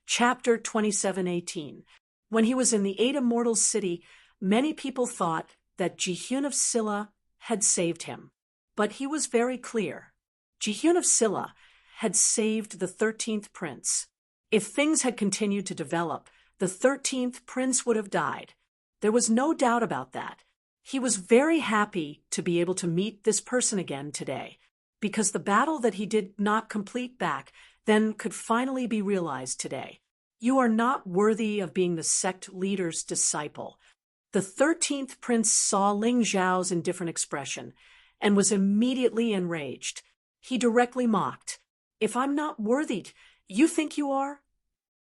Chapter 27:18. When he was in the Eight Immortals city, many people thought that Jihun of Silla had saved him. But he was very clear. Jihun of Silla had saved the 13th prince. If things had continued to develop, the 13th prince would have died. There was no doubt about that. He was very happy to be able to meet this person again today, because the battle that he did not complete back then could finally be realized today. You are not worthy of being the sect leader's disciple. The 13th prince saw Ling Zhao's indifferent expression and was immediately enraged. He directly mocked. "If I'm not worthy, you think you are?"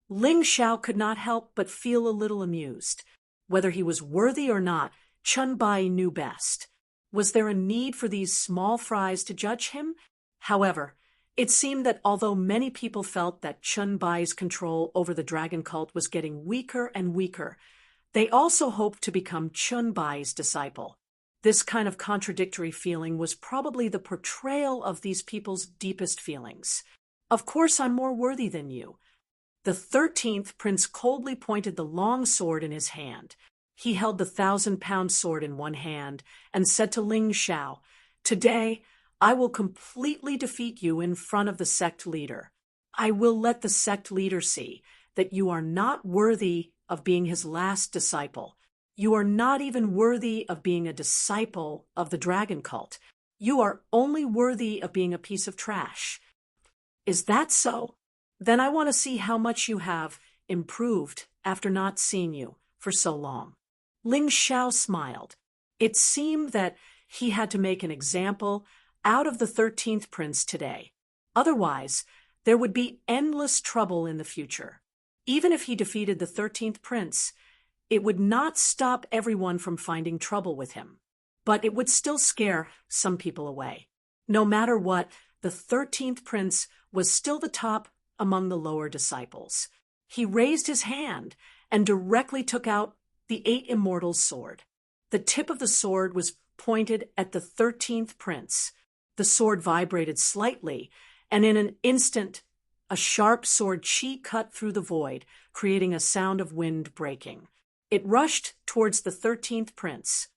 Ling Zhao could not help but feel a little amused. Whether he was worthy or not, Chun Bai knew best. Was there a need for these small fries to judge him? However, it seemed that although many people felt that Chun Bai's control over the dragon cult was getting weaker and weaker, they also hoped to become Chun Bai's disciple. This kind of contradictory feeling was probably the portrayal of these people's deepest feelings. "Of course I'm more worthy than you." The 13th prince coldly pointed the long sword in his hand. He held the 1,000-pound sword in one hand and said to Ling Zhao, "Today, I will completely defeat you in front of the sect leader. I will let the sect leader see that you are not worthy of being his last disciple. You are not even worthy of being a disciple of the dragon cult. You are only worthy of being a piece of trash." "Is that so? Then I want to see how much you have improved after not seeing you for so long." Ling Zhao smiled. It seemed that he had to make an example out of the 13th prince today. Otherwise, there would be endless trouble in the future. Even if he defeated the 13th prince, it would not stop everyone from finding trouble with him. But it would still scare some people away. No matter what, the 13th prince was still the top among the lower disciples. He raised his hand and directly took out the Eight Immortals sword. The tip of the sword was pointed at the 13th prince. The sword vibrated slightly, and in an instant, a sharp sword chi cut through the void, creating a sound of wind breaking. It rushed towards the 13th prince.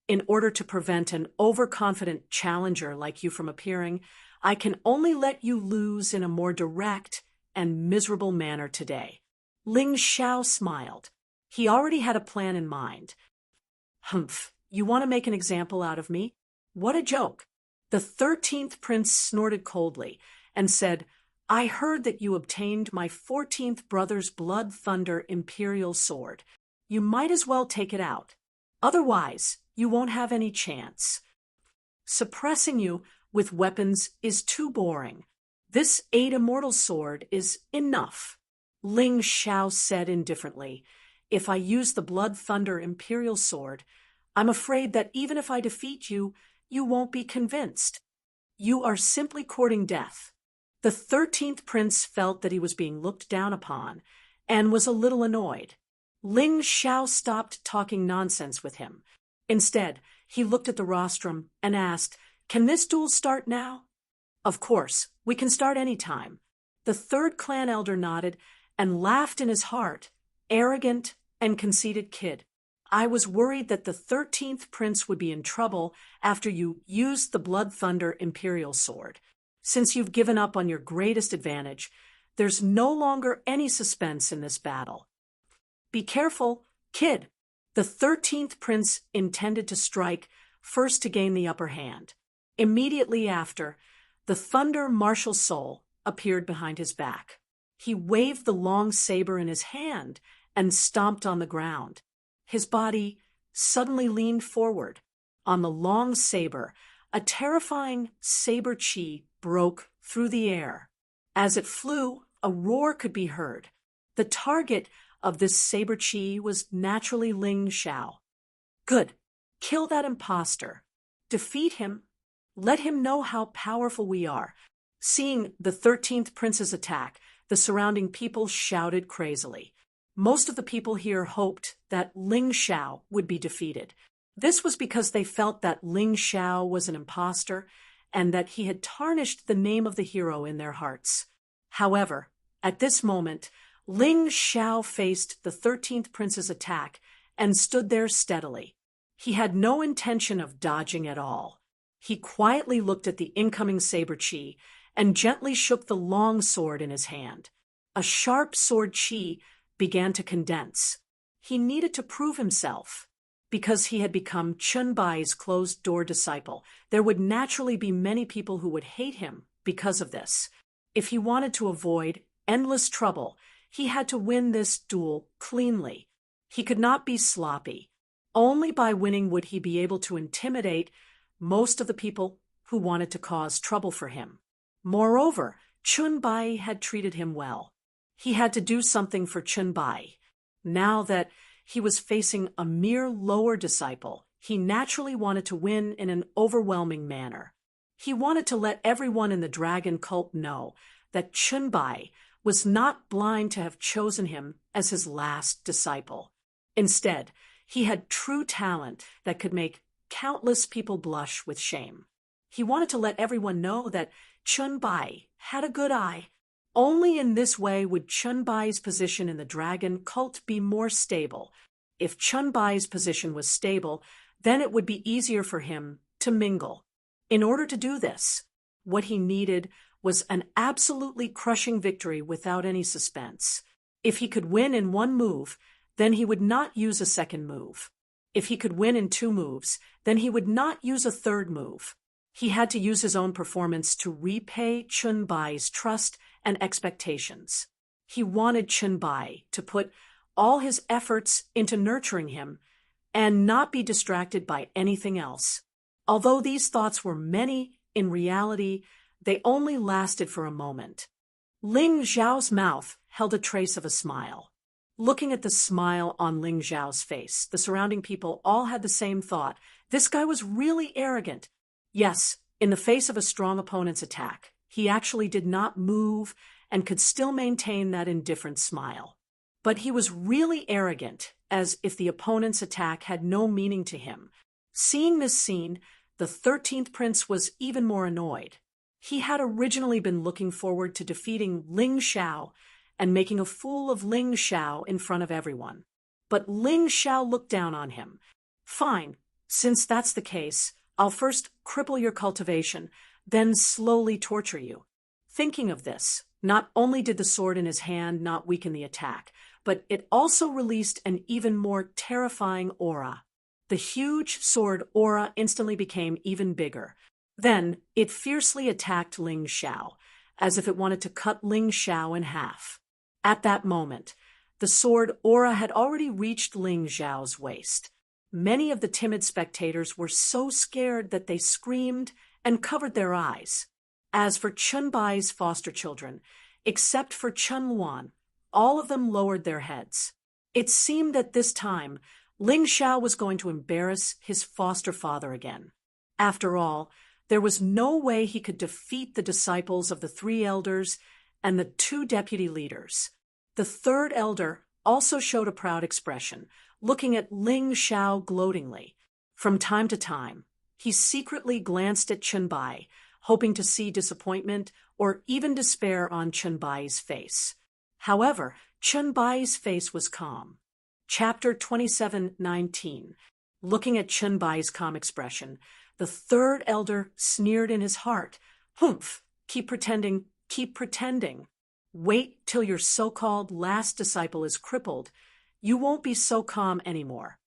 "In order to prevent an overconfident challenger like you from appearing, I can only let you lose in a more direct and miserable manner today." Ling Zhao smiled. He already had a plan in mind. "Humph, you want to make an example out of me? What a joke." The 13th prince snorted coldly and said, "I heard that you obtained my 14th brother's Blood Thunder Imperial Sword. You might as well take it out. Otherwise, you won't have any chance. Suppressing you with weapons is too boring. This Eight Immortals sword is enough." Ling Zhao said indifferently, "If I use the Blood Thunder Imperial Sword, I'm afraid that even if I defeat you, you won't be convinced. You are simply courting death." The 13th prince felt that he was being looked down upon and was a little annoyed. Ling Zhao stopped talking nonsense with him. Instead, he looked at the rostrum and asked, "Can this duel start now?" "Of course, we can start any time." The third clan elder nodded and laughed in his heart. "Arrogant and conceited kid. I was worried that the 13th prince would be in trouble after you used the Blood Thunder Imperial Sword. Since you've given up on your greatest advantage, there's no longer any suspense in this battle. Be careful, kid." The 13th prince intended to strike first to gain the upper hand. Immediately after, the Thunder Martial Soul appeared behind his back. He waved the long saber in his hand and stomped on the ground. His body suddenly leaned forward. On the long saber, a terrifying saber chi broke through the air. As it flew, a roar could be heard. The target of this saber chi was naturally Ling Zhao. "Good. Kill that imposter. Defeat him. Let him know how powerful we are." Seeing the 13th prince's attack, the surrounding people shouted crazily. Most of the people here hoped that Ling Zhao would be defeated. This was because they felt that Ling Zhao was an imposter and that he had tarnished the name of the hero in their hearts. However, at this moment, Ling Xiao faced the 13th prince's attack and stood there steadily. He had no intention of dodging at all. He quietly looked at the incoming saber chi and gently shook the long sword in his hand. A sharp sword chi began to condense. He needed to prove himself. Because he had become Chun Bai's closed-door disciple, there would naturally be many people who would hate him because of this. If he wanted to avoid endless trouble, he had to win this duel cleanly. He could not be sloppy. Only by winning would he be able to intimidate most of the people who wanted to cause trouble for him. Moreover, Chun Bai had treated him well. He had to do something for Chun Bai. Now that he was facing a mere lower disciple, he naturally wanted to win in an overwhelming manner. He wanted to let everyone in the dragon cult know that Chun Bai was not blind to have chosen him as his last disciple. Instead, he had true talent that could make countless people blush with shame. He wanted to let everyone know that Chun Bai had a good eye. Only in this way would Chun Bai's position in the dragon cult be more stable. If Chun Bai's position was stable, then it would be easier for him to mingle. In order to do this, what he needed was an absolutely crushing victory without any suspense. If he could win in one move, then he would not use a second move. If he could win in 2 moves, then he would not use a third move. He had to use his own performance to repay Chun Bai's trust and expectations. He wanted Chun Bai to put all his efforts into nurturing him and not be distracted by anything else. Although these thoughts were many, in reality, they only lasted for a moment. Ling Xiao's mouth held a trace of a smile. Looking at the smile on Ling Xiao's face, the surrounding people all had the same thought. This guy was really arrogant. Yes, in the face of a strong opponent's attack, he actually did not move and could still maintain that indifferent smile. But he was really arrogant, as if the opponent's attack had no meaning to him. Seeing this scene, the 13th prince was even more annoyed. He had originally been looking forward to defeating Ling Xiao and making a fool of Ling Xiao in front of everyone. But Ling Xiao looked down on him. Fine, since that's the case, I'll first cripple your cultivation, then slowly torture you. Thinking of this, not only did the sword in his hand not weaken the attack, but it also released an even more terrifying aura. The huge sword aura instantly became even bigger. Then it fiercely attacked Ling Xiao, as if it wanted to cut Ling Xiao in half. At that moment, the sword aura had already reached Ling Xiao's waist. Many of the timid spectators were so scared that they screamed and covered their eyes. As for Chun Bai's foster children, except for Chun Luan, all of them lowered their heads. It seemed that this time, Ling Xiao was going to embarrass his foster father again. After all, there was no way he could defeat the disciples of the 3 elders and the 2 deputy leaders. The 3rd elder also showed a proud expression, looking at Ling Xiao gloatingly. From time to time, he secretly glanced at Chun Bai, hoping to see disappointment or even despair on Chun Bai's face. However, Chun Bai's face was calm. Chapter 27:19. Looking at Chun Bai's calm expression, the 3rd elder sneered in his heart. Humph, keep pretending, keep pretending. Wait till your so-called last disciple is crippled. You won't be so calm anymore.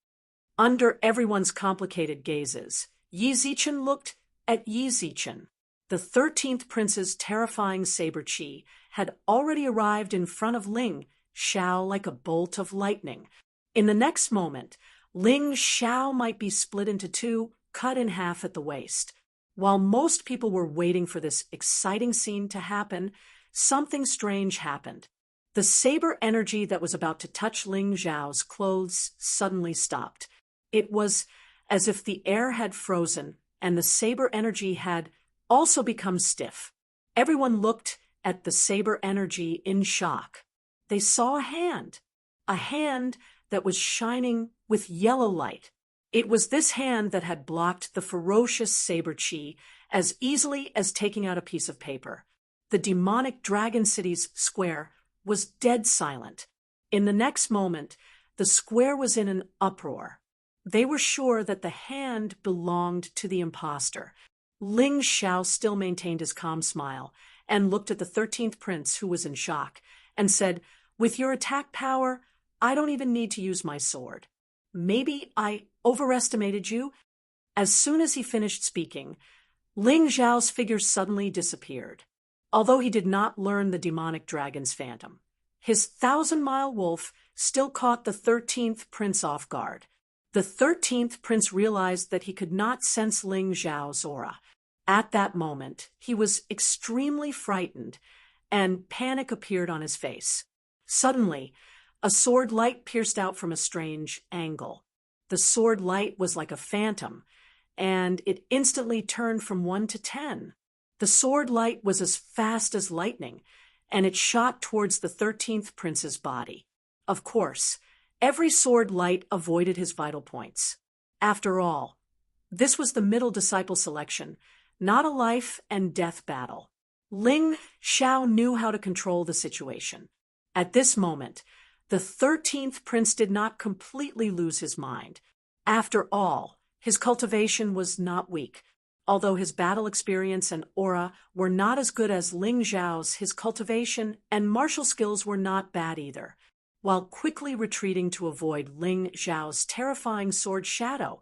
Under everyone's complicated gazes, Yi Zichen looked at Yi Zichen. The 13th prince's terrifying saber chi had already arrived in front of Ling Xiao like a bolt of lightning. In the next moment, Ling Xiao might be split into 2, cut in half at the waist. While most people were waiting for this exciting scene to happen, something strange happened. The saber energy that was about to touch Ling Xiao's clothes suddenly stopped. It was as if the air had frozen and the saber energy had also become stiff. Everyone looked at the saber energy in shock. They saw a hand that was shining with yellow light. It was this hand that had blocked the ferocious saber chi as easily as taking out a piece of paper. The demonic Dragon City's square was dead silent. In the next moment, the square was in an uproar. They were sure that the hand belonged to the impostor. Ling Xiao still maintained his calm smile and looked at the 13th prince, who was in shock, and said, "With your attack power, I don't even need to use my sword. Maybe I overestimated you." As soon as he finished speaking, Ling Xiao's figure suddenly disappeared. Although he did not learn the demonic dragon's phantom, his 1,000-mile wolf still caught the 13th prince off guard. The 13th prince realized that he could not sense Ling Xiao's aura. At that moment, he was extremely frightened, and panic appeared on his face. Suddenly, a sword light pierced out from a strange angle. The sword light was like a phantom, and it instantly turned from 1 to 10. The sword light was as fast as lightning, and it shot towards the 13th prince's body. Of course, every sword light avoided his vital points. After all, this was the middle disciple selection, not a life and death battle. Ling Xiao knew how to control the situation. At this moment, the 13th prince did not completely lose his mind. After all, his cultivation was not weak. Although his battle experience and aura were not as good as Ling Xiao's, his cultivation and martial skills were not bad either. While quickly retreating to avoid Ling Xiao's terrifying sword shadow,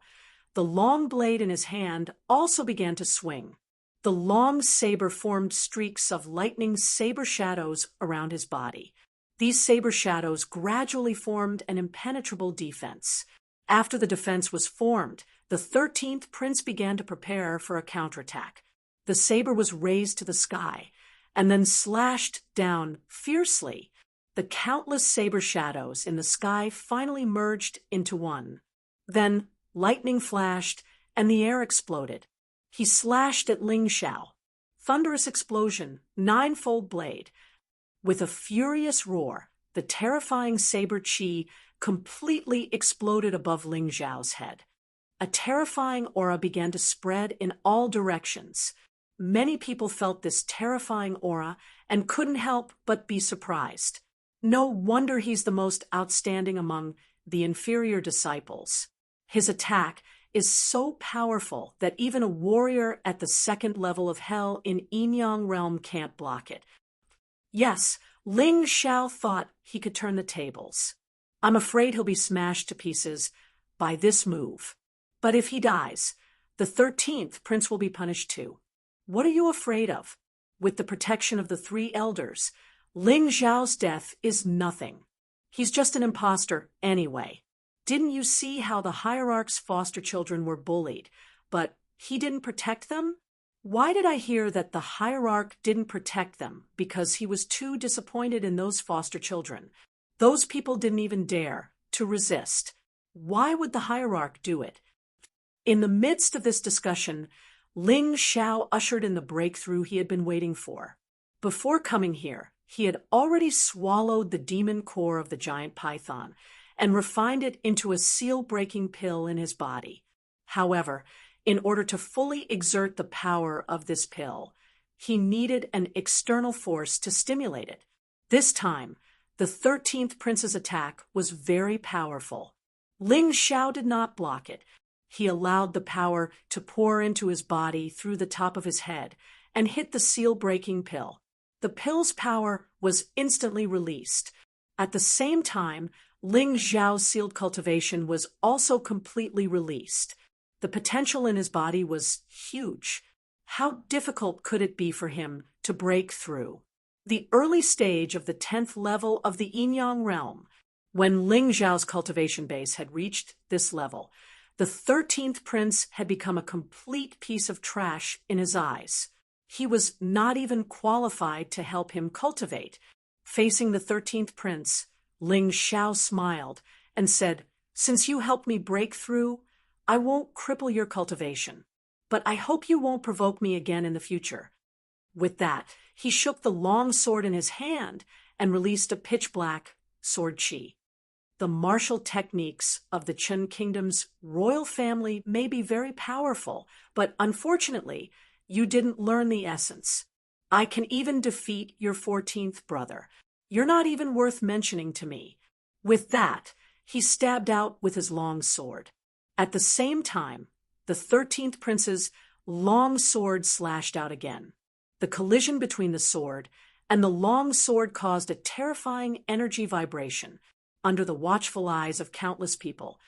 the long blade in his hand also began to swing. The long saber formed streaks of lightning saber shadows around his body. These saber shadows gradually formed an impenetrable defense. After the defense was formed, the 13th prince began to prepare for a counterattack. The saber was raised to the sky and then slashed down fiercely. The countless saber shadows in the sky finally merged into one. Then lightning flashed and the air exploded. He slashed at Ling Xiao. Thunderous explosion, ninefold blade. With a furious roar, the terrifying saber chi completely exploded above Ling Xiao's head. A terrifying aura began to spread in all directions. Many people felt this terrifying aura and couldn't help but be surprised. No wonder he's the most outstanding among the inferior disciples. His attack is so powerful that even a warrior at the 2nd level of hell in Yin-Yang realm can't block it. Yes, Ling Xiao thought he could turn the tables. I'm afraid he'll be smashed to pieces by this move. But if he dies, the 13th prince will be punished too. What are you afraid of? With the protection of the 3 elders, Ling Xiao's death is nothing. He's just an impostor anyway. Didn't you see how the hierarch's foster children were bullied, but he didn't protect them? Why did I hear that the hierarch didn't protect them? Because he was too disappointed in those foster children. Those people didn't even dare to resist. Why would the hierarch do it? In the midst of this discussion, Ling Xiao ushered in the breakthrough he had been waiting for. Before coming here, he had already swallowed the demon core of the giant python and refined it into a seal-breaking pill in his body. However, in order to fully exert the power of this pill, he needed an external force to stimulate it. This time, the 13th prince's attack was very powerful. Ling Xiao did not block it. He allowed the power to pour into his body through the top of his head and hit the seal-breaking pill. The pill's power was instantly released. At the same time, Ling Xiao's sealed cultivation was also completely released. The potential in his body was huge. How difficult could it be for him to break through? The early stage of the 10th level of the Yin-Yang realm, when Ling Xiao's cultivation base had reached this level, the 13th prince had become a complete piece of trash in his eyes. He was not even qualified to help him cultivate. Facing the 13th prince, Ling Xiao smiled and said, "Since you helped me break through, I won't cripple your cultivation, but I hope you won't provoke me again in the future." With that, he shook the long sword in his hand and released a pitch-black sword chi. The martial techniques of the Chen Kingdom's royal family may be very powerful, but unfortunately, you didn't learn the essence. I can even defeat your 14th brother, You're not even worth mentioning to me." With that, he stabbed out with his long sword. At the same time, the 13th prince's long sword slashed out again. The collision between the sword and the long sword caused a terrifying energy vibration. Under the watchful eyes of countless people,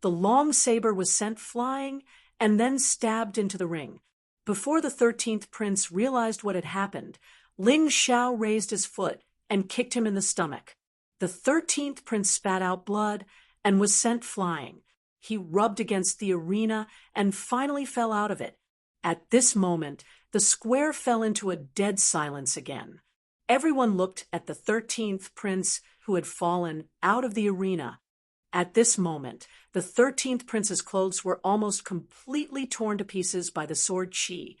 the long saber was sent flying and then stabbed into the ring. Before the 13th prince realized what had happened, Ling Xiao raised his foot and kicked him in the stomach. The 13th prince spat out blood and was sent flying. He rubbed against the arena and finally fell out of it. At this moment, the square fell into a dead silence again. Everyone looked at the 13th prince who had fallen out of the arena. At this moment, the 13th prince's clothes were almost completely torn to pieces by the sword Qi,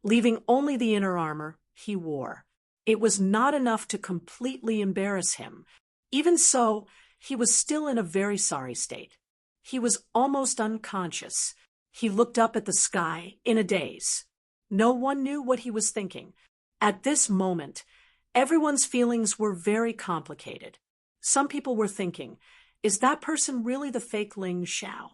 leaving only the inner armor he wore. It was not enough to completely embarrass him. Even so, he was still in a very sorry state. He was almost unconscious. He looked up at the sky in a daze. No one knew what he was thinking. At this moment, everyone's feelings were very complicated. Some people were thinking, is that person really the fake Ling Xiao?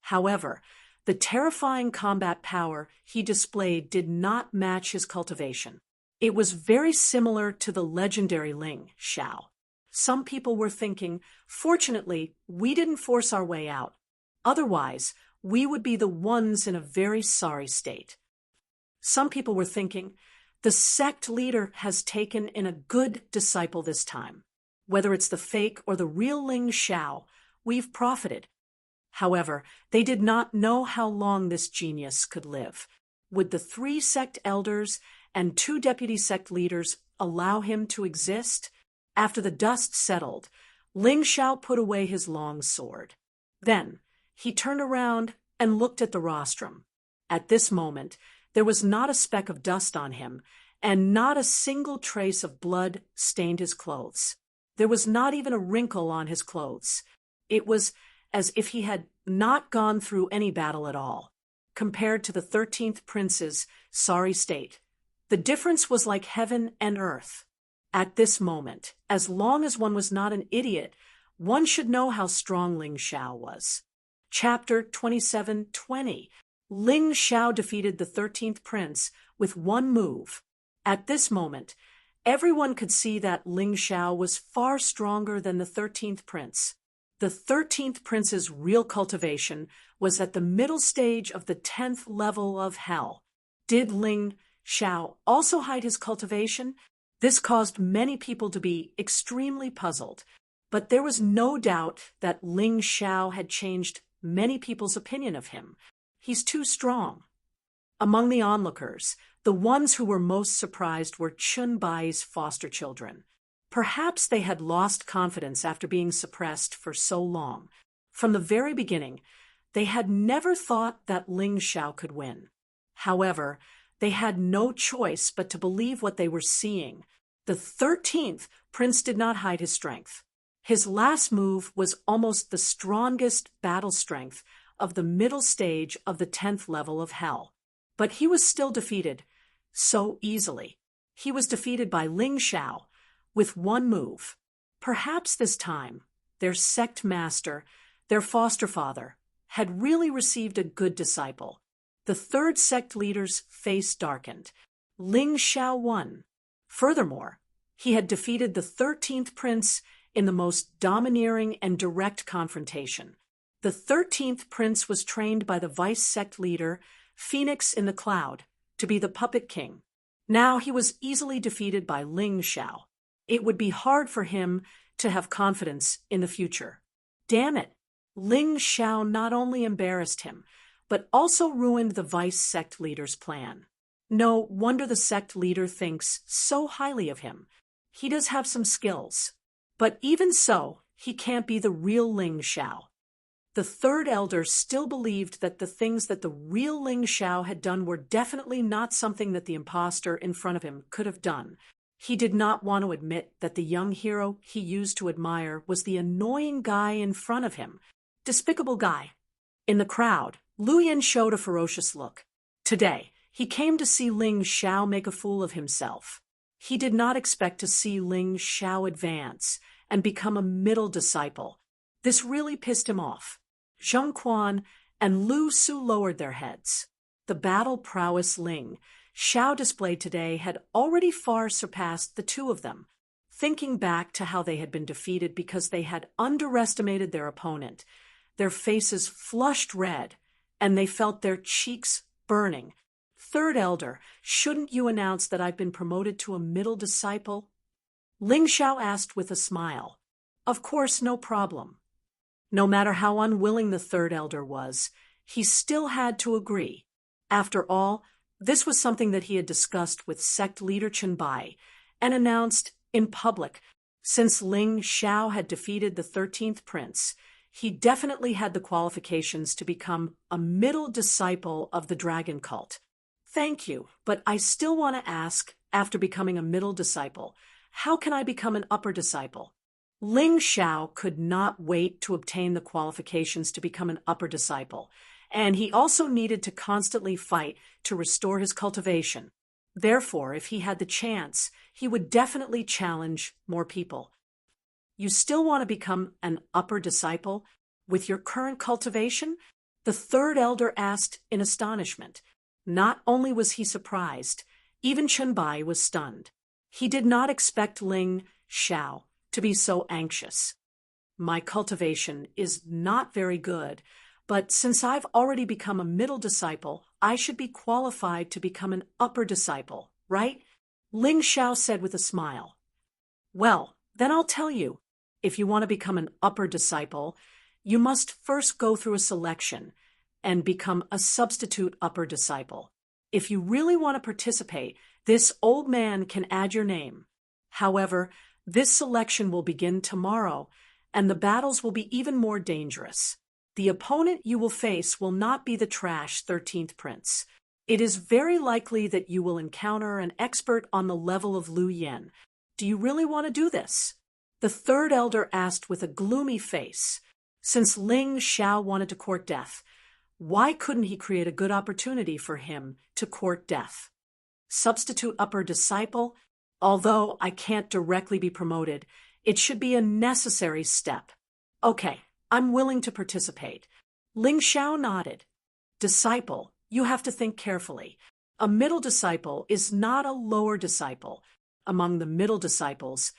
However, the terrifying combat power he displayed did not match his cultivation. It was very similar to the legendary Ling Xiao. Some people were thinking, fortunately, we didn't force our way out. Otherwise, we would be the ones in a very sorry state. Some people were thinking, the sect leader has taken in a good disciple this time. Whether it's the fake or the real Ling Xiao, we've profited. However, they did not know how long this genius could live. Would the 3 sect elders and 2 deputy sect leaders allow him to exist? After the dust settled, Ling Xiao put away his long sword. Then, he turned around and looked at the rostrum. At this moment, there was not a speck of dust on him, and not a single trace of blood stained his clothes. There was not even a wrinkle on his clothes. It was as if he had not gone through any battle at all. Compared to the 13th prince's sorry state, the difference was like heaven and earth. At this moment, as long as one was not an idiot, one should know how strong Ling Xiao was. Chapter 27:20. Ling Xiao defeated the 13th prince with one move. At this moment, everyone could see that Ling Xiao was far stronger than the 13th prince. The 13th prince's real cultivation was at the middle stage of the 10th level of hell. Did Ling Xiao also hide his cultivation? This caused many people to be extremely puzzled, but there was no doubt that Ling Xiao had changed many people's opinion of him. He's too strong. Among the onlookers, the ones who were most surprised were Chun Bai's foster children. Perhaps they had lost confidence after being suppressed for so long. From the very beginning, they had never thought that Ling Xiao could win. However, they had no choice but to believe what they were seeing. The 13th prince did not hide his strength. His last move was almost the strongest battle strength of the middle stage of the 10th level of hell. But he was still defeated so easily. He was defeated by Ling Xiao with one move. Perhaps this time, their sect master, their foster father, had really received a good disciple. The 3rd sect leader's face darkened. Ling Xiao won. Furthermore, he had defeated the 13th prince in the most domineering and direct confrontation. The 13th prince was trained by the vice sect leader, Phoenix in the Cloud, to be the puppet king. Now he was easily defeated by Ling Xiao. It would be hard for him to have confidence in the future. Damn it! Ling Xiao not only embarrassed him, but also ruined the vice sect leader's plan. No wonder the sect leader thinks so highly of him. He does have some skills. But even so, he can't be the real Ling Xiao. The 3rd elder still believed that the things that the real Ling Xiao had done were definitely not something that the imposter in front of him could have done. He did not want to admit that the young hero he used to admire was the annoying guy in front of him. Despicable guy. In the crowd, Lu Yin showed a ferocious look. Today, he came to see Ling Xiao make a fool of himself. He did not expect to see Ling Xiao advance and become a middle disciple. This really pissed him off. Zheng Quan and Lu Su lowered their heads. The battle prowess Ling Xiao displayed today had already far surpassed the two of them. Thinking back to how they had been defeated because they had underestimated their opponent, their faces flushed red, and they felt their cheeks burning. Third Elder, shouldn't you announce that I've been promoted to a middle disciple? Ling Xiao asked with a smile. Of course, no problem. No matter how unwilling the Third Elder was, he still had to agree. After all, this was something that he had discussed with sect leader Chen Bai and announced in public. Since Ling Xiao had defeated the 13th prince, he definitely had the qualifications to become a middle disciple of the dragon cult. Thank you, but I still want to ask, after becoming a middle disciple, how can I become an upper disciple? Ling Xiao could not wait to obtain the qualifications to become an upper disciple, and he also needed to constantly fight to restore his cultivation. Therefore, if he had the chance, he would definitely challenge more people. You still want to become an upper disciple with your current cultivation? The Third Elder asked in astonishment. Not only was he surprised, even Chen Bai was stunned. He did not expect Ling Xiao to be so anxious. My cultivation is not very good, but since I've already become a middle disciple, I should be qualified to become an upper disciple, right? Ling Xiao said with a smile. Well, then I'll tell you. If you want to become an upper disciple, you must first go through a selection and become a substitute upper disciple. If you really want to participate, this old man can add your name. However, this selection will begin tomorrow, and the battles will be even more dangerous. The opponent you will face will not be the trash 13th prince. It is very likely that you will encounter an expert on the level of Lu Yen. Do you really want to do this? The Third Elder asked with a gloomy face. Since Ling Xiao wanted to court death, why couldn't he create a good opportunity for him to court death? Substitute upper disciple? Although I can't directly be promoted, it should be a necessary step. Okay, I'm willing to participate. Ling Xiao nodded. Disciple, you have to think carefully. A middle disciple is not a lower disciple. Among the middle disciples,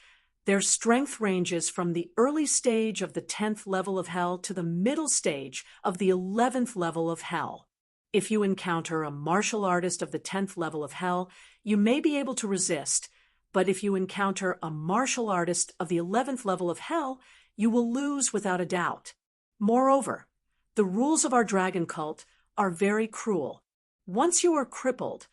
their strength ranges from the early stage of the 10th level of hell to the middle stage of the 11th level of hell. If you encounter a martial artist of the 10th level of hell, you may be able to resist, but if you encounter a martial artist of the 11th level of hell, you will lose without a doubt. Moreover, the rules of our dragon cult are very cruel. Once you are crippled,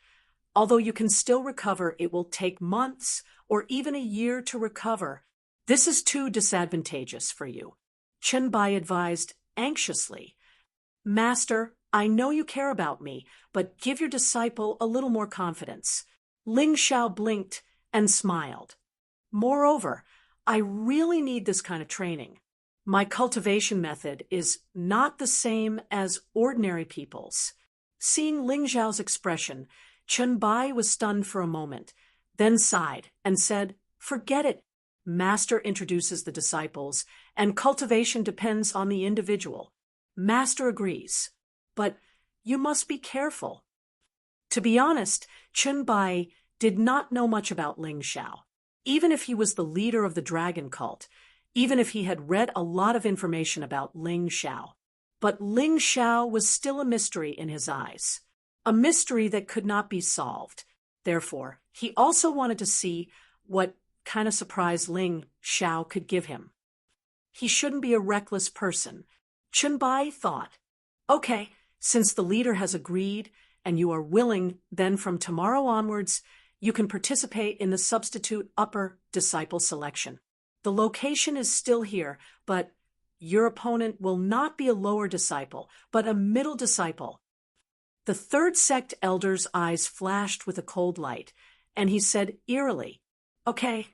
although you can still recover, it will take months or even a year to recover. This is too disadvantageous for you. Chen Bai advised anxiously. Master, I know you care about me, but give your disciple a little more confidence. Ling Xiao blinked and smiled. Moreover, I really need this kind of training. My cultivation method is not the same as ordinary people's. Seeing Ling Xiao's expression, Chen Bai was stunned for a moment, then sighed and said, Forget it. Master introduces the disciples, and cultivation depends on the individual. Master agrees. But you must be careful. To be honest, Chen Bai did not know much about Ling Xiao. Even if he was the leader of the dragon cult, even if he had read a lot of information about Ling Xiao. But Ling Xiao was still a mystery in his eyes, a mystery that could not be solved. Therefore, he also wanted to see what kind of surprise Ling Xiao could give him. He shouldn't be a reckless person. Chen Bai thought, Okay, since the leader has agreed and you are willing, then from tomorrow onwards, you can participate in the substitute upper disciple selection. The location is still here, but your opponent will not be a lower disciple, but a middle disciple. The third sect elder's eyes flashed with a cold light, and he said eerily, Okay.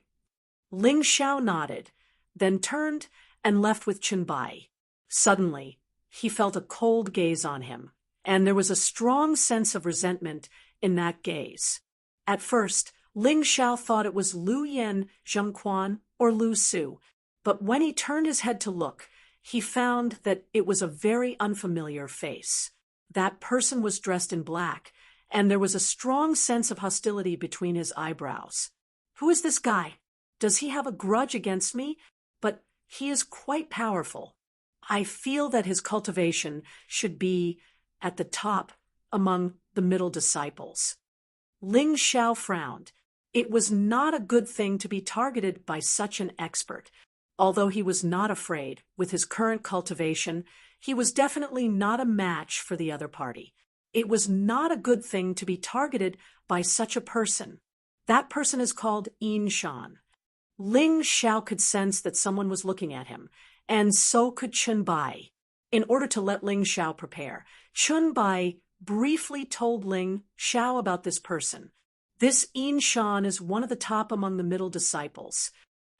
Ling Xiao nodded, then turned and left with Chen Bai. Suddenly, he felt a cold gaze on him, and there was a strong sense of resentment in that gaze. At first, Ling Xiao thought it was Lu Yen Zhengquan or Lu Su, but when he turned his head to look, he found that it was a very unfamiliar face. That person was dressed in black, and there was a strong sense of hostility between his eyebrows. Who is this guy? Does he have a grudge against me? But he is quite powerful. I feel that his cultivation should be at the top among the middle disciples. Ling Xiao frowned. It was not a good thing to be targeted by such an expert. Although he was not afraid, with his current cultivation, he was definitely not a match for the other party. It was not a good thing to be targeted by such a person. That person is called Yin Shan. Ling Xiao could sense that someone was looking at him, and so could Chun Bai. In order to let Ling Xiao prepare, Chun Bai briefly told Ling Xiao about this person. This Yin Shan is one of the top among the middle disciples.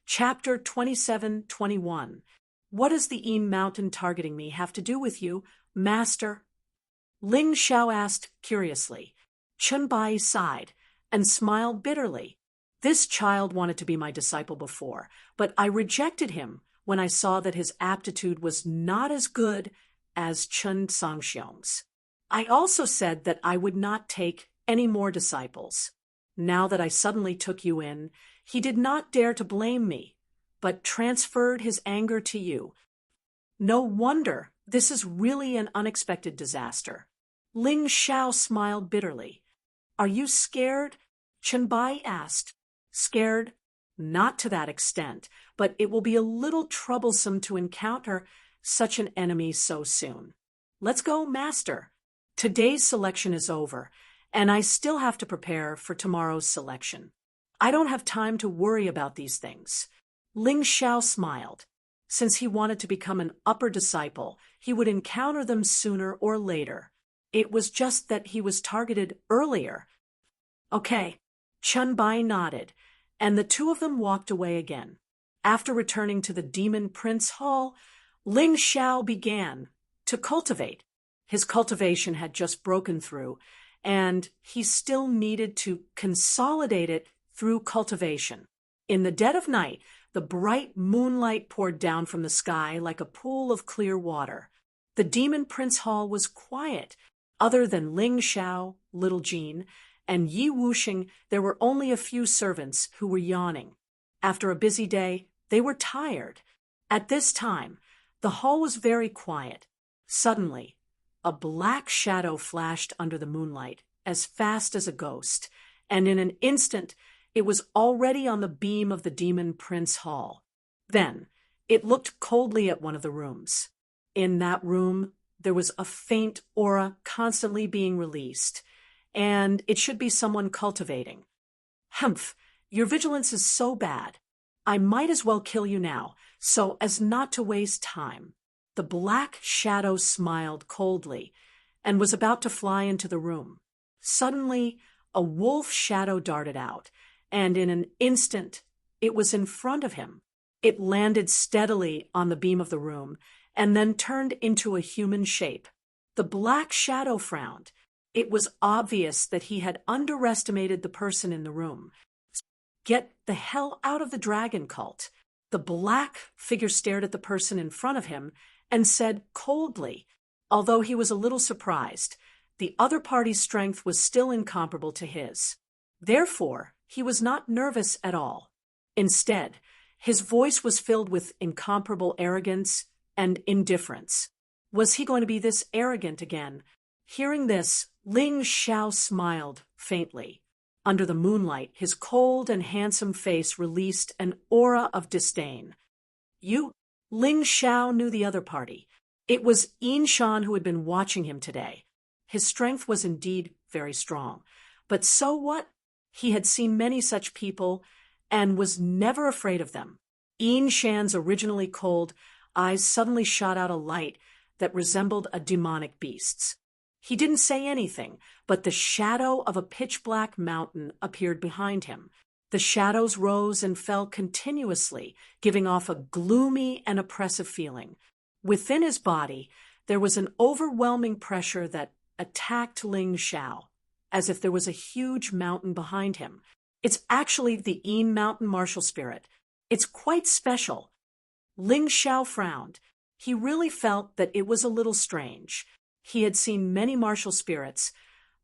Chapter 27-21. What does the Yin mountain targeting me have to do with you, Master? Ling Xiao asked curiously. Chun Bai sighed and smiled bitterly. This child wanted to be my disciple before, but I rejected him when I saw that his aptitude was not as good as Chun Sangxiong's. I also said that I would not take any more disciples. Now that I suddenly took you in, he did not dare to blame me, but transferred his anger to you. No wonder this is really an unexpected disaster. Ling Xiao smiled bitterly. Are you scared? Chun Bai asked. Scared? Not to that extent, but it will be a little troublesome to encounter such an enemy so soon. Let's go, Master. Today's selection is over, and I still have to prepare for tomorrow's selection. I don't have time to worry about these things. Ling Xiao smiled. Since he wanted to become an upper disciple, he would encounter them sooner or later. It was just that he was targeted earlier. Okay. Chun Bai nodded, and the two of them walked away again. After returning to the Demon Prince Hall, Ling Xiao began to cultivate. His cultivation had just broken through, and he still needed to consolidate it through cultivation. In the dead of night, the bright moonlight poured down from the sky like a pool of clear water. The Demon Prince Hall was quiet. Other than Ling Xiao, Little Jean, and Yi Wuxing, there were only a few servants who were yawning. After a busy day, they were tired. At this time, the hall was very quiet. Suddenly, a black shadow flashed under the moonlight, as fast as a ghost, and in an instant, it was already on the beam of the Demon Prince Hall. Then, it looked coldly at one of the rooms. In that room, there was a faint aura constantly being released, and it should be someone cultivating. Humph, your vigilance is so bad. I might as well kill you now, so as not to waste time. The black shadow smiled coldly and was about to fly into the room. Suddenly, a wolf shadow darted out, and in an instant, it was in front of him. It landed steadily on the beam of the room and then turned into a human shape. The black shadow frowned. It was obvious that he had underestimated the person in the room. Get the hell out of the dragon cult. The black figure stared at the person in front of him and said coldly, although he was a little surprised, the other party's strength was still incomparable to his. Therefore, he was not nervous at all. Instead, his voice was filled with incomparable arrogance and indifference. Was he going to be this arrogant again? Hearing this, Ling Xiao smiled faintly. Under the moonlight, his cold and handsome face released an aura of disdain. You? Ling Xiao knew the other party. It was Yin Shan who had been watching him today. His strength was indeed very strong. But so what? He had seen many such people and was never afraid of them. Yin Shan's originally cold eyes suddenly shot out a light that resembled a demonic beast's. He didn't say anything, but the shadow of a pitch-black mountain appeared behind him. The shadows rose and fell continuously, giving off a gloomy and oppressive feeling. Within his body, there was an overwhelming pressure that attacked Ling Xiao, as if there was a huge mountain behind him. It's actually the Yin Mountain martial spirit. It's quite special. Ling Xiao frowned. He really felt that it was a little strange. He had seen many martial spirits,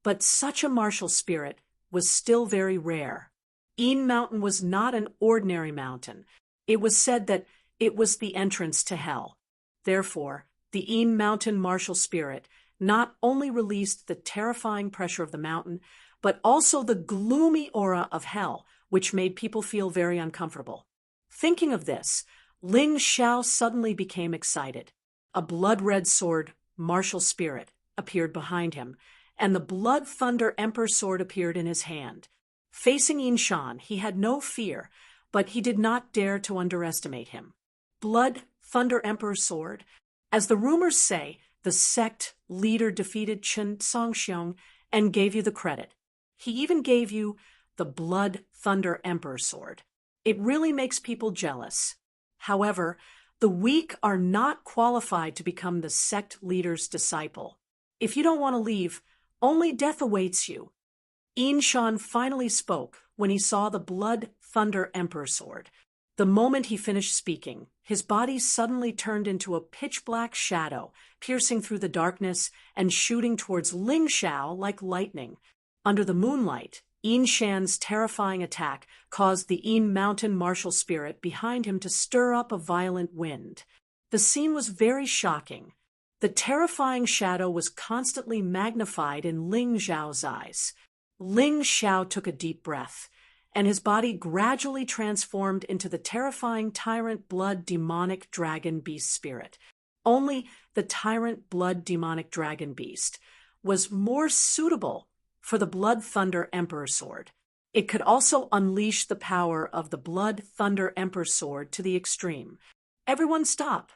but such a martial spirit was still very rare. Yin Mountain was not an ordinary mountain. It was said that it was the entrance to hell. Therefore, the Yin Mountain martial spirit not only released the terrifying pressure of the mountain, but also the gloomy aura of hell, which made people feel very uncomfortable. Thinking of this, Ling Xiao suddenly became excited. A blood-red sword, martial spirit, appeared behind him, and the Blood Thunder Emperor sword appeared in his hand. Facing Yin Shan, he had no fear, but he did not dare to underestimate him. Blood Thunder Emperor sword. As the rumors say, the sect leader defeated Chen Songxiong and gave you the credit. He even gave you the Blood Thunder Emperor sword. It really makes people jealous. However, the weak are not qualified to become the sect leader's disciple. If you don't want to leave, only death awaits you. Yin Shan finally spoke when he saw the Blood Thunder Emperor sword. The moment he finished speaking, his body suddenly turned into a pitch-black shadow, piercing through the darkness and shooting towards Ling Xiao like lightning. Under the moonlight, Yin Shan's terrifying attack caused the Yin Mountain martial spirit behind him to stir up a violent wind. The scene was very shocking. The terrifying shadow was constantly magnified in Ling Xiao's eyes. Ling Xiao took a deep breath, and his body gradually transformed into the terrifying Tyrant Blood Demonic Dragon Beast spirit. Only the Tyrant Blood Demonic Dragon Beast was more suitable for the Blood Thunder Emperor sword. It could also unleash the power of the Blood Thunder Emperor sword to the extreme. Everyone stop!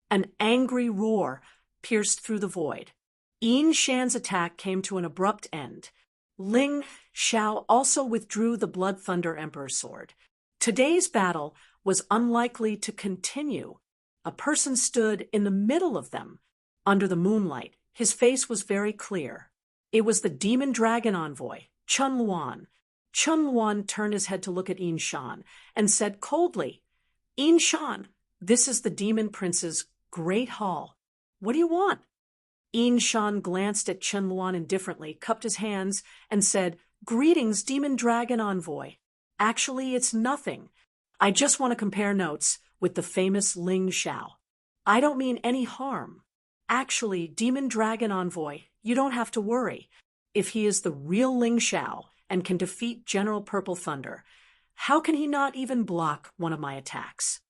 An angry roar pierced through the void. Yin Shan's attack came to an abrupt end. Ling Xiao also withdrew the Blood Thunder Emperor sword. Today's battle was unlikely to continue. A person stood in the middle of them. Under the moonlight, his face was very clear. It was the demon dragon envoy, Chun Luan. Chun Luan turned his head to look at Yin Shan and said coldly, "Yin Shan, this is the demon prince's great hall. What do you want?" Yin Shan glanced at Chun Luan indifferently, cupped his hands, and said, "Greetings, demon dragon envoy. Actually, it's nothing. I just want to compare notes with the famous Ling Xiao. I don't mean any harm. Actually, demon dragon envoy, you don't have to worry. If he is the real Ling Xiao and can defeat General Purple Thunder, how can he not even block one of my attacks?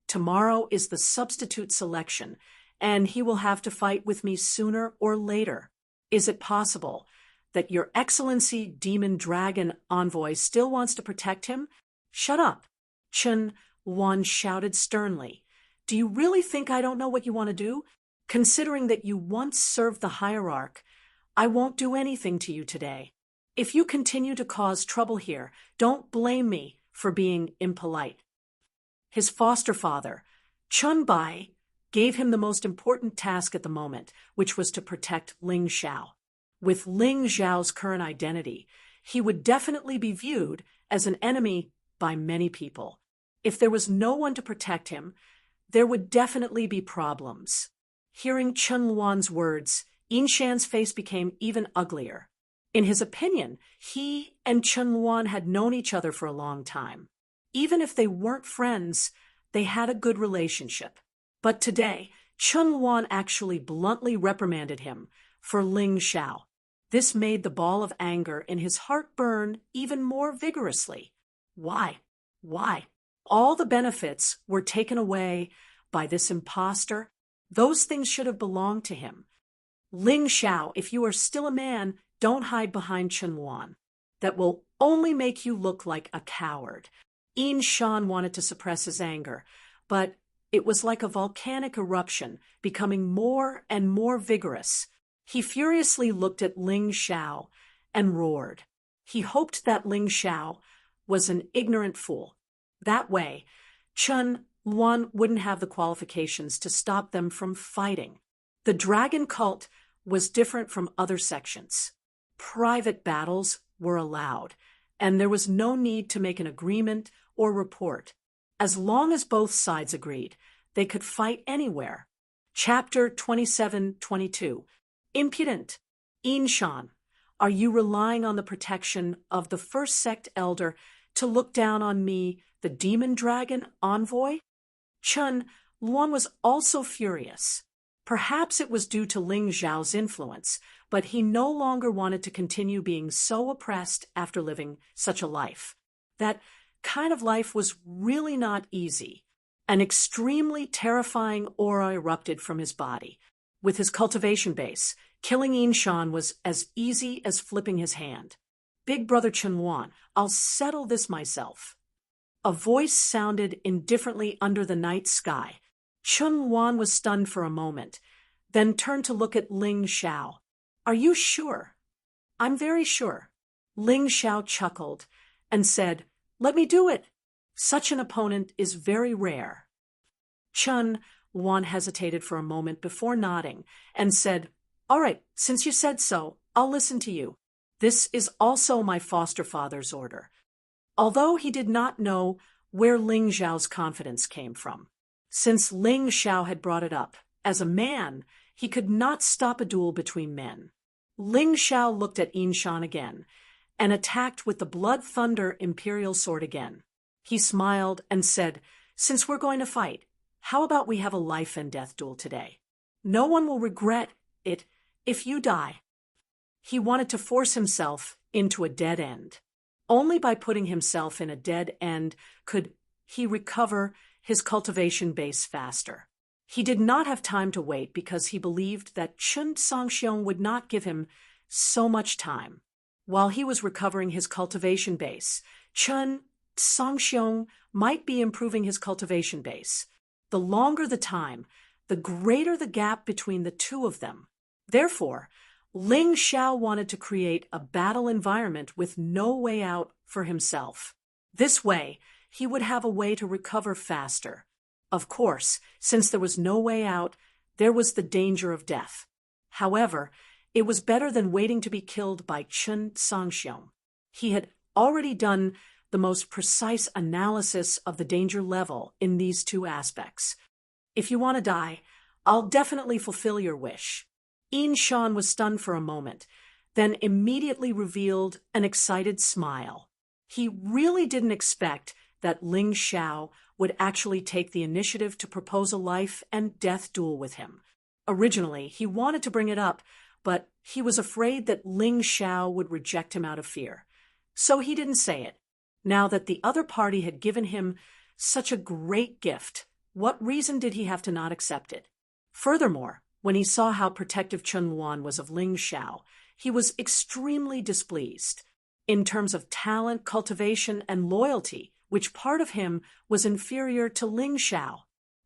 Tomorrow is the substitute selection, and he will have to fight with me sooner or later. Is it possible that Your Excellency Demon Dragon Envoy still wants to protect him? Shut up!" Chun Luan shouted sternly. "Do you really think I don't know what you want to do? Considering that you once served the hierarch, I won't do anything to you today. If you continue to cause trouble here, don't blame me for being impolite." His foster father, Chun Bai, gave him the most important task at the moment, which was to protect Ling Xiao. With Ling Xiao's current identity, he would definitely be viewed as an enemy by many people. If there was no one to protect him, there would definitely be problems. Hearing Chun Luan's words, Yin Shan's face became even uglier. In his opinion, he and Chun Luan had known each other for a long time. Even if they weren't friends, they had a good relationship. But today, Chun Luan actually bluntly reprimanded him for Ling Xiao. This made the ball of anger in his heart burn even more vigorously. Why? Why? All the benefits were taken away by this impostor. Those things should have belonged to him. Ling Xiao, if you are still a man, don't hide behind Chun Luan. That will only make you look like a coward. Yin Shan wanted to suppress his anger, but it was like a volcanic eruption, becoming more and more vigorous. He furiously looked at Ling Xiao and roared. He hoped that Ling Xiao was an ignorant fool. That way, Chun Luan wouldn't have the qualifications to stop them from fighting. The dragon cult was different from other sections. Private battles were allowed. and there was no need to make an agreement or report. As long as both sides agreed, they could fight anywhere. Chapter 27-22. Impudent. Inshan, are you relying on the protection of the first sect elder to look down on me, the demon dragon envoy? Chun Luan was also furious. Perhaps it was due to Ling Zhao's influence, but he no longer wanted to continue being so oppressed after living such a life. That kind of life was really not easy. An extremely terrifying aura erupted from his body. With his cultivation base, killing Inshan was as easy as flipping his hand. Big Brother Chun Wan, I'll settle this myself. A voice sounded indifferently under the night sky. Chun Wan was stunned for a moment, then turned to look at Ling Xiao. Are you sure? I'm very sure. Ling Xiao chuckled and said, Let me do it. Such an opponent is very rare. Chun Wan hesitated for a moment before nodding and said, All right, since you said so, I'll listen to you. This is also my foster father's order. Although he did not know where Ling Zhao's confidence came from. Since Ling Xiao had brought it up, as a man, he could not stop a duel between men. Ling Xiao looked at Inshan again, and attacked with the Blood Thunder Imperial Sword again. He smiled and said, Since we're going to fight, how about we have a life and death duel today? No one will regret it if you die. He wanted to force himself into a dead end. Only by putting himself in a dead end could he recover his cultivation base faster. He did not have time to wait because he believed that Chun Sangxiong would not give him so much time. While he was recovering his cultivation base, Chun Sangxiong might be improving his cultivation base. The longer the time, the greater the gap between the two of them. Therefore, Ling Xiao wanted to create a battle environment with no way out for himself. This way, he would have a way to recover faster. Of course, since there was no way out, there was the danger of death. However, it was better than waiting to be killed by Chun Sangxiong. He had already done the most precise analysis of the danger level in these two aspects. If you want to die, I'll definitely fulfill your wish. Inshan was stunned for a moment, then immediately revealed an excited smile. He really didn't expect that Ling Xiao would actually take the initiative to propose a life and death duel with him. Originally, he wanted to bring it up, but he was afraid that Ling Xiao would reject him out of fear. So he didn't say it. Now that the other party had given him such a great gift, what reason did he have to not accept it? Furthermore, when he saw how protective Chun Luan was of Ling Xiao, he was extremely displeased. In terms of talent, cultivation, and loyalty, which part of him was inferior to Ling Xiao.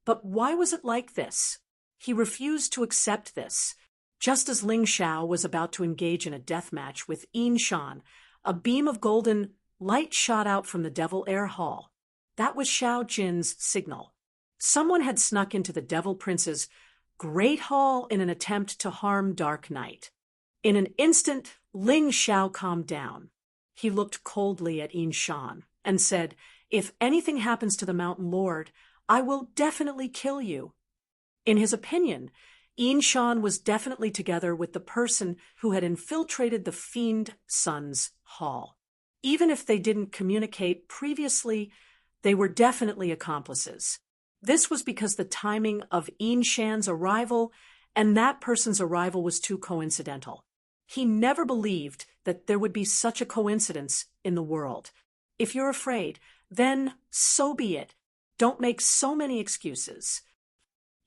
But why was it like this? He refused to accept this. Just as Ling Xiao was about to engage in a death match with Inshan, a beam of golden light shot out from the Devil Air Hall. That was Xiao Jin's signal. Someone had snuck into the Devil Prince's great hall in an attempt to harm Dark Knight. In an instant, Ling Xiao calmed down. He looked coldly at Inshan and said, If anything happens to the Mountain Lord, I will definitely kill you. In his opinion, Inshan was definitely together with the person who had infiltrated the Fiend Sun's hall. Even if they didn't communicate previously, they were definitely accomplices. This was because the timing of Inshan's arrival and that person's arrival was too coincidental. He never believed that there would be such a coincidence in the world. If you're afraid, then so be it. Don't make so many excuses.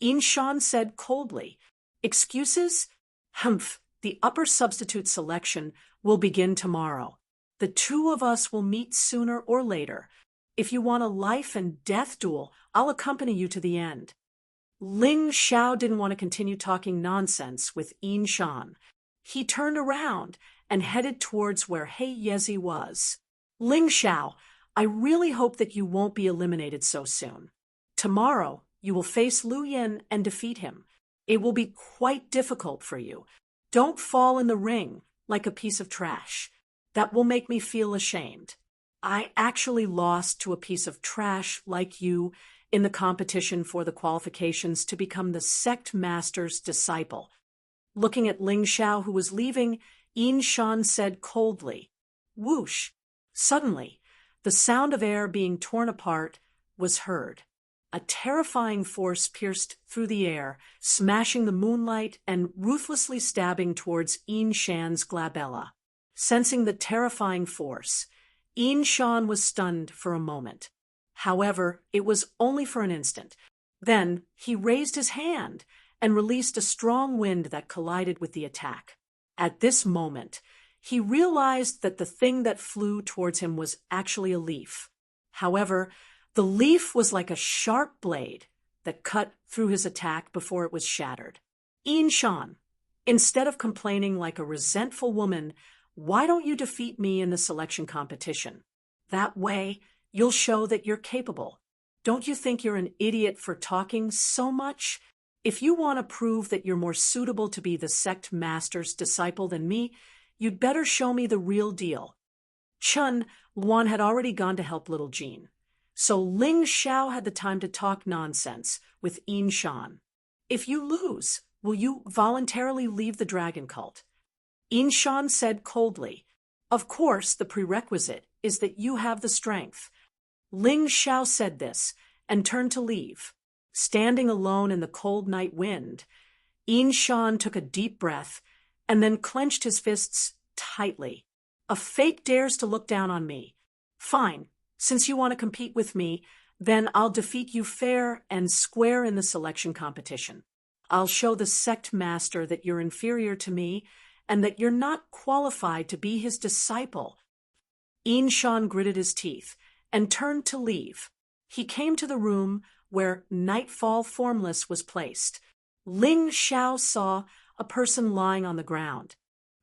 Inshan said coldly, Excuses? Humph, the upper substitute selection will begin tomorrow. The two of us will meet sooner or later. If you want a life and death duel, I'll accompany you to the end. Ling Xiao didn't want to continue talking nonsense with Inshan. He turned around and headed towards where He Yezi was. Ling Xiao, I really hope that you won't be eliminated so soon. Tomorrow, you will face Lu Yen and defeat him. It will be quite difficult for you. Don't fall in the ring like a piece of trash. That will make me feel ashamed. I actually lost to a piece of trash like you in the competition for the qualifications to become the sect master's disciple. Looking at Ling Xiao, who was leaving, Yin Shan said coldly, "Whoosh!" Suddenly, the sound of air being torn apart was heard. A terrifying force pierced through the air, smashing the moonlight and ruthlessly stabbing towards Yin Shan's glabella. Sensing the terrifying force, Yin Shan was stunned for a moment. However, it was only for an instant. Then he raised his hand and released a strong wind that collided with the attack. At this moment, he realized that the thing that flew towards him was actually a leaf. However, the leaf was like a sharp blade that cut through his attack before it was shattered. Yin Shan, instead of complaining like a resentful woman, why don't you defeat me in the selection competition? That way, you'll show that you're capable. Don't you think you're an idiot for talking so much? If you want to prove that you're more suitable to be the sect master's disciple than me, you'd better show me the real deal. Chun Luan had already gone to help little Jean, so Ling Xiao had the time to talk nonsense with Yin Shan. If you lose, will you voluntarily leave the dragon cult? Yin Shan said coldly, "Of course, the prerequisite is that you have the strength." Ling Xiao said this and turned to leave. Standing alone in the cold night wind, Yin Shan took a deep breath and then clenched his fists tightly. "A fake dares to look down on me. Fine, since you want to compete with me, then I'll defeat you fair and square in the selection competition. I'll show the sect master that you're inferior to me and that you're not qualified to be his disciple." Yin Shan gritted his teeth and turned to leave. He came to the room where Nightfall Formless was placed. Ling Xiao saw a person lying on the ground.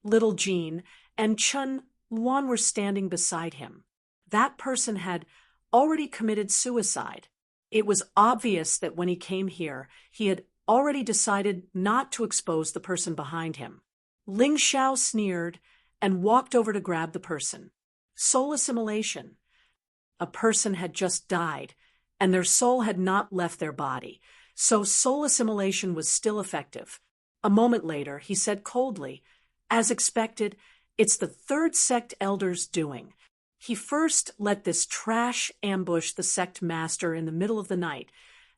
Little Jean and Chun Luan were standing beside him. That person had already committed suicide. It was obvious that when he came here, he had already decided not to expose the person behind him. Ling Xiao sneered and walked over to grab the person. Soul assimilation. A person had just died, and their soul had not left their body, so soul assimilation was still effective. A moment later, he said coldly, "As expected, it's the third sect elder's doing. He first let this trash ambush the sect master in the middle of the night,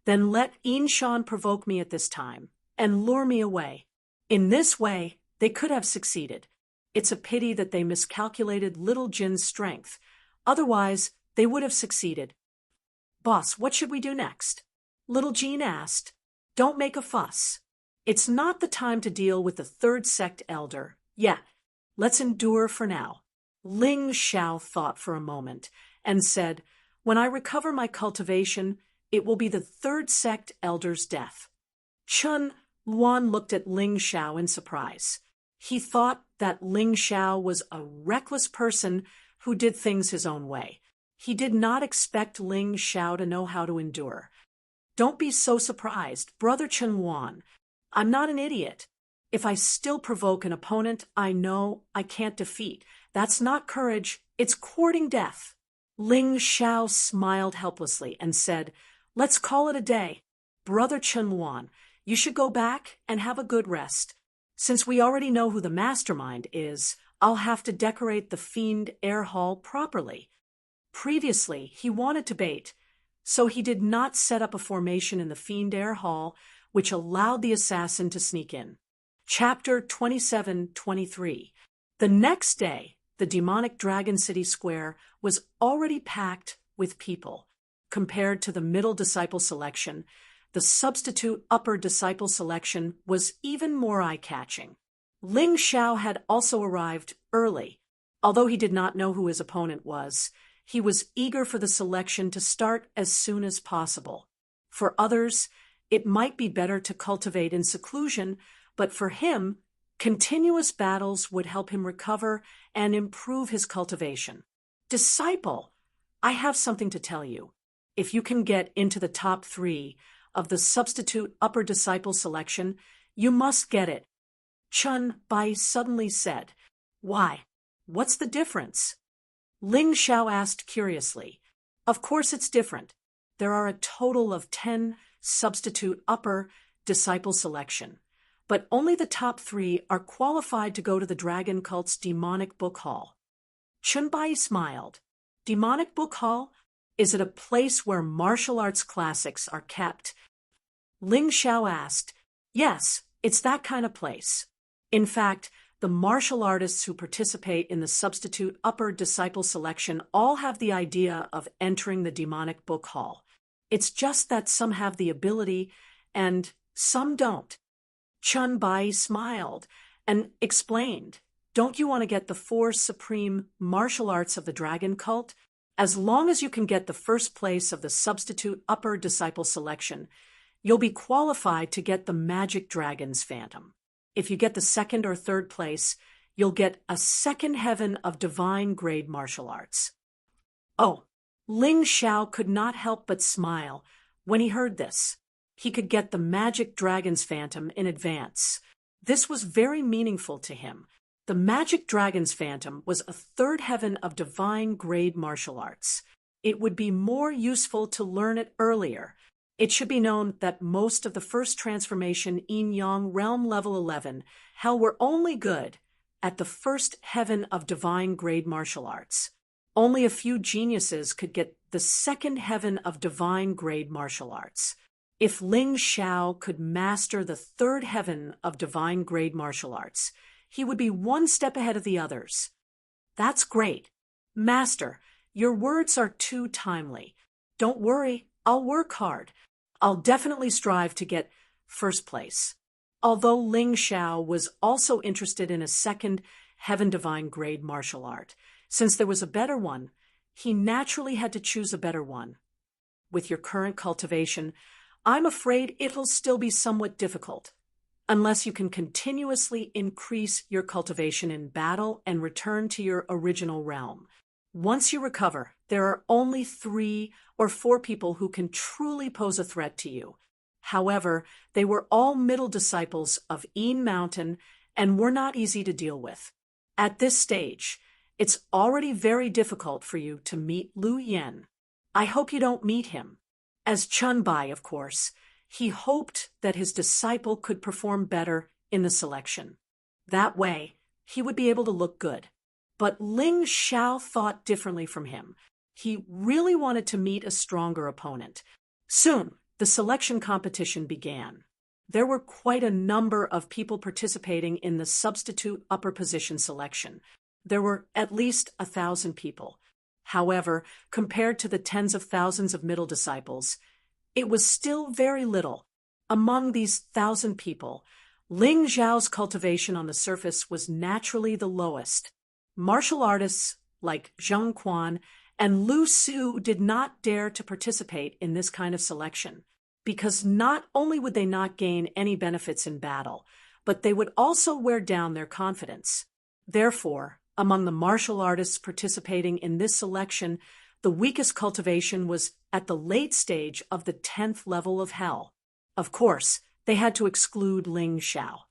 then let Yin Shan provoke me at this time and lure me away. In this way, they could have succeeded. It's a pity that they miscalculated little Jin's strength. Otherwise, they would have succeeded." "Boss, what should we do next?" Little Jean asked. "Don't make a fuss. It's not the time to deal with the third sect elder yet. Let's endure for now." Ling Xiao thought for a moment and said, "When I recover my cultivation, it will be the third sect elder's death." Chun Luan looked at Ling Xiao in surprise. He thought that Ling Xiao was a reckless person who did things his own way. He did not expect Ling Xiao to know how to endure. "Don't be so surprised, Brother Chun Luan. I'm not an idiot. If I still provoke an opponent I know I can't defeat, that's not courage, it's courting death." Ling Xiao smiled helplessly and said, "Let's call it a day. Brother Chun Luan, you should go back and have a good rest. Since we already know who the mastermind is, I'll have to decorate the Fiend Air Hall properly." Previously, he wanted to bait, so he did not set up a formation in the Fiend Air Hall, which allowed the assassin to sneak in. Chapter 27-23. The next day, the demonic Dragon City Square was already packed with people. Compared to the middle disciple selection, the substitute upper disciple selection was even more eye-catching. Ling Xiao had also arrived early. Although he did not know who his opponent was, he was eager for the selection to start as soon as possible. For others, it might be better to cultivate in seclusion, but for him, continuous battles would help him recover and improve his cultivation. "Disciple, I have something to tell you. If you can get into the top 3 of the substitute upper disciple selection, you must get it," Chun Bai suddenly said. "Why? What's the difference? Ling Xiao asked curiously. Of course it's different. There are a total of 10 substitute upper disciple selection, but only the top 3 are qualified to go to the dragon cult's demonic book hall. Chunbai smiled. Demonic book hall? Is it a place where martial arts classics are kept? Ling Xiao asked. Yes, it's that kind of place. In fact, the martial artists who participate in the substitute upper disciple selection all have the idea of entering the demonic book hall. It's just that some have the ability and some don't. Chun Bai smiled and explained, don't you want to get the 4 supreme martial arts of the dragon cult? As long as you can get the first place of the substitute upper disciple selection, you'll be qualified to get the magic dragon's phantom. If you get the 2nd or 3rd place, you'll get a 2nd heaven of divine grade martial arts. Oh, Ling Xiao could not help but smile when he heard this. He could get the magic dragon's phantom in advance. This was very meaningful to him. The magic dragon's phantom was a 3rd heaven of divine grade martial arts. It would be more useful to learn it earlier. It should be known that most of the first transformation Yin-Yang realm level 11 hell were only good at the 1st heaven of divine grade martial arts. Only a few geniuses could get the 2nd heaven of divine grade martial arts. If Ling Xiao could master the 3rd heaven of divine grade martial arts, he would be 1 step ahead of the others. That's great. Master, your words are too timely. Don't worry, I'll work hard. I'll definitely strive to get 1st place. Although Ling Xiao was also interested in a 2nd heaven divine grade martial art, since there was a better one, he naturally had to choose a better one. With your current cultivation, I'm afraid it'll still be somewhat difficult, unless you can continuously increase your cultivation in battle and return to your original realm. Once you recover, there are only 3 or 4 people who can truly pose a threat to you. However, they were all middle disciples of Yin Mountain and were not easy to deal with. At this stage, it's already very difficult for you to meet Lu Yen. I hope you don't meet him. As Chun Bai, of course, he hoped that his disciple could perform better in the selection. That way, he would be able to look good. But Ling Xiao thought differently from him. He really wanted to meet a stronger opponent. Soon, the selection competition began. There were quite a number of people participating in the substitute upper position selection. There were at least 1,000 people. However, compared to the tens of thousands of middle disciples, it was still very little. Among these 1,000 people, Ling Xiao's cultivation on the surface was naturally the lowest. Martial artists like Zheng Quan and Lu Su did not dare to participate in this kind of selection, because not only would they not gain any benefits in battle, but they would also wear down their confidence. Therefore, among the martial artists participating in this selection, the weakest cultivation was at the late stage of the 10th level of hell. Of course, they had to exclude Ling Xiao.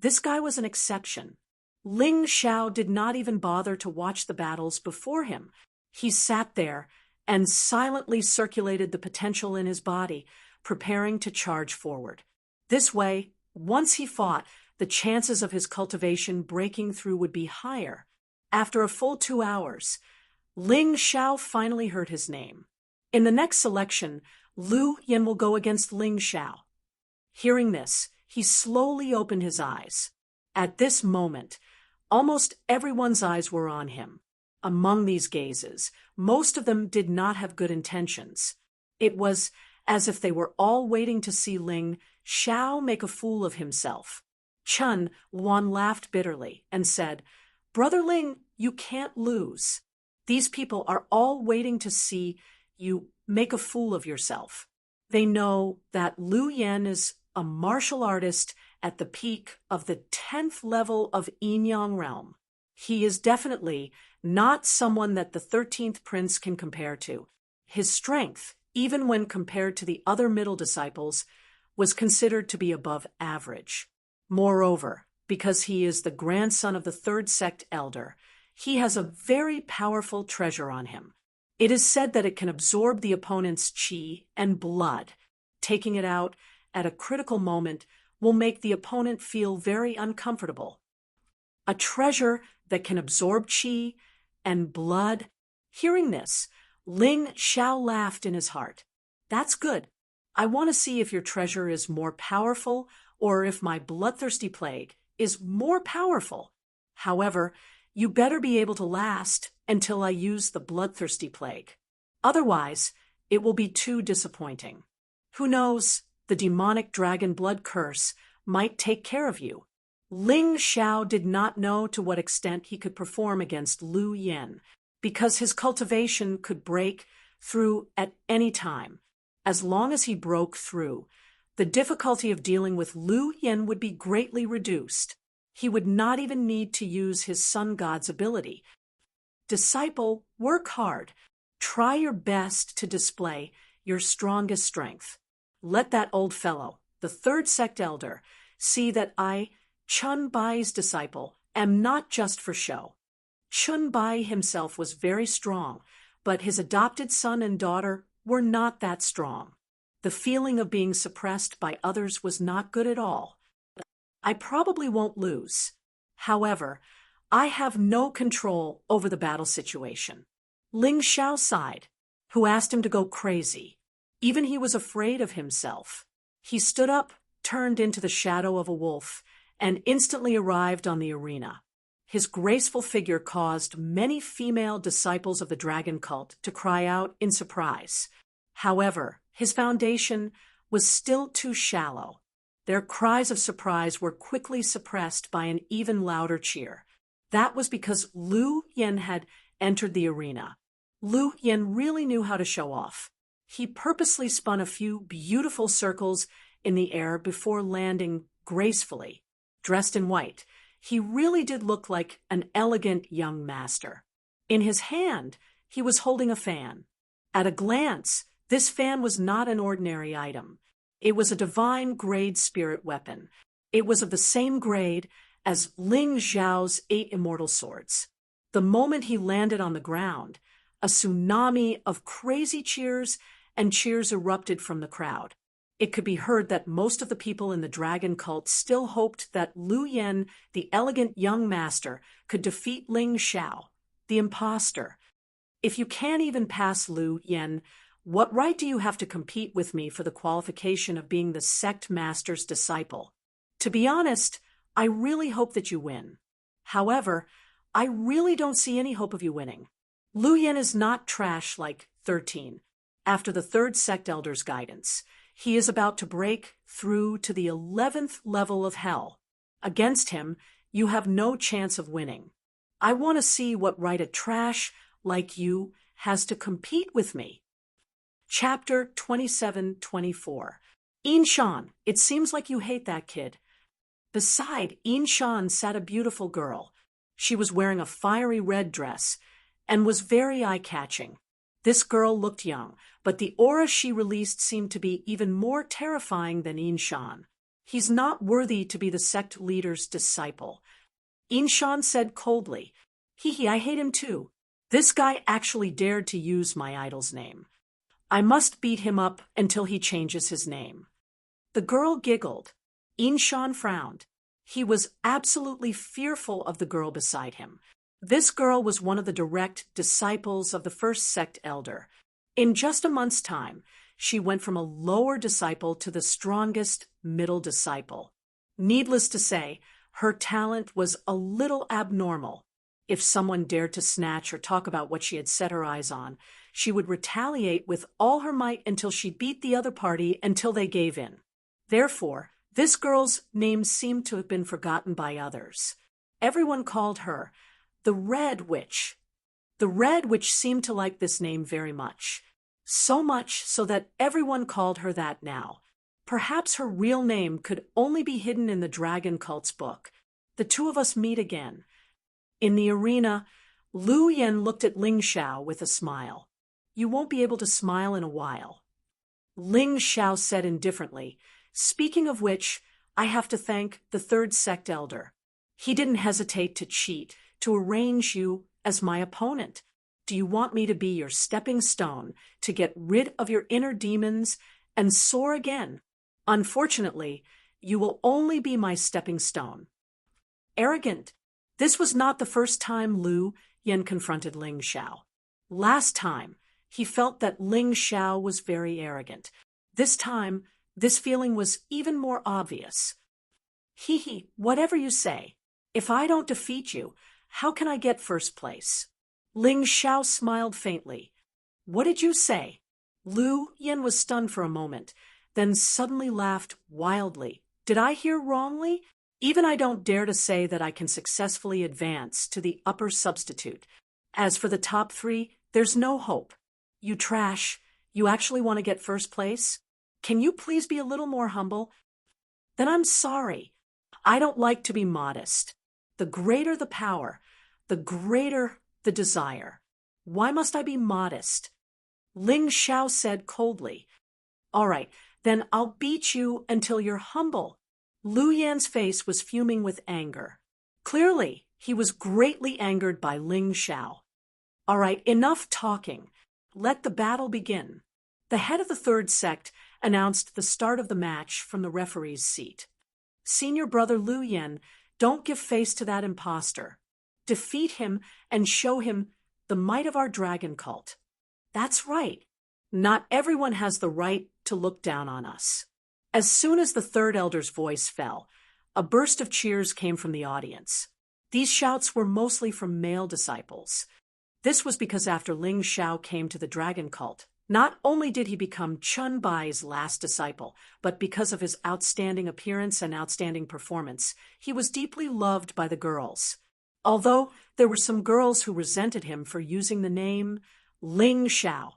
This guy was an exception. Ling Xiao did not even bother to watch the battles before him. He sat there and silently circulated the potential in his body, preparing to charge forward. This way, once he fought, the chances of his cultivation breaking through would be higher. After a full 2 hours, Ling Xiao finally heard his name. In the next selection, Lu Yen will go against Ling Xiao. Hearing this, he slowly opened his eyes. At this moment, almost everyone's eyes were on him. Among these gazes, most of them did not have good intentions. It was as if they were all waiting to see Ling Xiao make a fool of himself. Chun Wan laughed bitterly and said, "Brother Ling, you can't lose. These people are all waiting to see you make a fool of yourself. They know that Lu Yen is a martial artist at the peak of the 10th level of Yin-Yang realm. He is definitely not someone that the 13th prince can compare to. His strength, even when compared to the other middle disciples, was considered to be above average. Moreover, because he is the grandson of the 3rd sect elder, He has a very powerful treasure on him. It is said that it can absorb the opponent's chi and blood. Taking it out at a critical moment will make the opponent feel very uncomfortable. A treasure that can absorb chi and blood. Hearing this, Ling Xiao laughed in his heart. That's good. I want to see if your treasure is more powerful or if my bloodthirsty plague is more powerful. However, you better be able to last until I use the bloodthirsty plague. Otherwise, it will be too disappointing. Who knows, the demonic dragon blood curse might take care of you. Ling Xiao did not know to what extent he could perform against Lu Yen, because his cultivation could break through at any time. As long as he broke through, the difficulty of dealing with Lu Yen would be greatly reduced. He would not even need to use his sun god's ability. Disciple, work hard. Try your best to display your strongest strength. Let that old fellow, the third sect elder, see that I, Chun Bai's disciple, am not just for show. Chun Bai himself was very strong, but his adopted son and daughter were not that strong. The feeling of being suppressed by others was not good at all. I probably won't lose. However, I have no control over the battle situation. Ling Xiao sighed, who asked him to go crazy. Even he was afraid of himself. He stood up, turned into the shadow of a wolf, and instantly arrived on the arena. His graceful figure caused many female disciples of the dragon cult to cry out in surprise. However, his foundation was still too shallow. Their cries of surprise were quickly suppressed by an even louder cheer. That was because Lu Yen had entered the arena. Lu Yen really knew how to show off. He purposely spun a few beautiful circles in the air before landing gracefully. Dressed in white, he really did look like an elegant young master. In his hand, he was holding a fan. At a glance, this fan was not an ordinary item. It was a divine grade spirit weapon. It was of the same grade as Ling Xiao's 8 immortal swords. The moment he landed on the ground, a tsunami of crazy cheers and cheers erupted from the crowd. It could be heard that most of the people in the dragon cult still hoped that Lu Yen, the elegant young master, could defeat Ling Xiao, the imposter. If you can't even pass Lu Yen, what right do you have to compete with me for the qualification of being the sect master's disciple? To be honest, I really hope that you win. However, I really don't see any hope of you winning. Lu Yen is not trash like 13. After the third sect elder's guidance, he is about to break through to the 11th level of hell. Against him, you have no chance of winning. I want to see what right a trash like you has to compete with me. Chapter 27-24. Yinshan, it seems like you hate that kid. Beside Yinshan sat a beautiful girl. She was wearing a fiery red dress and was very eye-catching. This girl looked young, but the aura she released seemed to be even more terrifying than Yinshan. He's not worthy to be the sect leader's disciple. Yinshan said coldly, Hee, I hate him too. This guy actually dared to use my idol's name. I must beat him up until he changes his name. The girl giggled. Yinshan frowned. He was absolutely fearful of the girl beside him. This girl was one of the direct disciples of the first sect elder. In just a month's time, she went from a lower disciple to the strongest middle disciple. Needless to say, her talent was a little abnormal. If someone dared to snatch or talk about what she had set her eyes on, she would retaliate with all her might until she beat the other party until they gave in. Therefore, this girl's name seemed to have been forgotten by others. Everyone called her the Red Witch. The Red Witch seemed to like this name very much. So much so that everyone called her that now. Perhaps her real name could only be hidden in the dragon cult's book. The two of us meet again. In the arena, Lu Yen looked at Ling Xiao with a smile. You won't be able to smile in a while. Ling Xiao said indifferently, Speaking of which, I have to thank the third sect elder. He didn't hesitate to cheat to arrange you as my opponent? Do you want me to be your stepping stone to get rid of your inner demons and soar again? Unfortunately, you will only be my stepping stone. Arrogant. This was not the first time Lu Yan confronted Ling Xiao. Last time, he felt that Ling Xiao was very arrogant. This time, this feeling was even more obvious. Hee, whatever you say. If I don't defeat you, how can I get first place? Ling Xiao smiled faintly. What did you say? Lu Yan was stunned for a moment, then suddenly laughed wildly. Did I hear wrongly? Even I don't dare to say that I can successfully advance to the upper substitute. As for the top 3, there's no hope. You trash. You actually want to get first place? Can you please be a little more humble? Then I'm sorry. I don't like to be modest. The greater the power, the greater the desire. Why must I be modest? Ling Xiao said coldly. All right, then I'll beat you until you're humble. Lu Yan's face was fuming with anger. Clearly, he was greatly angered by Ling Xiao. All right, enough talking. Let the battle begin. The head of the third sect announced the start of the match from the referee's seat. Senior brother Lu Yan, don't give face to that impostor. Defeat him and show him the might of our dragon cult. That's right. Not everyone has the right to look down on us. As soon as the third elder's voice fell, a burst of cheers came from the audience. These shouts were mostly from male disciples. This was because after Ling Xiao came to the dragon cult, not only did he become Chun Bai's last disciple, but because of his outstanding appearance and outstanding performance, he was deeply loved by the girls. Although there were some girls who resented him for using the name Ling Xiao.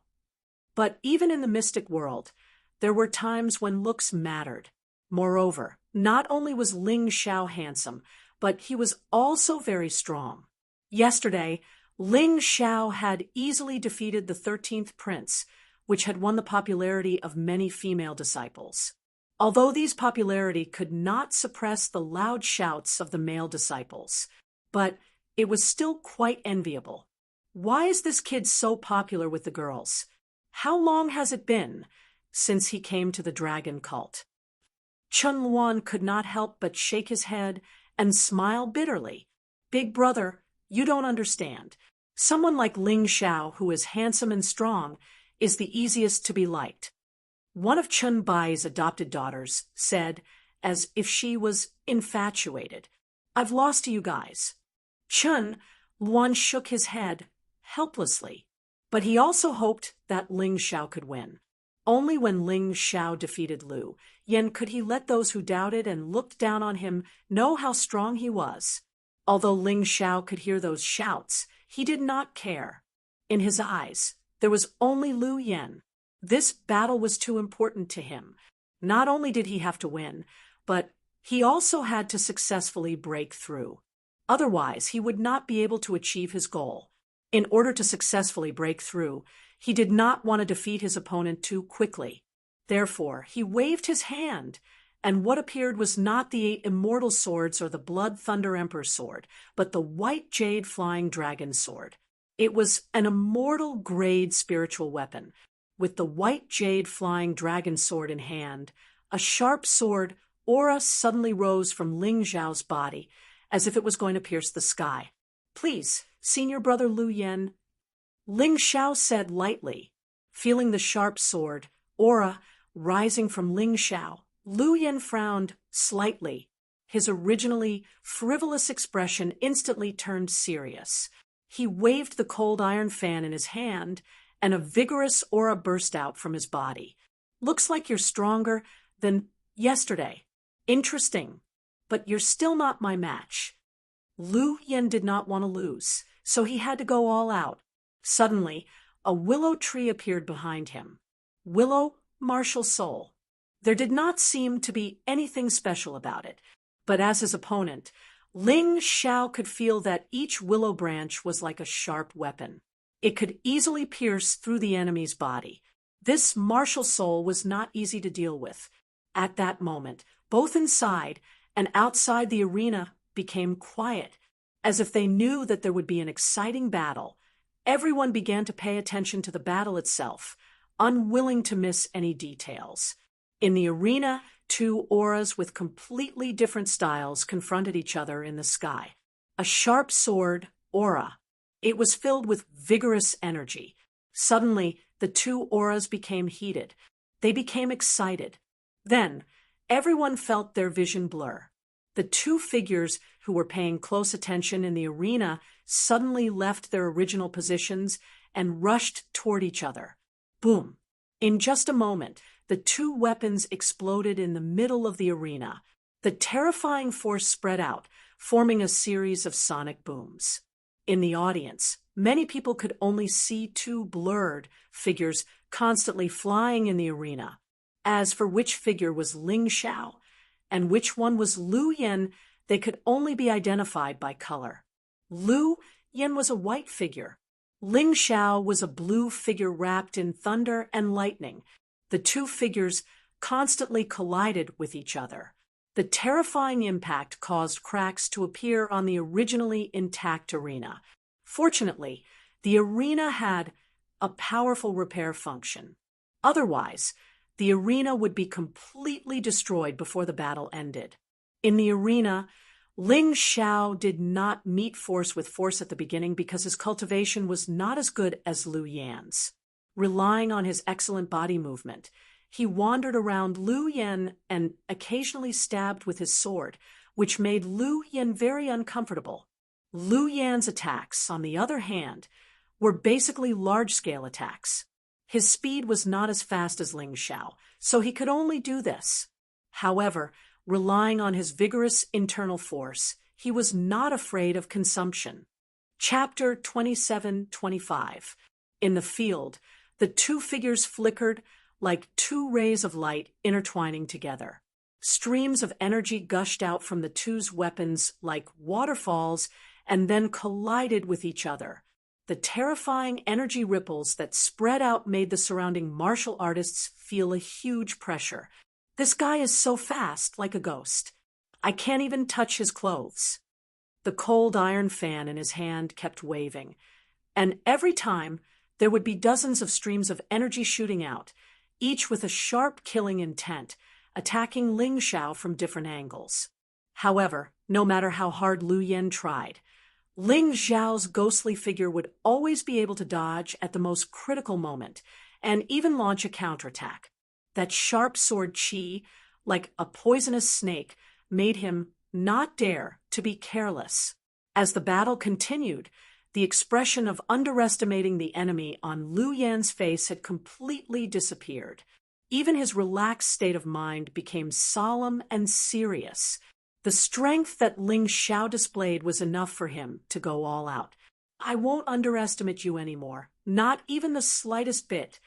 But even in the mystic world, there were times when looks mattered. Moreover, not only was Ling Xiao handsome, but he was also very strong. Yesterday, Ling Xiao had easily defeated the 13th prince, which had won the popularity of many female disciples. Although these popularity could not suppress the loud shouts of the male disciples, but it was still quite enviable. Why is this kid so popular with the girls? How long has it been since he came to the dragon cult? Chun Luan could not help but shake his head and smile bitterly. Big brother, you don't understand. Someone like Ling Xiao, who is handsome and strong, is the easiest to be liked. One of Chun Bai's adopted daughters said, as if she was infatuated, I've lost to you guys. Chun Luan shook his head helplessly, but he also hoped that Ling Xiao could win. Only when Ling Xiao defeated Lu Yan could he let those who doubted and looked down on him know how strong he was. Although Ling Xiao could hear those shouts, he did not care. In his eyes, there was only Lu Yan. This battle was too important to him. Not only did he have to win, but he also had to successfully break through. Otherwise, he would not be able to achieve his goal. In order to successfully break through, he did not want to defeat his opponent too quickly. Therefore, he waved his hand, and what appeared was not the 8 immortal swords or the Blood Thunder Emperor sword, but the white jade flying dragon sword. It was an immortal grade spiritual weapon. With the white jade flying dragon sword in hand, a sharp sword aura suddenly rose from Ling Xiao's body, as if it was going to pierce the sky. Please, senior brother Lu Yan, Ling Xiao said lightly, feeling the sharp sword aura rising from Ling Xiao. Lu Yan frowned slightly. His originally frivolous expression instantly turned serious. He waved the cold iron fan in his hand, and a vigorous aura burst out from his body. Looks like you're stronger than yesterday. Interesting, but you're still not my match. Lu Yan did not want to lose, so he had to go all out. Suddenly, a willow tree appeared behind him. Willow, martial soul. There did not seem to be anything special about it, but as his opponent, Ling Xiao could feel that each willow branch was like a sharp weapon. It could easily pierce through the enemy's body. This martial soul was not easy to deal with. At that moment, both inside and outside the arena became quiet, As if they knew that there would be an exciting battle, everyone began to pay attention to the battle itself, unwilling to miss any details. In the arena, two auras with completely different styles confronted each other in the sky. A sharp sword, aura. It was filled with vigorous energy. Suddenly, the two auras became heated. They became excited. Then, everyone felt their vision blur. The two figures who were paying close attention in the arena suddenly left their original positions and rushed toward each other. Boom! In just a moment, the two weapons exploded in the middle of the arena. The terrifying force spread out, forming a series of sonic booms. In the audience, many people could only see two blurred figures constantly flying in the arena. As for which figure was Ling Xiao and which one was Lu Yan, they could only be identified by color. Lu Yan was a white figure. Ling Xiao was a blue figure wrapped in thunder and lightning. The two figures constantly collided with each other. The terrifying impact caused cracks to appear on the originally intact arena. Fortunately, the arena had a powerful repair function. Otherwise, the arena would be completely destroyed before the battle ended. In the arena, Ling Xiao did not meet force with force at the beginning because his cultivation was not as good as Lu Yan's. Relying on his excellent body movement, he wandered around Lu Yan and occasionally stabbed with his sword, which made Lu Yan very uncomfortable. Lu Yan's attacks, on the other hand, were basically large-scale attacks. His speed was not as fast as Ling Xiao, so he could only do this. However, relying on his vigorous internal force, he was not afraid of consumption. Chapter 27-25. In the field, the two figures flickered like two rays of light intertwining together. Streams of energy gushed out from the two's weapons like waterfalls and then collided with each other. The terrifying energy ripples that spread out made the surrounding martial artists feel a huge pressure. This guy is so fast, like a ghost. I can't even touch his clothes. The cold iron fan in his hand kept waving, and every time there would be dozens of streams of energy shooting out, each with a sharp killing intent, attacking Ling Xiao from different angles. However, no matter how hard Lu Yan tried, Ling Xiao's ghostly figure would always be able to dodge at the most critical moment and even launch a counterattack. That sharp sword qi, like a poisonous snake, made him not dare to be careless. As the battle continued, the expression of underestimating the enemy on Lu Yan's face had completely disappeared. Even his relaxed state of mind became solemn and serious. The strength that Ling Xiao displayed was enough for him to go all out. I won't underestimate you anymore, not even the slightest bit,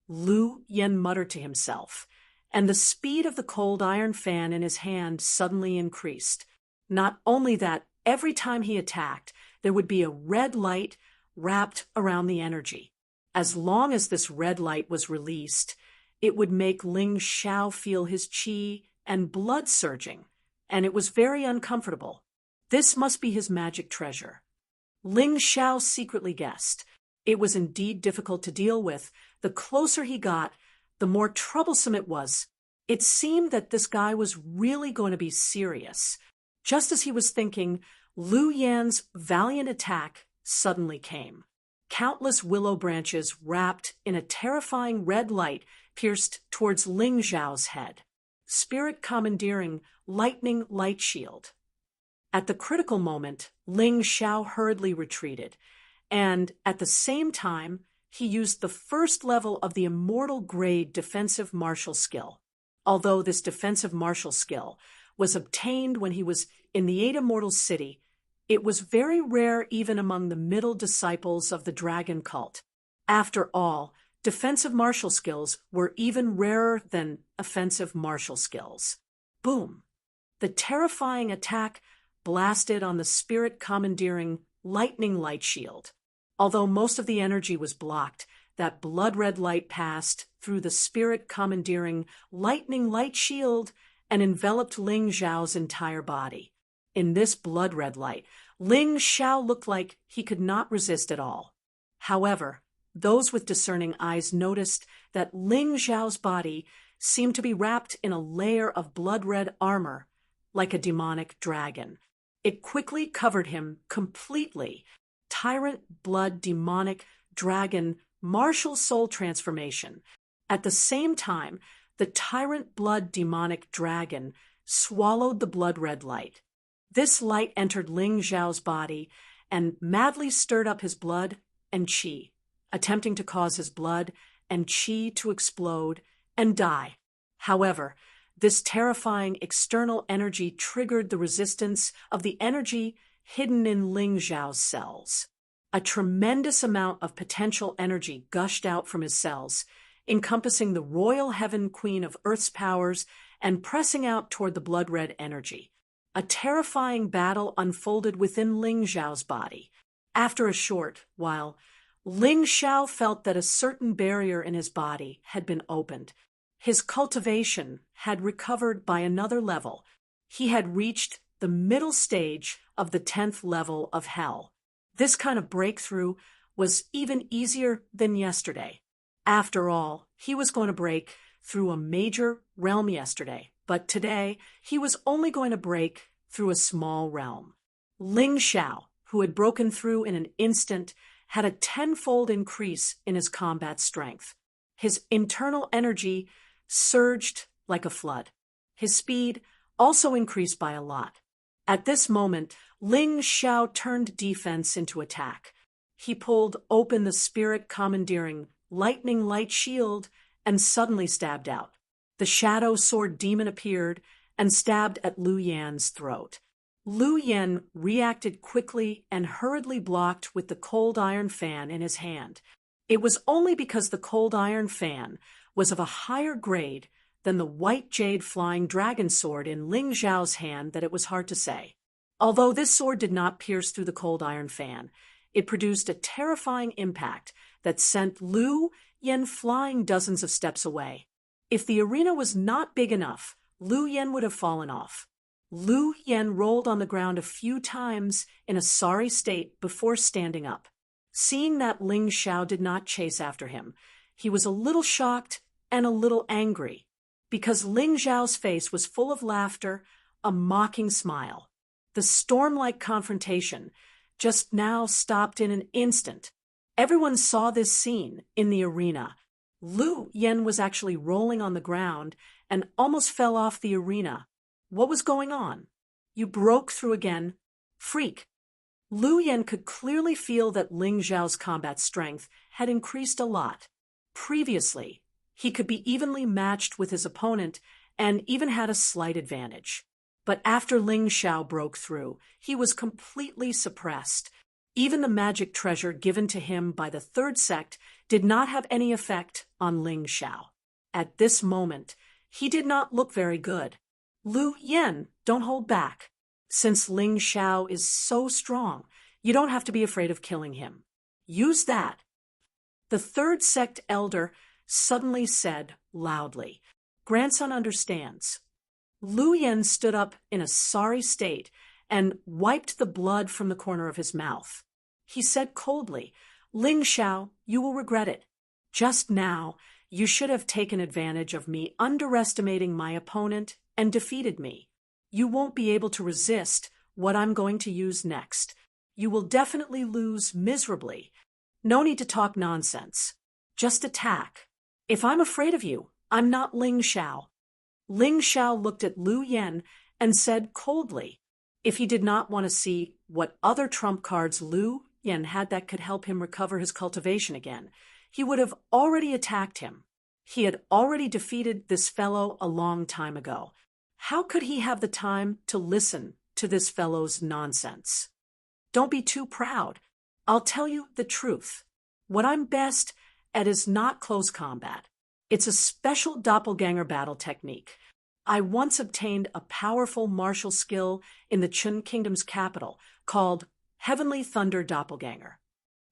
Lu Yan muttered to himself, and the speed of the cold iron fan in his hand suddenly increased. Not only that, every time he attacked, there would be a red light wrapped around the energy. As long as this red light was released, it would make Ling Xiao feel his qi and blood surging, and it was very uncomfortable. This must be his magic treasure. Ling Xiao secretly guessed. It was indeed difficult to deal with. The closer he got, the more troublesome it was. It seemed that this guy was really going to be serious. Just as he was thinking, Lu Yan's valiant attack suddenly came. Countless willow branches wrapped in a terrifying red light pierced towards Ling Xiao's head. Spirit commandeering lightning light shield. At the critical moment, Ling Xiao hurriedly retreated, and at the same time, he used the first level of the immortal grade defensive martial skill. Although this defensive martial skill was obtained when he was in the 8 Immortal City, it was very rare even among the middle disciples of the dragon cult. After all, defensive martial skills were even rarer than offensive martial skills. Boom! The terrifying attack blasted on the spirit commandeering lightning light shield. Although most of the energy was blocked, that blood-red light passed through the spirit commandeering lightning light shield and enveloped Ling Xiao's entire body. In this blood-red light, Ling Xiao looked like he could not resist at all. However, those with discerning eyes noticed that Ling Xiao's body seemed to be wrapped in a layer of blood-red armor, like a demonic dragon. It quickly covered him completely. Tyrant blood demonic dragon martial soul transformation. At the same time, the tyrant blood demonic dragon swallowed the blood-red light. This light entered Ling Xiao's body and madly stirred up his blood and qi, attempting to cause his blood and qi to explode and die. However, this terrifying external energy triggered the resistance of the energy hidden in Ling Xiao's cells. A tremendous amount of potential energy gushed out from his cells, encompassing the royal heaven queen of Earth's powers and pressing out toward the blood-red energy. A terrifying battle unfolded within Ling Xiao's body. After a short while, Ling Xiao felt that a certain barrier in his body had been opened. His cultivation had recovered by another level. He had reached the middle stage of the 10th level of hell. This kind of breakthrough was even easier than yesterday. After all, he was going to break through a major realm yesterday, but today he was only going to break through a small realm. Ling Xiao, who had broken through in an instant, had a 10-fold increase in his combat strength. His internal energy surged like a flood. His speed also increased by a lot. At this moment, Ling Xiao turned defense into attack. He pulled open the spirit commandeering lightning light shield and suddenly stabbed out. The shadow sword demon appeared and stabbed at Lu Yan's throat. Lu Yan reacted quickly and hurriedly blocked with the cold iron fan in his hand. It was only because the cold iron fan was of a higher grade than the white jade flying dragon sword in Ling Xiao's hand that it was hard to say. Although this sword did not pierce through the cold iron fan, it produced a terrifying impact that sent Lu Yan flying dozens of steps away. If the arena was not big enough, Lu Yan would have fallen off. Lu Yan rolled on the ground a few times in a sorry state before standing up. Seeing that Ling Xiao did not chase after him, he was a little shocked and a little angry, because Ling Xiao's face was full of laughter, a mocking smile. The storm-like confrontation just now stopped in an instant. Everyone saw this scene in the arena. Lu Yan was actually rolling on the ground and almost fell off the arena. What was going on? You broke through again. Freak. Lu Yan could clearly feel that Ling Xiao's combat strength had increased a lot. Previously, he could be evenly matched with his opponent and even had a slight advantage. But after Ling Xiao broke through, he was completely suppressed. Even the magic treasure given to him by the third sect did not have any effect on Ling Xiao. At this moment, he did not look very good. Lu Yan, don't hold back. Since Ling Xiao is so strong, you don't have to be afraid of killing him. Use that. The third sect elder suddenly said loudly, "Grandson understands." Lu Yan stood up in a sorry state and wiped the blood from the corner of his mouth. He said coldly, "Ling Xiao, you will regret it. Just now, you should have taken advantage of me underestimating my opponent and defeated me. You won't be able to resist what I'm going to use next. You will definitely lose miserably. No need to talk nonsense. Just attack. If I'm afraid of you, I'm not Ling Xiao." Ling Xiao looked at Lu Yan and said coldly, if he did not want to see what other trump cards Lu Yan had that could help him recover his cultivation again, he would have already attacked him. He had already defeated this fellow a long time ago. How could he have the time to listen to this fellow's nonsense? Don't be too proud. I'll tell you the truth. What I'm best at is not close combat. It's a special doppelganger battle technique. I once obtained a powerful martial skill in the Chun Kingdom's capital called Heavenly Thunder Doppelganger.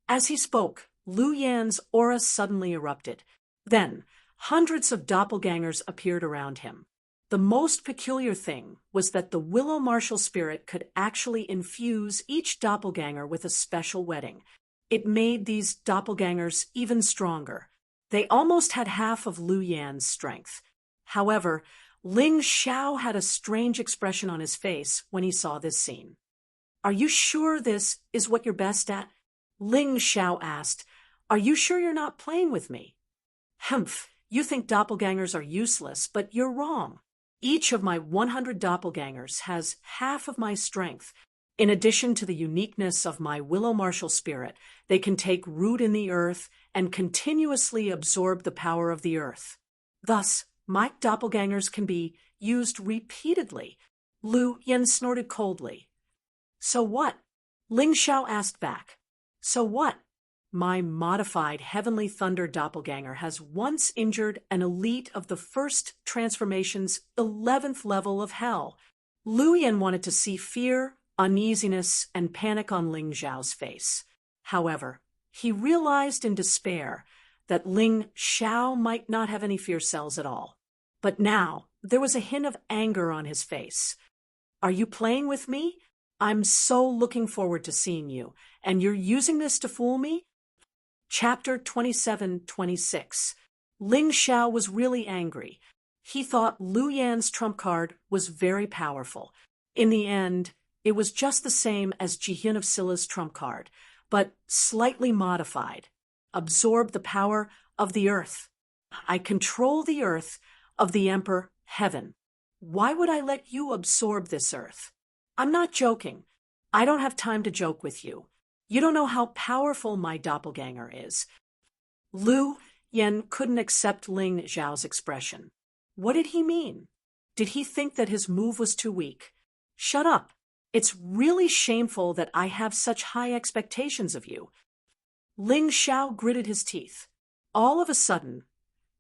As he spoke, Lu Yan's aura suddenly erupted. Then, hundreds of doppelgangers appeared around him. The most peculiar thing was that the willow marshal spirit could actually infuse each doppelganger with a special wedding. It made these doppelgangers even stronger. They almost had half of Lu Yan's strength. However, Ling Xiao had a strange expression on his face when he saw this scene. "Are you sure this is what you're best at?" Ling Xiao asked. "Are you sure you're not playing with me?" "Humph, you think doppelgangers are useless, but you're wrong. Each of my 100 doppelgangers has half of my strength. In addition to the uniqueness of my willow marshal spirit, they can take root in the earth and continuously absorb the power of the earth. Thus, my doppelgangers can be used repeatedly." Lu Yan snorted coldly. "So what?" Ling Xiao asked back. "So what? My modified Heavenly Thunder doppelganger has once injured an elite of the first transformation's 11th level of hell." Lu Yan wanted to see fear, uneasiness, and panic on Ling Xiao's face. However, he realized in despair that Ling Xiao might not have any fear cells at all. But now there was a hint of anger on his face. "Are you playing with me? I'm so looking forward to seeing you, and you're using this to fool me?" Chapter 27-26. Ling Xiao was really angry. He thought Lu Yan's trump card was very powerful. In the end, it was just the same as Jihyun of Scylla's trump card, but slightly modified. Absorb the power of the earth. I control the earth of the Emperor Heaven. Why would I let you absorb this earth? I'm not joking. I don't have time to joke with you. You don't know how powerful my doppelganger is. Lu Yan couldn't accept Ling Xiao's expression. What did he mean? Did he think that his move was too weak? Shut up. It's really shameful that I have such high expectations of you. Ling Xiao gritted his teeth. All of a sudden,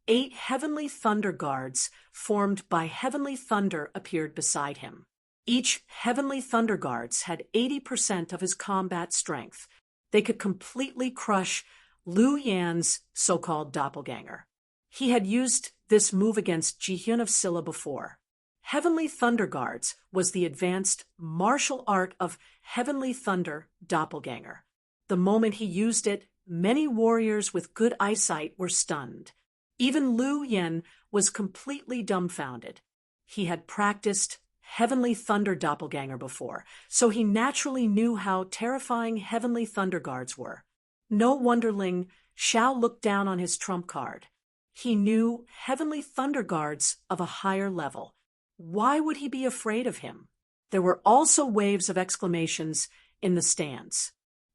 8 heavenly thunder guards formed by heavenly thunder appeared beside him. Each heavenly thunder guards had 80% of his combat strength. They could completely crush Lu Yan's so-called doppelganger. He had used this move against Jihyun of Scylla before. Heavenly Thunder Guards was the advanced martial art of Heavenly Thunder Doppelganger. The moment he used it, many warriors with good eyesight were stunned. Even Lu Yan was completely dumbfounded. He had practiced Heavenly Thunder Doppelganger before, so he naturally knew how terrifying Heavenly Thunder Guards were. No wonder Ling Xiao looked down on his trump card. He knew Heavenly Thunder Guards of a higher level. Why would he be afraid of him? There were also waves of exclamations in the stands.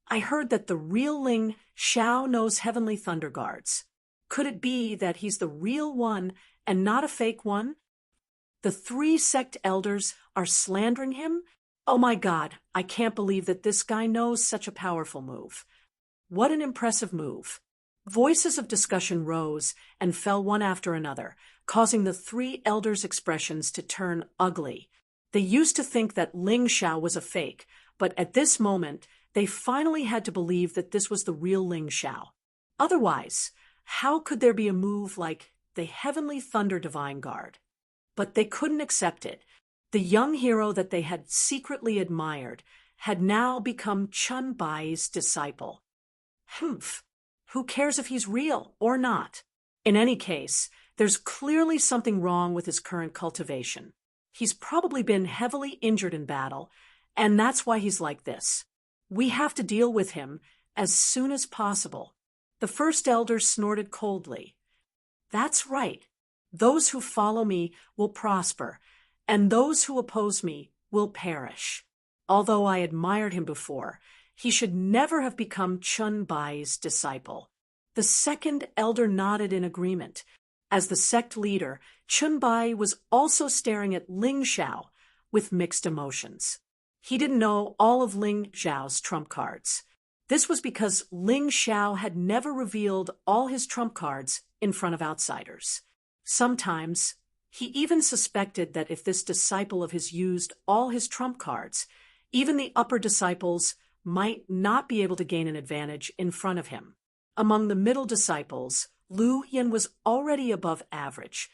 I heard that the real Ling Xiao knows Heavenly Thunder Guards. Could it be that he's the real one and not a fake one? The 3 sect elders are slandering him? Oh my God, I can't believe that this guy knows such a powerful move. What an impressive move. Voices of discussion rose and fell one after another, causing the 3 elders' expressions to turn ugly. They used to think that Ling Xiao was a fake, but at this moment, they finally had to believe that this was the real Ling Xiao. Otherwise, how could there be a move like the Heavenly Thunder Divine Guard? But they couldn't accept it. The young hero that they had secretly admired had now become Chun Bai's disciple. Humph! Who cares if he's real or not? In any case, there's clearly something wrong with his current cultivation. He's probably been heavily injured in battle, and that's why he's like this. We have to deal with him as soon as possible. The first elder snorted coldly. That's right. Those who follow me will prosper, and those who oppose me will perish. Although I admired him before, he should never have become Chun Bai's disciple. The second elder nodded in agreement. As the sect leader, Chun Bai was also staring at Ling Xiao with mixed emotions. He didn't know all of Ling Xiao's trump cards. This was because Ling Xiao had never revealed all his trump cards in front of outsiders. Sometimes, he even suspected that if this disciple of his used all his trump cards, even the upper disciples might not be able to gain an advantage in front of him. Among the middle disciples, Lu Yan was already above average.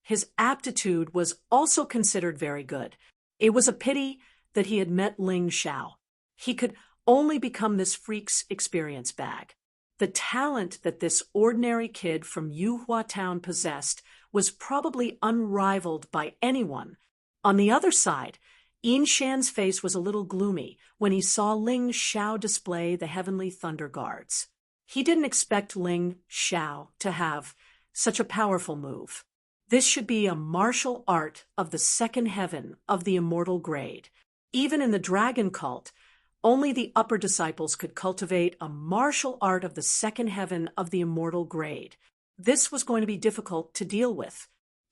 His aptitude was also considered very good. It was a pity that he had met Ling Xiao. He could only become this freak's experience bag. The talent that this ordinary kid from Yuhua Town possessed was probably unrivaled by anyone. On the other side, Yin Shan's face was a little gloomy when he saw Ling Xiao display the heavenly thunder guards. He didn't expect Ling Xiao to have such a powerful move. This should be a martial art of the second heaven of the immortal grade. Even in the dragon cult, only the upper disciples could cultivate a martial art of the second heaven of the immortal grade. This was going to be difficult to deal with.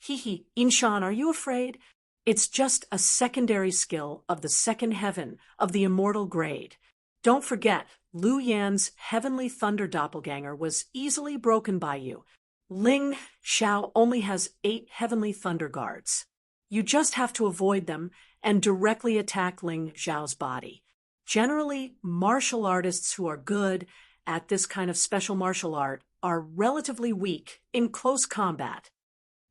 Yin Shan, are you afraid? It's just a secondary skill of the second heaven of the immortal grade. Don't forget, Lu Yan's heavenly thunder doppelganger was easily broken by you. Ling Xiao only has 8 heavenly thunder guards. You just have to avoid them and directly attack Ling Xiao's body. Generally, martial artists who are good at this kind of special martial art are relatively weak in close combat.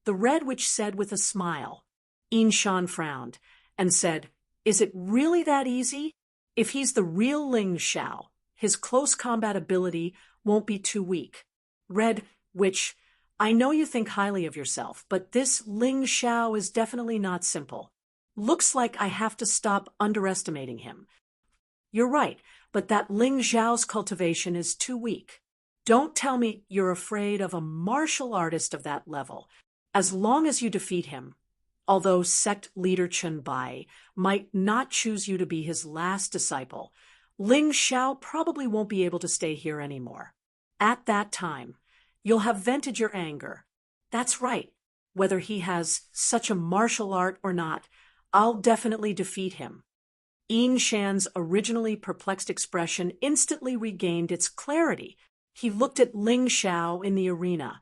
The Red Witch said with a smile. Yin Shan frowned and said, "Is it really that easy? If he's the real Ling Xiao, his close combat ability won't be too weak." Red Witch, I know you think highly of yourself, but this Ling Xiao is definitely not simple. Looks like I have to stop underestimating him. You're right, but that Ling Xiao's cultivation is too weak. Don't tell me you're afraid of a martial artist of that level. As long as you defeat him, although sect leader Chen Bai might not choose you to be his last disciple, Ling Xiao probably won't be able to stay here anymore. At that time, you'll have vented your anger. That's right. Whether he has such a martial art or not, I'll definitely defeat him. Yin Shan's originally perplexed expression instantly regained its clarity. He looked at Ling Xiao in the arena.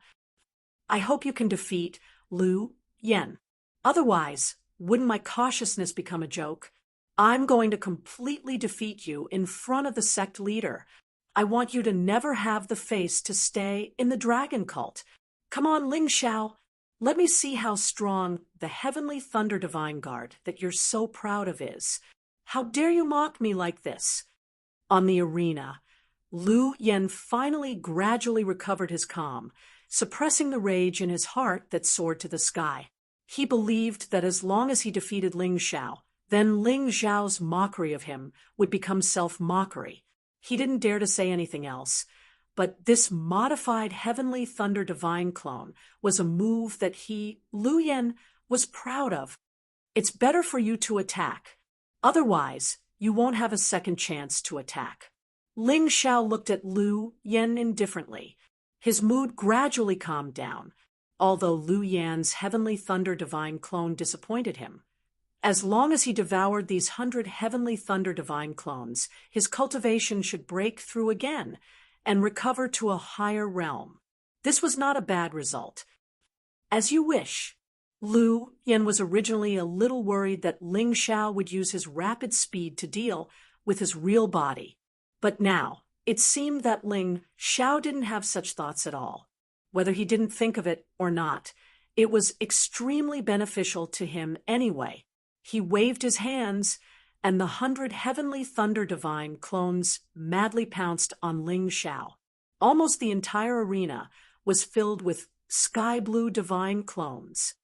I hope you can defeat Lu Yan. Otherwise, wouldn't my cautiousness become a joke? I'm going to completely defeat you in front of the sect leader. I want you to never have the face to stay in the dragon cult. Come on, Ling Xiao. Let me see how strong the heavenly thunder divine guard that you're so proud of is. How dare you mock me like this? On the arena, Lu Yan finally gradually recovered his calm, suppressing the rage in his heart that soared to the sky. He believed that as long as he defeated Ling Xiao, then Ling Xiao's mockery of him would become self-mockery. He didn't dare to say anything else, but this modified heavenly thunder divine clone was a move that Lu Yan, was proud of. It's better for you to attack. Otherwise, you won't have a second chance to attack. Ling Xiao looked at Lu Yan indifferently. His mood gradually calmed down, although Lu Yan's heavenly thunder divine clone disappointed him. As long as he devoured these 100 heavenly thunder divine clones, his cultivation should break through again and recover to a higher realm. This was not a bad result. As you wish. Lu Yan was originally a little worried that Ling Xiao would use his rapid speed to deal with his real body. But now, it seemed that Ling Xiao didn't have such thoughts at all. Whether he didn't think of it or not, it was extremely beneficial to him anyway. He waved his hands, and the 100 heavenly thunder divine clones madly pounced on Ling Xiao. Almost the entire arena was filled with sky blue divine clones.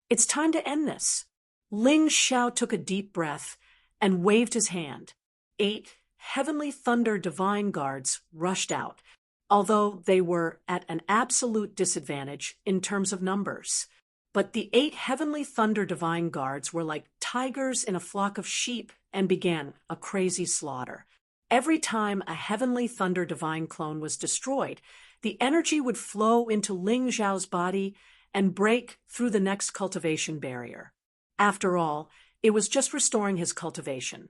It's time to end this. Ling Xiao took a deep breath and waved his hand. 8 heavenly thunder divine guards rushed out, although they were at an absolute disadvantage in terms of numbers. But the 8 heavenly thunder divine guards were like tigers in a flock of sheep and began a crazy slaughter. Every time a heavenly thunder divine clone was destroyed, the energy would flow into Ling Xiao's body and break through the next cultivation barrier. After all, it was just restoring his cultivation.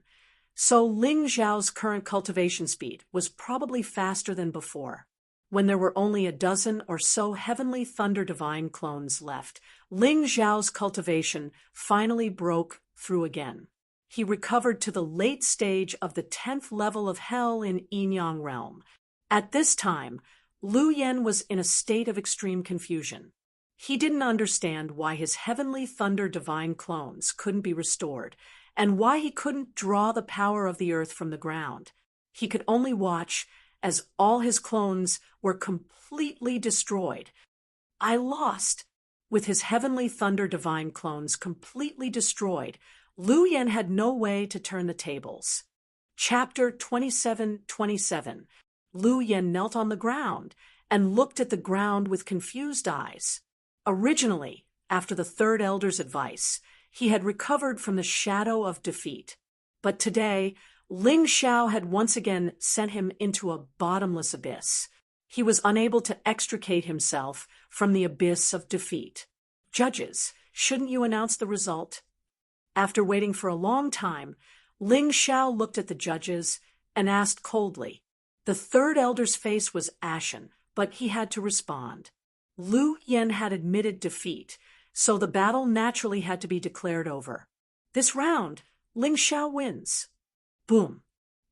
So Ling Xiao's current cultivation speed was probably faster than before. When there were only a dozen or so heavenly thunder divine clones left, Ling Xiao's cultivation finally broke through again. He recovered to the late stage of the 10th level of hell in Yin-Yang realm. At this time, Lu Yan was in a state of extreme confusion. He didn't understand why his heavenly thunder divine clones couldn't be restored, and why he couldn't draw the power of the earth from the ground. He could only watch as all his clones were completely destroyed. I lost. With his heavenly thunder divine clones completely destroyed, Lu Yen had no way to turn the tables. Chapter 27:27. Lu Yen knelt on the ground and looked at the ground with confused eyes. Originally, after the third elder's advice, he had recovered from the shadow of defeat. But today, Ling Xiao had once again sent him into a bottomless abyss. He was unable to extricate himself from the abyss of defeat. Judges, shouldn't you announce the result? After waiting for a long time, Ling Xiao looked at the judges and asked coldly. The third elder's face was ashen, but he had to respond. Lu Yen had admitted defeat, so the battle naturally had to be declared over. This round, Ling Xiao wins. Boom.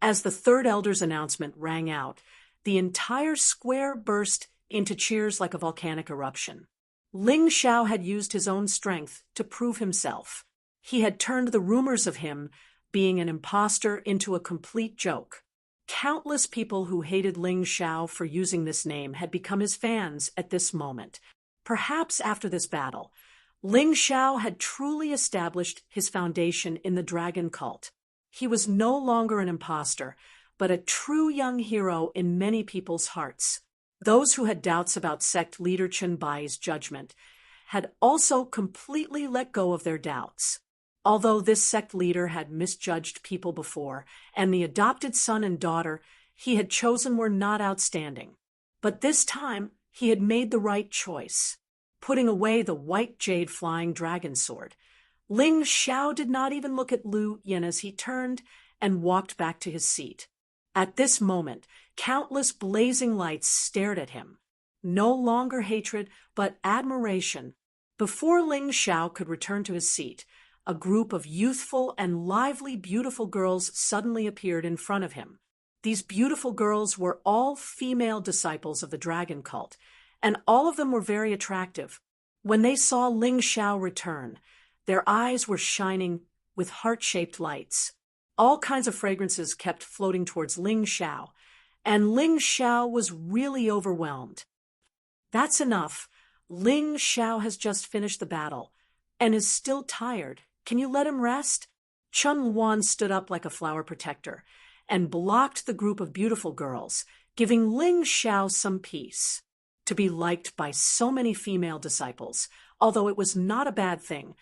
As the third elder's announcement rang out, the entire square burst into cheers like a volcanic eruption. Ling Xiao had used his own strength to prove himself. He had turned the rumors of him being an imposter into a complete joke. Countless people who hated Ling Xiao for using this name had become his fans at this moment. Perhaps after this battle, Ling Xiao had truly established his foundation in the dragon cult. He was no longer an imposter, but a true young hero in many people's hearts. Those who had doubts about sect leader Chen Bai's judgment had also completely let go of their doubts. Although this sect leader had misjudged people before, and the adopted son and daughter he had chosen were not outstanding. But this time, he had made the right choice, putting away the white jade flying dragon sword. Ling Xiao did not even look at Lu Yen as he turned and walked back to his seat. At this moment, countless blazing lights stared at him. No longer hatred, but admiration. Before Ling Xiao could return to his seat, a group of youthful and lively beautiful girls suddenly appeared in front of him. These beautiful girls were all female disciples of the dragon cult, and all of them were very attractive. When they saw Ling Xiao return, their eyes were shining with heart-shaped lights. All kinds of fragrances kept floating towards Ling Xiao, and Ling Xiao was really overwhelmed. That's enough. Ling Xiao has just finished the battle, and is still tired. Can you let him rest? Chun Luan stood up like a flower protector and blocked the group of beautiful girls, giving Ling Xiao some peace. To be liked by so many female disciples, although it was not a bad thing,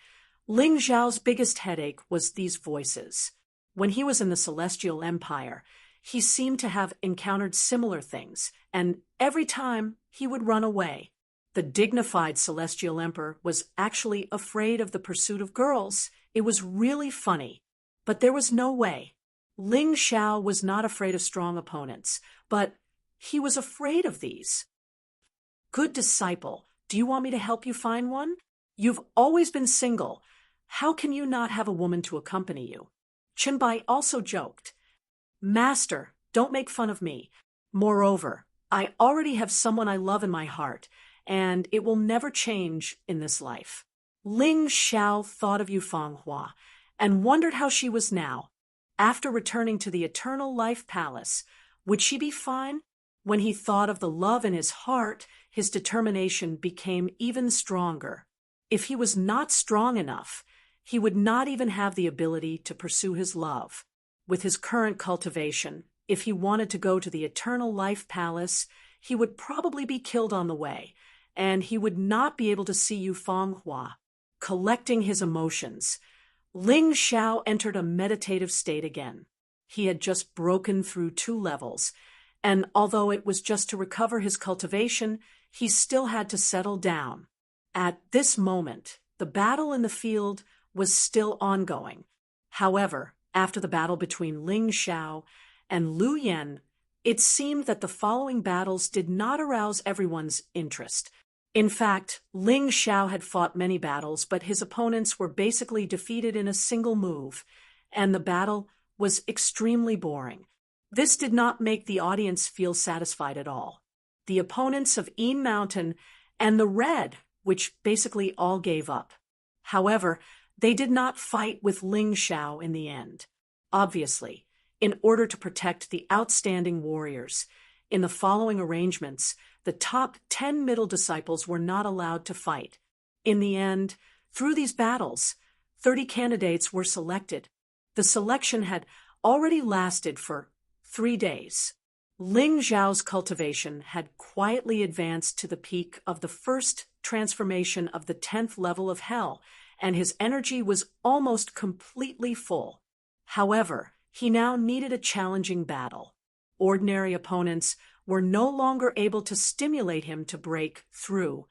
Ling Xiao's biggest headache was these voices. When he was in the Celestial Empire, he seemed to have encountered similar things, and every time he would run away. The dignified Celestial Emperor was actually afraid of the pursuit of girls. It was really funny. But there was no way. Ling Xiao was not afraid of strong opponents, but he was afraid of these. Good disciple, do you want me to help you find one? You've always been single. How can you not have a woman to accompany you? Chen Bai also joked. Master, don't make fun of me. Moreover, I already have someone I love in my heart, and it will never change in this life. Ling Xiao thought of Yufang Hua and wondered how she was now. After returning to the Eternal Life Palace, would she be fine? When he thought of the love in his heart, his determination became even stronger. If he was not strong enough, he would not even have the ability to pursue his love. With his current cultivation, if he wanted to go to the Eternal Life Palace, he would probably be killed on the way, and he would not be able to see Yufang Hua. Collecting his emotions, Ling Xiao entered a meditative state again. He had just broken through 2 levels, and although it was just to recover his cultivation, he still had to settle down. At this moment, the battle in the field was still ongoing. However, after the battle between Ling Xiao and Lu Yen, it seemed that the following battles did not arouse everyone's interest. In fact, Ling Xiao had fought many battles, but his opponents were basically defeated in a single move, and the battle was extremely boring. This did not make the audience feel satisfied at all. The opponents of Een Mountain and the Red which basically all gave up. However, they did not fight with Ling Xiao in the end. Obviously, in order to protect the outstanding warriors, in the following arrangements, the top 10 middle disciples were not allowed to fight. In the end, through these battles, 30 candidates were selected. The selection had already lasted for 3 days. Ling Xiao's cultivation had quietly advanced to the peak of the first transformation of the 10th level of hell, and his energy was almost completely full. However, he now needed a challenging battle. Ordinary opponents were no longer able to stimulate him to break through,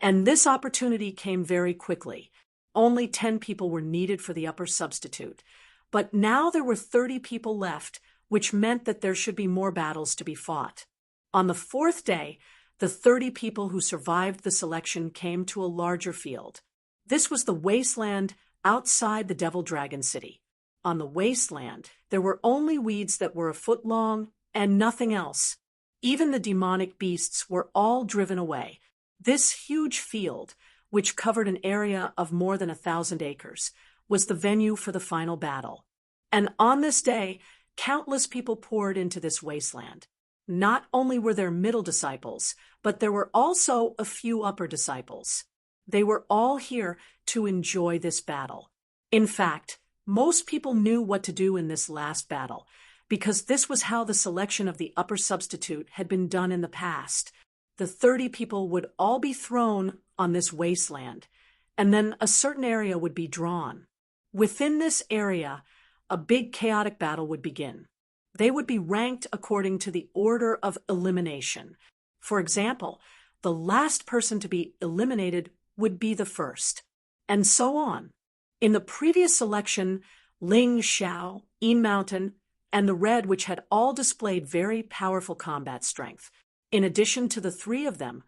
and this opportunity came very quickly. Only 10 people were needed for the upper substitute, but now there were 30 people left, which meant that there should be more battles to be fought. On the 4th day, the 30 people who survived the selection came to a larger field. This was the wasteland outside the Devil Dragon City. On the wasteland, there were only weeds that were a foot long and nothing else. Even the demonic beasts were all driven away. This huge field, which covered an area of more than 1,000 acres, was the venue for the final battle. And on this day, countless people poured into this wasteland. Not only were there middle disciples, but there were also a few upper disciples. They were all here to enjoy this battle. In fact, most people knew what to do in this last battle, because this was how the selection of the upper substitute had been done in the past. The 30 people would all be thrown on this wasteland, and then a certain area would be drawn. Within this area, a big chaotic battle would begin. They would be ranked according to the order of elimination. For example, the last person to be eliminated would be the first, and so on. In the previous selection, Ling Xiao, Yin Mountain, and the Red, which had all displayed very powerful combat strength. In addition to the 3 of them,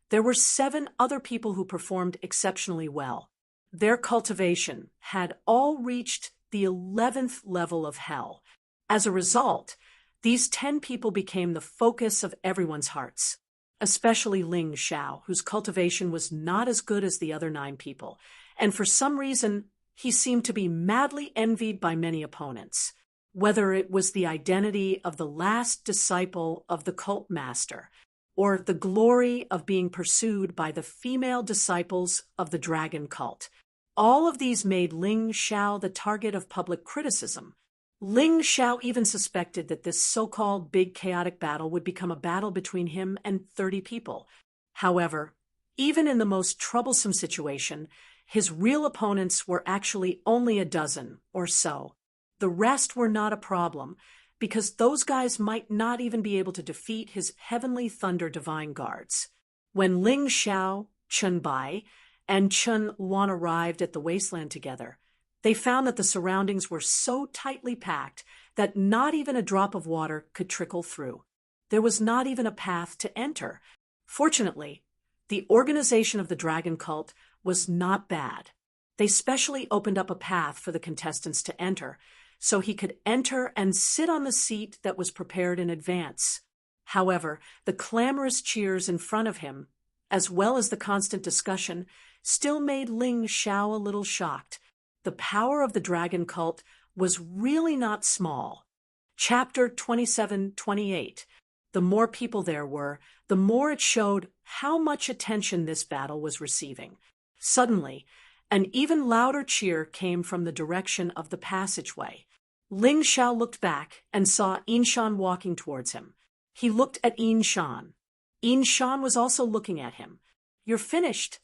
there were 7 other people who performed exceptionally well. Their cultivation had all reached the 11th level of hell. As a result, these 10 people became the focus of everyone's hearts, especially Ling Xiao, whose cultivation was not as good as the other 9 people, and for some reason, he seemed to be madly envied by many opponents. Whether it was the identity of the last disciple of the cult master, or the glory of being pursued by the female disciples of the dragon cult, all of these made Ling Xiao the target of public criticism. Ling Xiao even suspected that this so-called big chaotic battle would become a battle between him and 30 people. However, even in the most troublesome situation, his real opponents were actually only a dozen or so. The rest were not a problem, because those guys might not even be able to defeat his Heavenly Thunder Divine Guards. When Ling Xiao, Chen Bai, and Chen Luan arrived at the wasteland together, they found that the surroundings were so tightly packed that not even a drop of water could trickle through. There was not even a path to enter. Fortunately, the organization of the dragon cult was not bad. They specially opened up a path for the contestants to enter, so he could enter and sit on the seat that was prepared in advance. However, the clamorous cheers in front of him, as well as the constant discussion, still made Ling Xiao a little shocked. The power of the dragon cult was really not small. Chapter 27-28. The more people there were, the more it showed how much attention this battle was receiving. Suddenly, an even louder cheer came from the direction of the passageway. Ling Xiao looked back and saw Yin Shan walking towards him. He looked at Yin Shan. Yin Shan was also looking at him. "You're finished."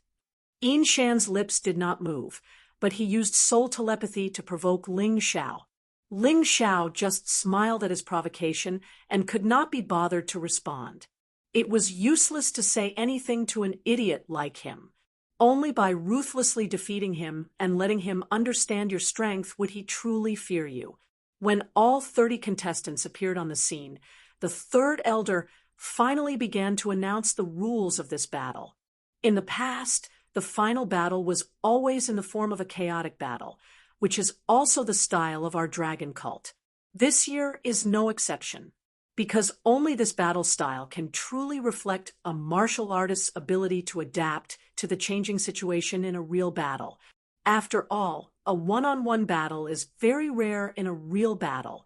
Yin Shan's lips did not move, but he used soul telepathy to provoke Ling Xiao. Ling Xiao just smiled at his provocation and could not be bothered to respond. It was useless to say anything to an idiot like him. Only by ruthlessly defeating him and letting him understand your strength would he truly fear you. When all 30 contestants appeared on the scene, the third elder finally began to announce the rules of this battle. In the past, the final battle was always in the form of a chaotic battle, which is also the style of our dragon cult. This year is no exception. because only this battle style can truly reflect a martial artist's ability to adapt to the changing situation in a real battle. After all, a one-on-one battle is very rare in a real battle.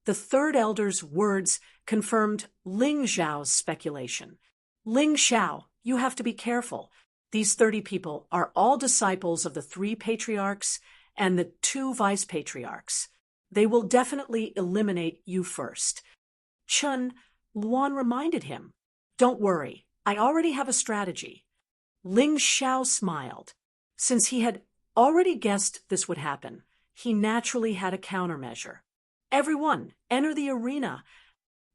The third elder's words confirmed Ling Xiao's speculation. Ling Xiao, you have to be careful. These 30 people are all disciples of the 3 patriarchs and the 2 vice-patriarchs. They will definitely eliminate you first. Chun Luan reminded him. Don't worry, I already have a strategy. Ling Xiao smiled. Since he had already guessed this would happen, he naturally had a countermeasure. Everyone, enter the arena,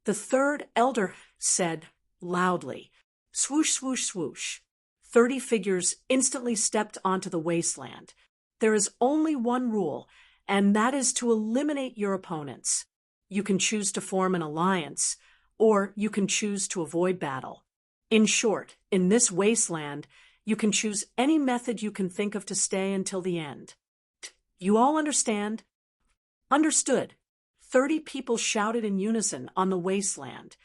the third elder said loudly. Swoosh, swoosh, swoosh. 30 figures instantly stepped onto the wasteland. There is only one rule, and that is to eliminate your opponents. You can choose to form an alliance, or you can choose to avoid battle. In short, in this wasteland, you can choose any method you can think of to stay until the end. You all understand? Understood. 30 people shouted in unison on the wasteland.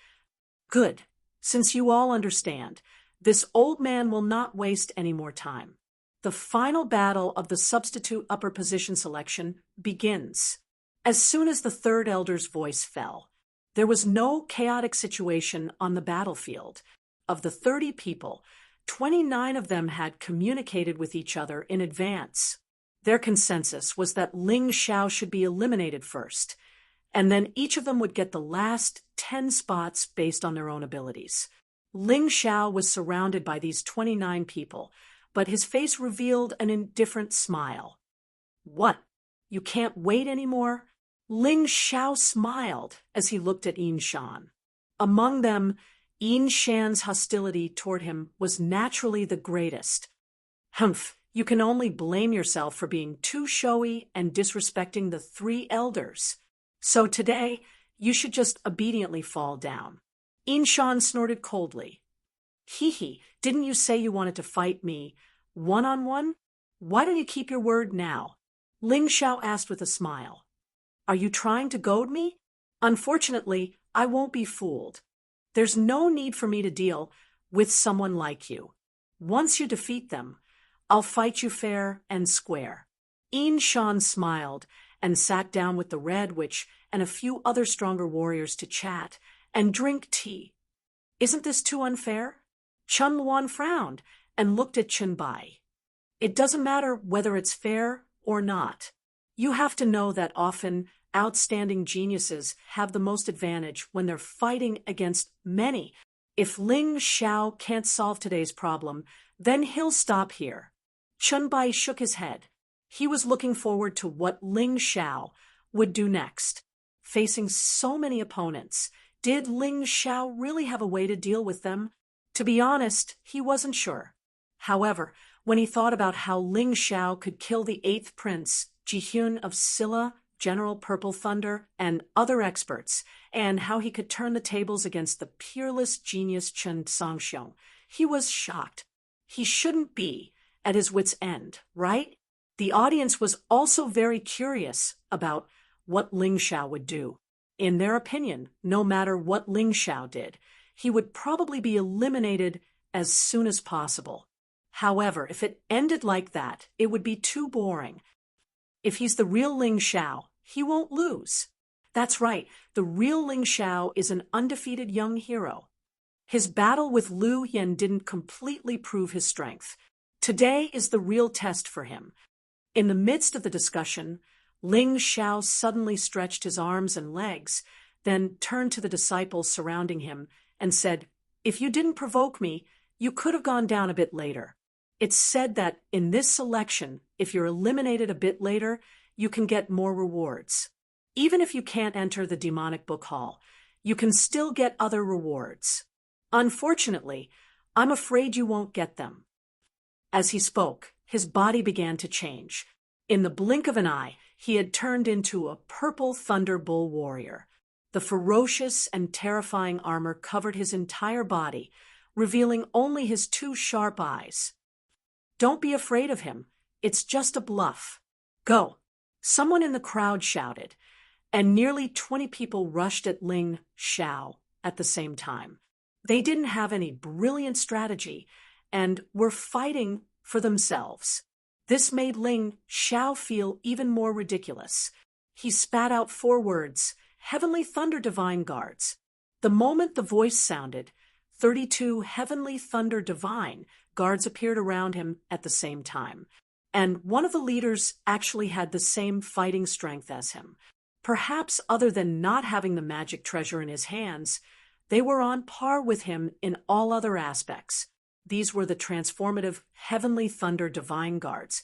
Good. Since you all understand, this old man will not waste any more time. The final battle of the substitute upper position selection begins. As soon as the third elder's voice fell, there was no chaotic situation on the battlefield. Of the 30 people, 29 of them had communicated with each other in advance. Their consensus was that Ling Xiao should be eliminated first, and then each of them would get the last 10 spots based on their own abilities. Ling Xiao was surrounded by these 29 people, but his face revealed an indifferent smile. What? You can't wait anymore? Ling Xiao smiled as he looked at Yin Shan. Among them, Yin Shan's hostility toward him was naturally the greatest. Humph, you can only blame yourself for being too showy and disrespecting the 3 elders. So today, you should just obediently fall down. Yin Shan snorted coldly. Hee, didn't you say you wanted to fight me one-on-one? Why don't you keep your word now? Ling Xiao asked with a smile. Are you trying to goad me? Unfortunately, I won't be fooled. There's no need for me to deal with someone like you. Once you defeat them, I'll fight you fair and square. Yin Shan smiled and sat down with the Red Witch and a few other stronger warriors to chat and drink tea. Isn't this too unfair? Chun Luan frowned and looked at Chen Bai. It doesn't matter whether it's fair or not. You have to know that often outstanding geniuses have the most advantage when they're fighting against many. If Ling Xiao can't solve today's problem, then he'll stop here. Chen Bai shook his head. He was looking forward to what Ling Xiao would do next. Facing so many opponents, did Ling Xiao really have a way to deal with them? To be honest, he wasn't sure. However, when he thought about how Ling Xiao could kill the 8th prince, Jihyun of Silla, General Purple Thunder, and other experts, and how he could turn the tables against the peerless genius Chen Sangxiong, he was shocked. He shouldn't be at his wit's end, right? The audience was also very curious about what Ling Xiao would do. In their opinion, no matter what Ling Xiao did, he would probably be eliminated as soon as possible. However, if it ended like that, it would be too boring. If he's the real Ling Xiao, he won't lose. That's right, the real Ling Xiao is an undefeated young hero. His battle with Lu Yen didn't completely prove his strength. Today is the real test for him. In the midst of the discussion, Ling Xiao suddenly stretched his arms and legs, then turned to the disciples surrounding him and said, "If you didn't provoke me, you could have gone down a bit later." It's said that in this selection, if you're eliminated a bit later, you can get more rewards. Even if you can't enter the demonic book hall, you can still get other rewards. Unfortunately, I'm afraid you won't get them. As he spoke, his body began to change. In the blink of an eye, he had turned into a purple thunder bull warrior. The ferocious and terrifying armor covered his entire body, revealing only his 2 sharp eyes. Don't be afraid of him. It's just a bluff. Go. Someone in the crowd shouted, and nearly 20 people rushed at Ling Xiao at the same time. They didn't have any brilliant strategy and were fighting for themselves. This made Ling Xiao feel even more ridiculous. He spat out 4 words, "Heavenly Thunder Divine Guards." The moment the voice sounded, 32 Heavenly Thunder Divine Guards appeared around him at the same time. And one of the leaders actually had the same fighting strength as him. Perhaps other than not having the magic treasure in his hands, they were on par with him in all other aspects. These were the transformative Heavenly Thunder Divine Guards,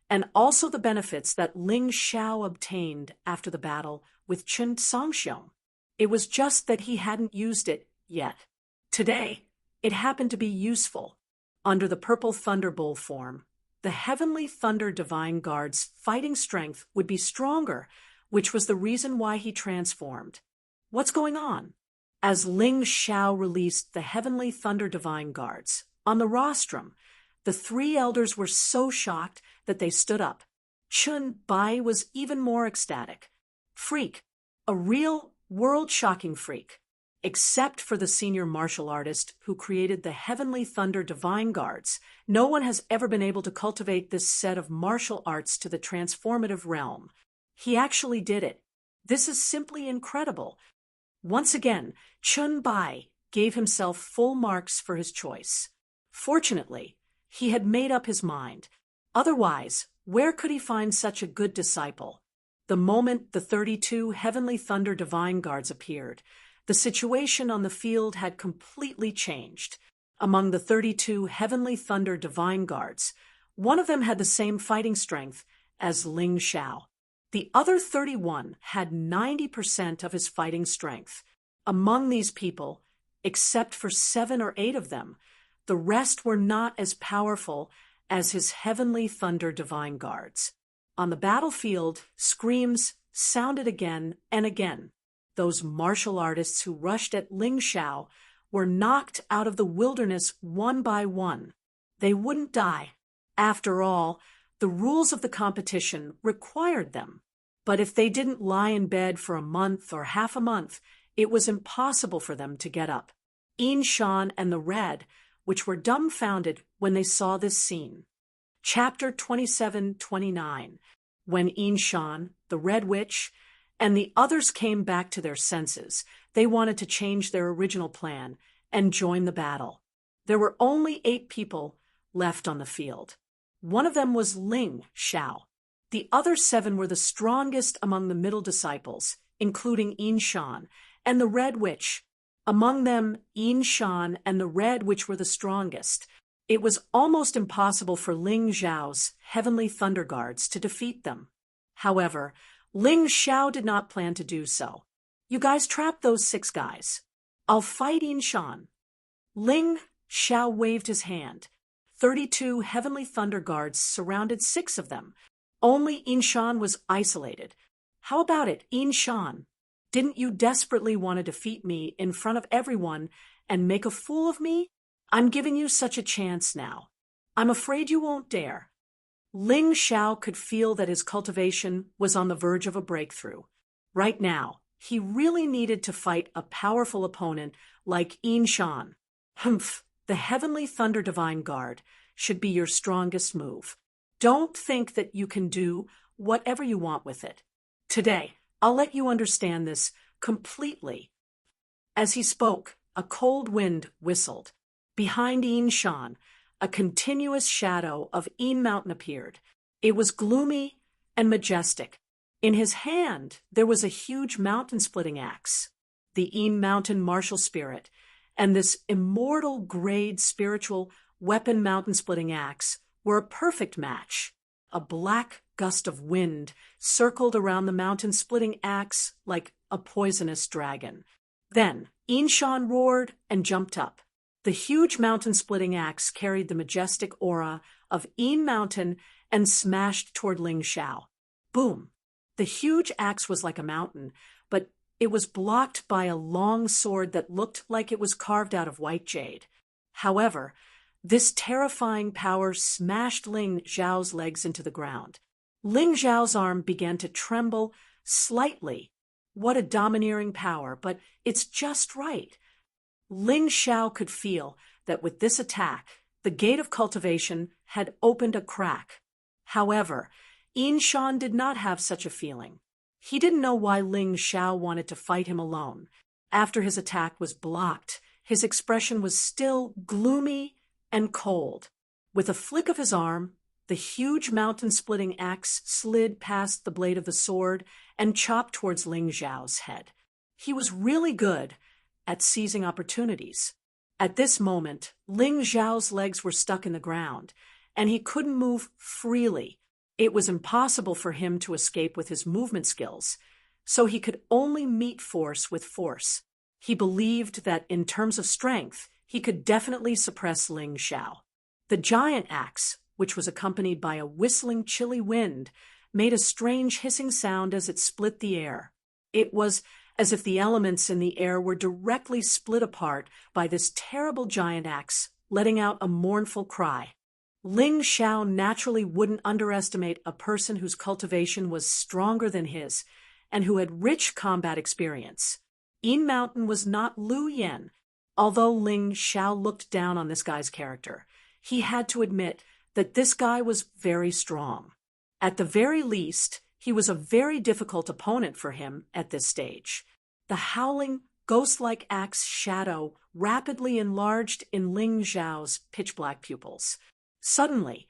and also the benefits that Ling Xiao obtained after the battle with Chen Songxiong. It was just that he hadn't used it yet. Today, it happened to be useful. Under the Purple Thunder Bull form, the Heavenly Thunder Divine Guard's fighting strength would be stronger, which was the reason why he transformed. What's going on? As Ling Xiao released the Heavenly Thunder Divine Guards on the rostrum, the 3 elders were so shocked that they stood up. Chun Bai was even more ecstatic. Freak, a real world-shocking freak. Except for the senior martial artist who created the Heavenly Thunder Divine Guards, no one has ever been able to cultivate this set of martial arts to the transformative realm. He actually did it. This is simply incredible. Once again, Chun Bai gave himself full marks for his choice. Fortunately, he had made up his mind. Otherwise, where could he find such a good disciple? The moment the 32 Heavenly Thunder Divine Guards appeared, the situation on the field had completely changed. Among the 32 Heavenly Thunder Divine Guards, one of them had the same fighting strength as Ling Xiao. The other 31 had 90% of his fighting strength. Among these people, except for 7 or 8 of them, the rest were not as powerful as his Heavenly Thunder Divine Guards. On the battlefield, screams sounded again and again. Those martial artists who rushed at Ling Xiao were knocked out of the wilderness one by one. They wouldn't die. After all, the rules of the competition required them. But if they didn't lie in bed for a month or half a month, it was impossible for them to get up. Yin Shan and the Red, which were dumbfounded when they saw this scene. Chapter 27-29. When Yin Shan, the Red Witch, and the others came back to their senses, they wanted to change their original plan and join the battle. There were only 8 people left on the field. One of them was Ling Xiao. The other 7 were the strongest among the middle disciples, including Yin Shan and the Red Witch. Among them, Yin Shan and the Red Witch were the strongest. It was almost impossible for Ling Xiao's Heavenly Thunder Guards to defeat them. However, Ling Xiao did not plan to do so. "You guys trap those 6 guys. I'll fight Yin Shan." Ling Xiao waved his hand. 32 Heavenly Thunder Guards surrounded 6 of them. Only Yin Shan was isolated. "How about it, Yin Shan? Didn't you desperately want to defeat me in front of everyone and make a fool of me? I'm giving you such a chance now. I'm afraid you won't dare." Ling Xiao could feel that his cultivation was on the verge of a breakthrough. Right now, he really needed to fight a powerful opponent like Yin Shan. Humph, the Heavenly Thunder Divine Guard should be your strongest move. Don't think that you can do whatever you want with it. Today, I'll let you understand this completely. As he spoke, a cold wind whistled. Behind Yin Shan, a continuous shadow of Yin Mountain appeared. It was gloomy and majestic. In his hand, there was a huge mountain-splitting axe. The Yin Mountain martial spirit and this immortal grade spiritual weapon mountain-splitting axe were a perfect match. A black gust of wind circled around the mountain-splitting axe like a poisonous dragon. Then, Yin Shan roared and jumped up. The huge mountain-splitting axe carried the majestic aura of Yin Mountain and smashed toward Ling Xiao. Boom! The huge axe was like a mountain, but it was blocked by a long sword that looked like it was carved out of white jade. However, this terrifying power smashed Ling Xiao's legs into the ground. Ling Xiao's arm began to tremble slightly What a domineering power, but it's just right. Ling Xiao could feel that with this attack, the gate of cultivation had opened a crack. However, Yin Shan did not have such a feeling. He didn't know why Ling Xiao wanted to fight him alone. After his attack was blocked, his expression was still gloomy and cold. With a flick of his arm, the huge mountain-splitting axe slid past the blade of the sword and chopped towards Ling Xiao's head. He was really good at seizing opportunities. At this moment, Ling Xiao's legs were stuck in the ground, and he couldn't move freely. It was impossible for him to escape with his movement skills, so he could only meet force with force. He believed that in terms of strength, he could definitely suppress Ling Xiao. The giant axe, which was accompanied by a whistling chilly wind, made a strange hissing sound as it split the air. It was as if the elements in the air were directly split apart by this terrible giant axe, letting out a mournful cry. Ling Xiao naturally wouldn't underestimate a person whose cultivation was stronger than his and who had rich combat experience. Yin Mountain was not Lu Yen. Although Ling Xiao looked down on this guy's character, he had to admit that this guy was very strong. At the very least, he was a very difficult opponent for him at this stage. The howling, ghost-like axe shadow rapidly enlarged in Ling Xiao's pitch-black pupils. Suddenly,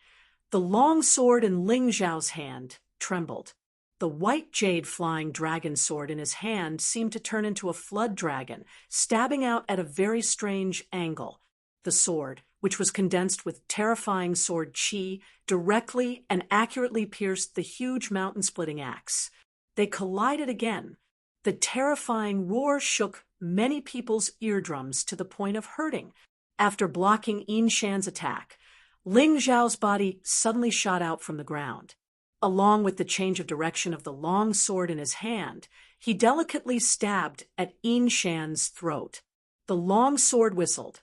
the long sword in Ling Xiao's hand trembled. The white jade flying dragon sword in his hand seemed to turn into a flood dragon, stabbing out at a very strange angle. The sword, which was condensed with terrifying sword chi, directly and accurately pierced the huge mountain-splitting axe. They collided again. The terrifying roar shook many people's eardrums to the point of hurting. After blocking Yin Shan's attack, Ling Xiao's body suddenly shot out from the ground. Along with the change of direction of the long sword in his hand, he delicately stabbed at Yin Shan's throat. The long sword whistled,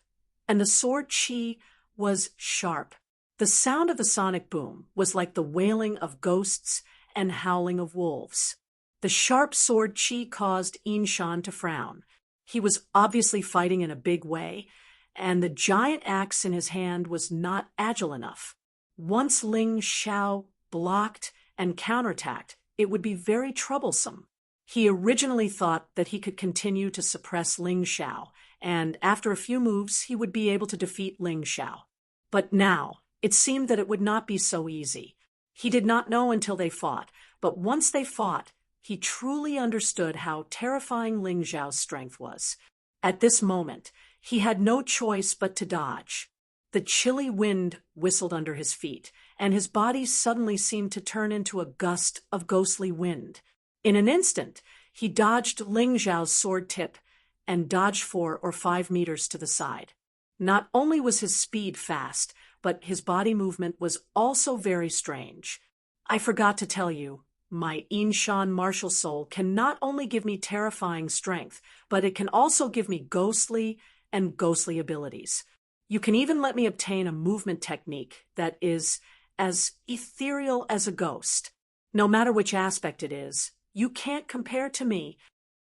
and the sword chi was sharp. The sound of the sonic boom was like the wailing of ghosts and howling of wolves. The sharp sword chi caused Yin Shan to frown. He was obviously fighting in a big way, and the giant axe in his hand was not agile enough. Once Ling Xiao blocked and counterattacked, it would be very troublesome. He originally thought that he could continue to suppress Ling Xiao, and after a few moves he would be able to defeat Ling Xiao. But now, it seemed that it would not be so easy. He did not know until they fought, but once they fought, he truly understood how terrifying Ling Xiao's strength was. At this moment, he had no choice but to dodge. The chilly wind whistled under his feet, and his body suddenly seemed to turn into a gust of ghostly wind. In an instant, he dodged Ling Xiao's sword tip and dodged 4 or 5 meters to the side. Not only was his speed fast, but his body movement was also very strange. I forgot to tell you, my Yin Shan martial soul can not only give me terrifying strength, but it can also give me ghostly abilities. You can even let me obtain a movement technique that is as ethereal as a ghost. No matter which aspect it is, you can't compare to me.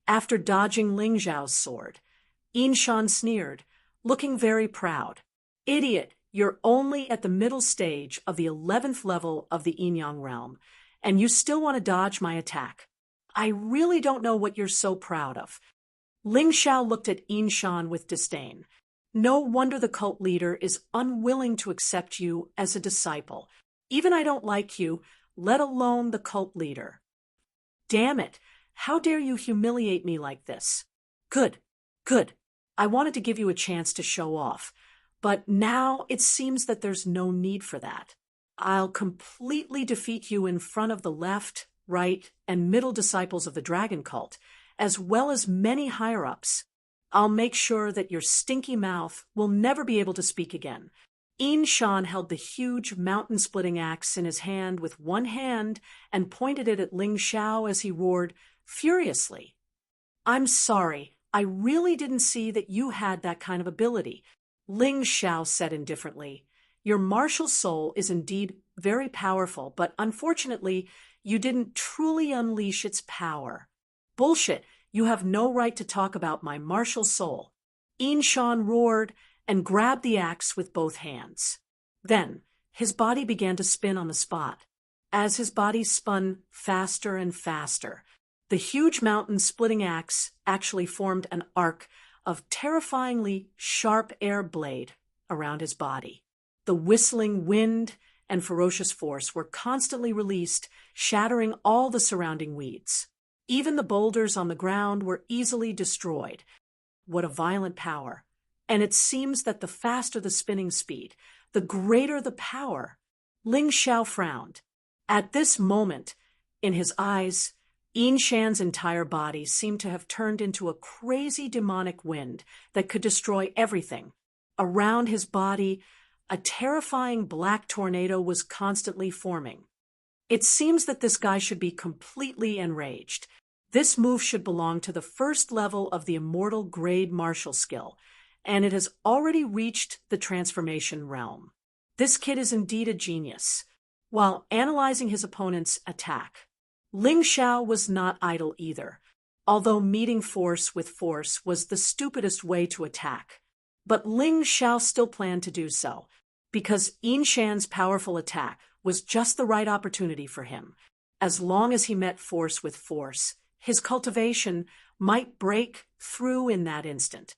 After dodging Ling Xiao's sword, Yin Shan sneered, looking very proud. Idiot, you're only at the middle stage of the 11th level of the Yin-Yang realm, and you still want to dodge my attack. I really don't know what you're so proud of. Ling Xiao looked at Yin Shan with disdain. No wonder the cult leader is unwilling to accept you as a disciple. Even I don't like you, let alone the cult leader. Damn it, how dare you humiliate me like this? Good. I wanted to give you a chance to show off, but now it seems that there's no need for that. I'll completely defeat you in front of the left, right, and middle disciples of the dragon cult, as well as many higher-ups. I'll make sure that your stinky mouth will never be able to speak again. Yin Shan held the huge mountain-splitting axe in his hand with one hand and pointed it at Ling Xiao as he roared furiously. I'm sorry, I really didn't see that you had that kind of ability. Ling Xiao said indifferently. Your martial soul is indeed very powerful, but unfortunately, you didn't truly unleash its power. Bullshit! You have no right to talk about my martial soul. Shan roared and grabbed the axe with both hands. Then, his body began to spin on the spot. As his body spun faster and faster, the huge mountain-splitting axe actually formed an arc of terrifyingly sharp air blade around his body. The whistling wind and ferocious force were constantly released, shattering all the surrounding weeds. Even the boulders on the ground were easily destroyed. What a violent power! And it seems that the faster the spinning speed, the greater the power. Ling Xiao frowned. At this moment, in his eyes, Shan's entire body seemed to have turned into a crazy demonic wind that could destroy everything. Around his body, a terrifying black tornado was constantly forming. It seems that this guy should be completely enraged. This move should belong to the first level of the immortal grade martial skill, and it has already reached the transformation realm. This kid is indeed a genius. While analyzing his opponent's attack, Ling Xiao was not idle either, although meeting force with force was the stupidest way to attack. But Ling Xiao still planned to do so, because Shan's powerful attack was just the right opportunity for him. As long as he met force with force, his cultivation might break through in that instant.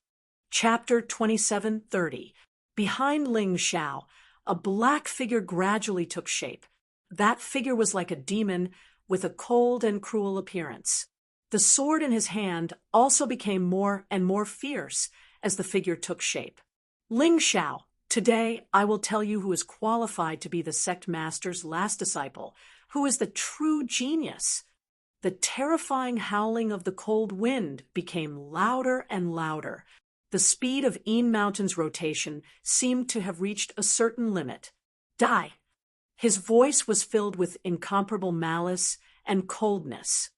Chapter 27:30. Behind Ling Xiao, a black figure gradually took shape. That figure was like a demon with a cold and cruel appearance. The sword in his hand also became more and more fierce as the figure took shape. Ling Xiao, today I will tell you who is qualified to be the sect master's last disciple, who is the true genius. The terrifying howling of the cold wind became louder and louder. The speed of Mountain's rotation seemed to have reached a certain limit. Die! His voice was filled with incomparable malice and coldness.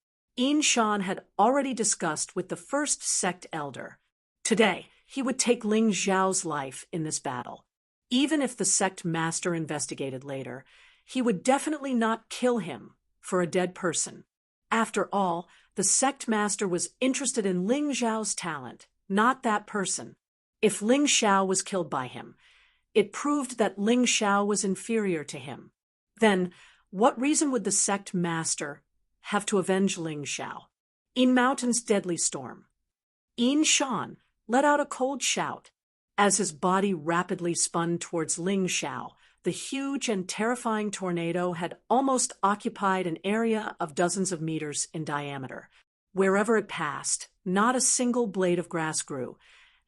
Shan had already discussed with the first sect elder. Today, he would take Ling Xiao's life in this battle. Even if the sect master investigated later, he would definitely not kill him for a dead person. After all, the sect master was interested in Ling Xiao's talent, not that person. If Ling Xiao was killed by him, it proved that Ling Xiao was inferior to him. Then, what reason would the sect master have to avenge Ling Xiao? Mountain's deadly storm. Shan let out a cold shout. As his body rapidly spun towards Ling Xiao, the huge and terrifying tornado had almost occupied an area of dozens of meters in diameter. Wherever it passed, not a single blade of grass grew,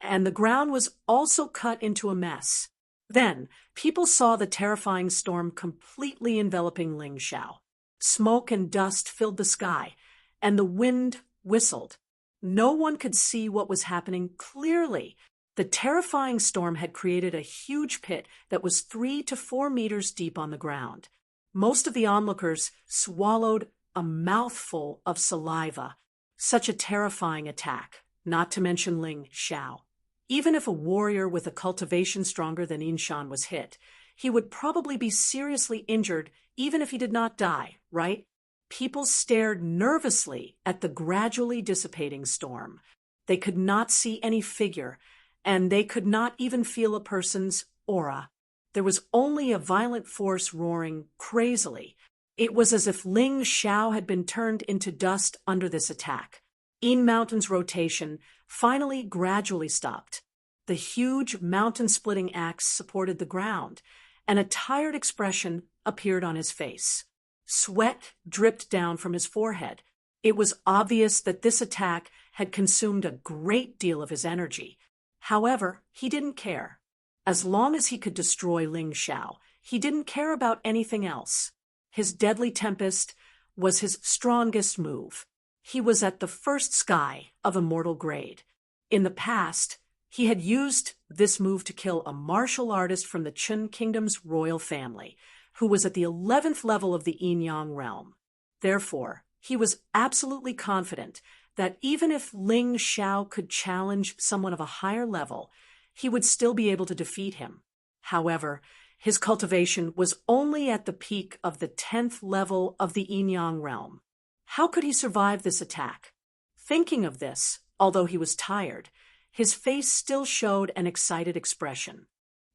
and the ground was also cut into a mess. Then, people saw the terrifying storm completely enveloping Ling Xiao. Smoke and dust filled the sky, and the wind whistled. No one could see what was happening clearly. The terrifying storm had created a huge pit that was 3 to 4 meters deep on the ground. Most of the onlookers swallowed a mouthful of saliva. Such a terrifying attack, not to mention Ling Xiao. Even if a warrior with a cultivation stronger than Shan was hit, he would probably be seriously injured even if he did not die, right? People stared nervously at the gradually dissipating storm. They could not see any figure, and they could not even feel a person's aura. There was only a violent force roaring crazily. It was as if Ling Xiao had been turned into dust under this attack. Mountain's rotation finally gradually stopped. The huge mountain-splitting axe supported the ground, and a tired expression appeared on his face. Sweat dripped down from his forehead. It was obvious that this attack had consumed a great deal of his energy. However, he didn't care. As long as he could destroy Ling Xiao, he didn't care about anything else. His deadly tempest was his strongest move. He was at the first sky of immortal grade. In the past, he had used this move to kill a martial artist from the Qin Kingdom's royal family, who was at the 11th level of the Yin-Yang realm. Therefore, he was absolutely confident that even if Ling Xiao could challenge someone of a higher level, he would still be able to defeat him. However, his cultivation was only at the peak of the 10th level of the Yin-Yang realm. How could he survive this attack? Thinking of this, although he was tired, his face still showed an excited expression.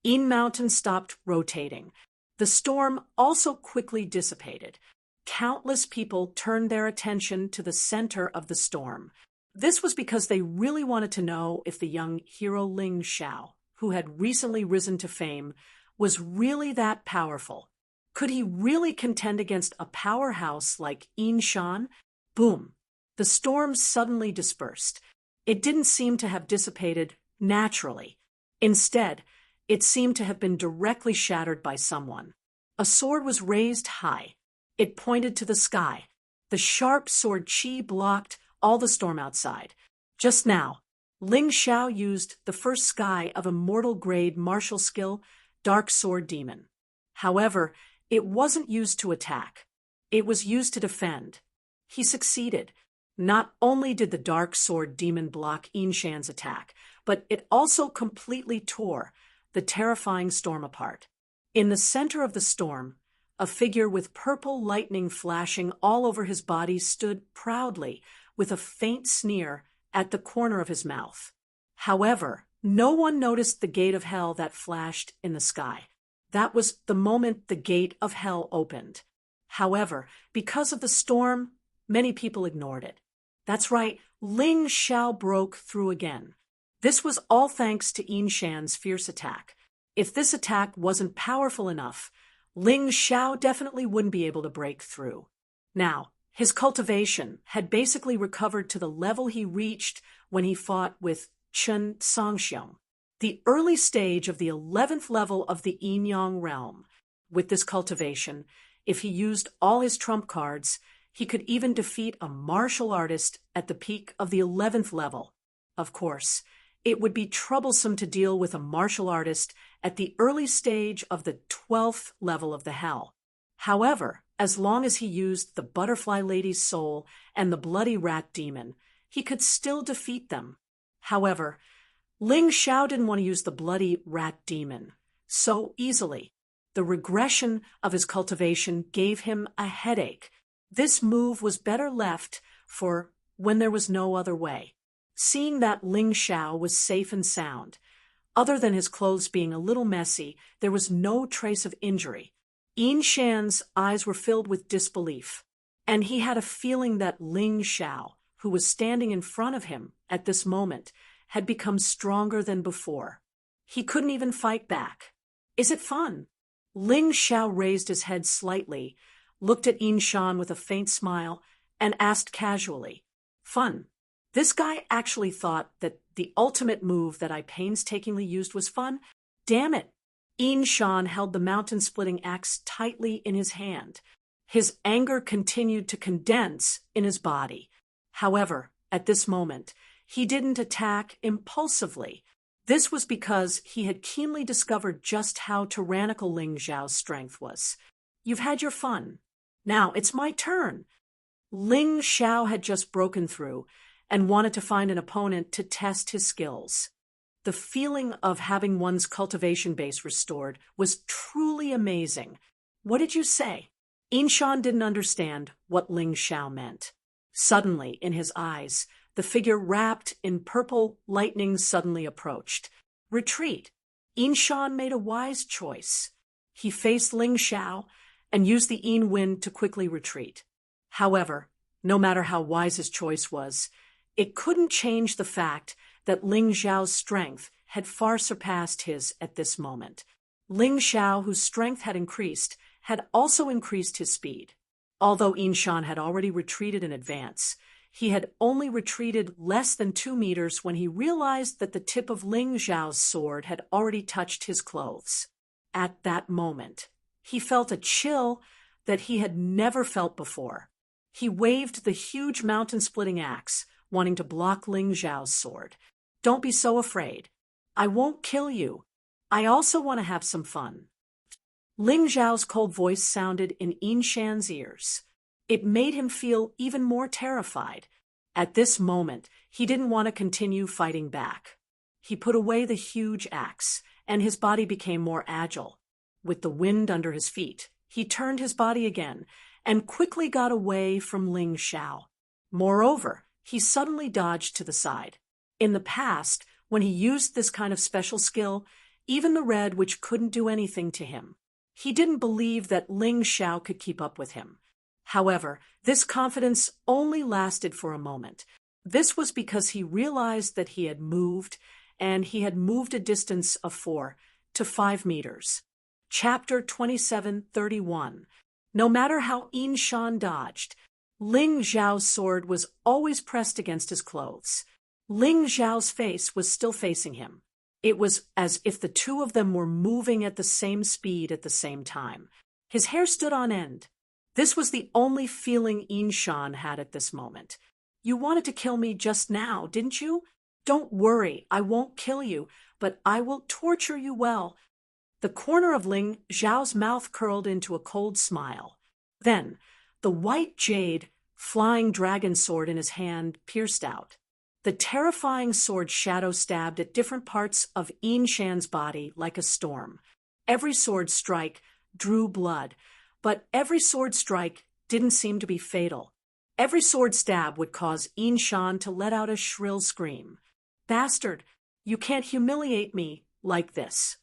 Een Mountain stopped rotating. The storm also quickly dissipated. Countless people turned their attention to the center of the storm. This was because they really wanted to know if the young hero Ling Xiao, who had recently risen to fame, was really that powerful. Could he really contend against a powerhouse like Een Shan? Boom! The storm suddenly dispersed. It didn't seem to have dissipated naturally. Instead, it seemed to have been directly shattered by someone. A sword was raised high. It pointed to the sky. The sharp sword chi blocked all the storm outside. Just now, Ling Xiao used the first sky of immortal-grade martial skill, Dark Sword Demon. However, it wasn't used to attack. It was used to defend. He succeeded. Not only did the Dark Sword Demon block Een Shan's attack, but it also completely tore the terrifying storm apart. In the center of the storm, a figure with purple lightning flashing all over his body stood proudly, with a faint sneer at the corner of his mouth. However, no one noticed the gate of hell that flashed in the sky. That was the moment the gate of hell opened. However, because of the storm, many people ignored it. That's right, Ling Xiao broke through again. This was all thanks to Een Shan's fierce attack. If this attack wasn't powerful enough, Ling Xiao definitely wouldn't be able to break through. Now, his cultivation had basically recovered to the level he reached when he fought with Chen Songxiong, the early stage of the 11th level of the Yin Yang realm. With this cultivation, if he used all his trump cards, he could even defeat a martial artist at the peak of the 11th level. Of course, it would be troublesome to deal with a martial artist at the early stage of the 12th level of the hell. However, as long as he used the Butterfly Lady's soul and the Bloody Rat Demon, he could still defeat them. However, Ling Xiao didn't want to use the Bloody Rat Demon so easily. The regression of his cultivation gave him a headache. This move was better left for when there was no other way. Seeing that Ling Xiao was safe and sound, other than his clothes being a little messy, there was no trace of injury. Een Shan's eyes were filled with disbelief, and he had a feeling that Ling Xiao, who was standing in front of him at this moment, had become stronger than before. He couldn't even fight back. Is it fun? Ling Xiao raised his head slightly, looked at Een Shan with a faint smile, and asked casually, "Fun?" This guy actually thought that the ultimate move that I painstakingly used was fun? Damn it! Een Shan held the mountain-splitting axe tightly in his hand. His anger continued to condense in his body. However, at this moment, he didn't attack impulsively. This was because he had keenly discovered just how tyrannical Ling Xiao's strength was. You've had your fun. Now it's my turn. Ling Xiao had just broken through and wanted to find an opponent to test his skills. The feeling of having one's cultivation base restored was truly amazing. What did you say? Een Shan didn't understand what Ling Xiao meant. Suddenly, in his eyes, the figure wrapped in purple lightning suddenly approached. Retreat. Een Shan made a wise choice. He faced Ling Xiao and used the Yin wind to quickly retreat. However, no matter how wise his choice was, it couldn't change the fact that Ling Xiao's strength had far surpassed his at this moment. Ling Xiao, whose strength had increased, had also increased his speed. Although Een Shan had already retreated in advance, he had only retreated less than 2 meters when he realized that the tip of Ling Xiao's sword had already touched his clothes. At that moment, he felt a chill that he had never felt before. He waved the huge mountain-splitting axe, wanting to block Ling Xiao's sword. Don't be so afraid. I won't kill you. I also want to have some fun. Ling Xiao's cold voice sounded in Een Shan's ears. It made him feel even more terrified. At this moment, he didn't want to continue fighting back. He put away the huge axe, and his body became more agile. With the wind under his feet, he turned his body again and quickly got away from Ling Xiao. Moreover, he suddenly dodged to the side. In the past, when he used this kind of special skill, even the red witch couldn't do anything to him. He didn't believe that Ling Xiao could keep up with him. However, this confidence only lasted for a moment. This was because he realized that he had moved, and he had moved a distance of 4 to 5 meters. Chapter 27:31. No matter how Yin Shan dodged, Ling Xiao's sword was always pressed against his clothes. Ling Xiao's face was still facing him. It was as if the two of them were moving at the same speed at the same time. His hair stood on end. This was the only feeling Yin Shan had at this moment. You wanted to kill me just now, didn't you? Don't worry, I won't kill you, but I will torture you well. The corner of Ling Xiao's mouth curled into a cold smile. Then, the white jade, flying dragon sword in his hand pierced out. The terrifying sword shadow stabbed at different parts of Yin Shan's body like a storm. Every sword strike drew blood, but every sword strike didn't seem to be fatal. Every sword stab would cause Yin Shan to let out a shrill scream. Bastard, you can't humiliate me like this.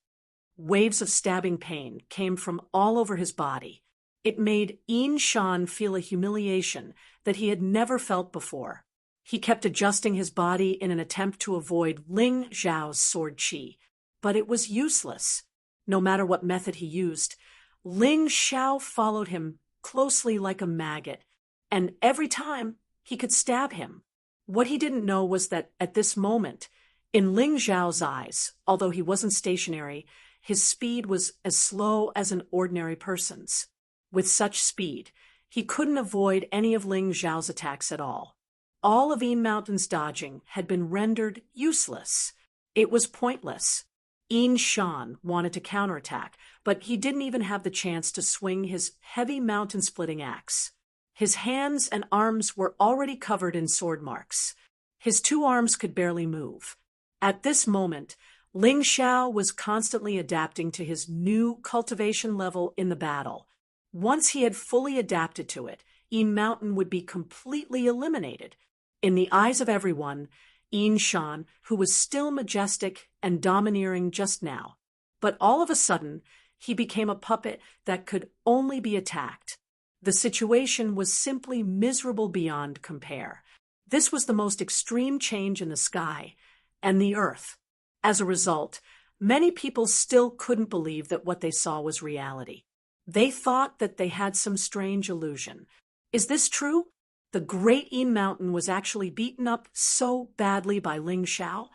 Waves of stabbing pain came from all over his body. It made Yin Shan feel a humiliation that he had never felt before. He kept adjusting his body in an attempt to avoid Ling Xiao's sword qi, but it was useless. No matter what method he used, Ling Xiao followed him closely like a maggot, and every time he could stab him. What he didn't know was that at this moment, in Ling Xiao's eyes, although he wasn't stationary, his speed was as slow as an ordinary person's. With such speed, he couldn't avoid any of Ling Xiao's attacks at all. All of Yin Mountain's dodging had been rendered useless. It was pointless. Yin Shan wanted to counterattack, but he didn't even have the chance to swing his heavy mountain-splitting axe. His hands and arms were already covered in sword marks. His 2 arms could barely move. At this moment, Ling Xiao was constantly adapting to his new cultivation level in the battle. Once he had fully adapted to it, Yin Mountain would be completely eliminated. In the eyes of everyone, Yin Shan, who was still majestic and domineering just now, but all of a sudden, he became a puppet that could only be attacked. The situation was simply miserable beyond compare. This was the most extreme change in the sky and the earth. As a result, many people still couldn't believe that what they saw was reality. They thought that they had some strange illusion. Is this true? The great Yin Mountain was actually beaten up so badly by Ling Xiao?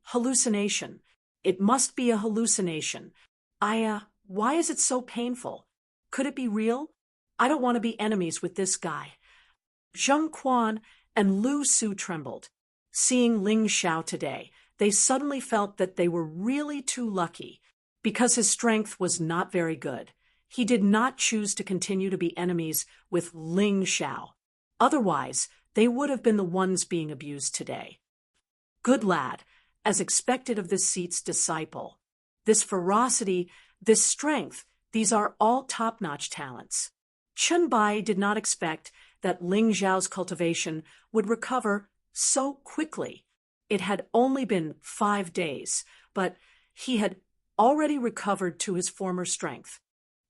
Hallucination. It must be a hallucination. Why is it so painful? Could it be real? I don't want to be enemies with this guy. Zheng Quan and Lu Su trembled. Seeing Ling Xiao today, they suddenly felt that they were really too lucky. Because his strength was not very good, he did not choose to continue to be enemies with Ling Xiao. Otherwise, they would have been the ones being abused today. Good lad, as expected of this seat's disciple. This ferocity, this strength, these are all top-notch talents. Chen Bai did not expect that Ling Xiao's cultivation would recover so quickly. It had only been 5 days, but he had already recovered to his former strength.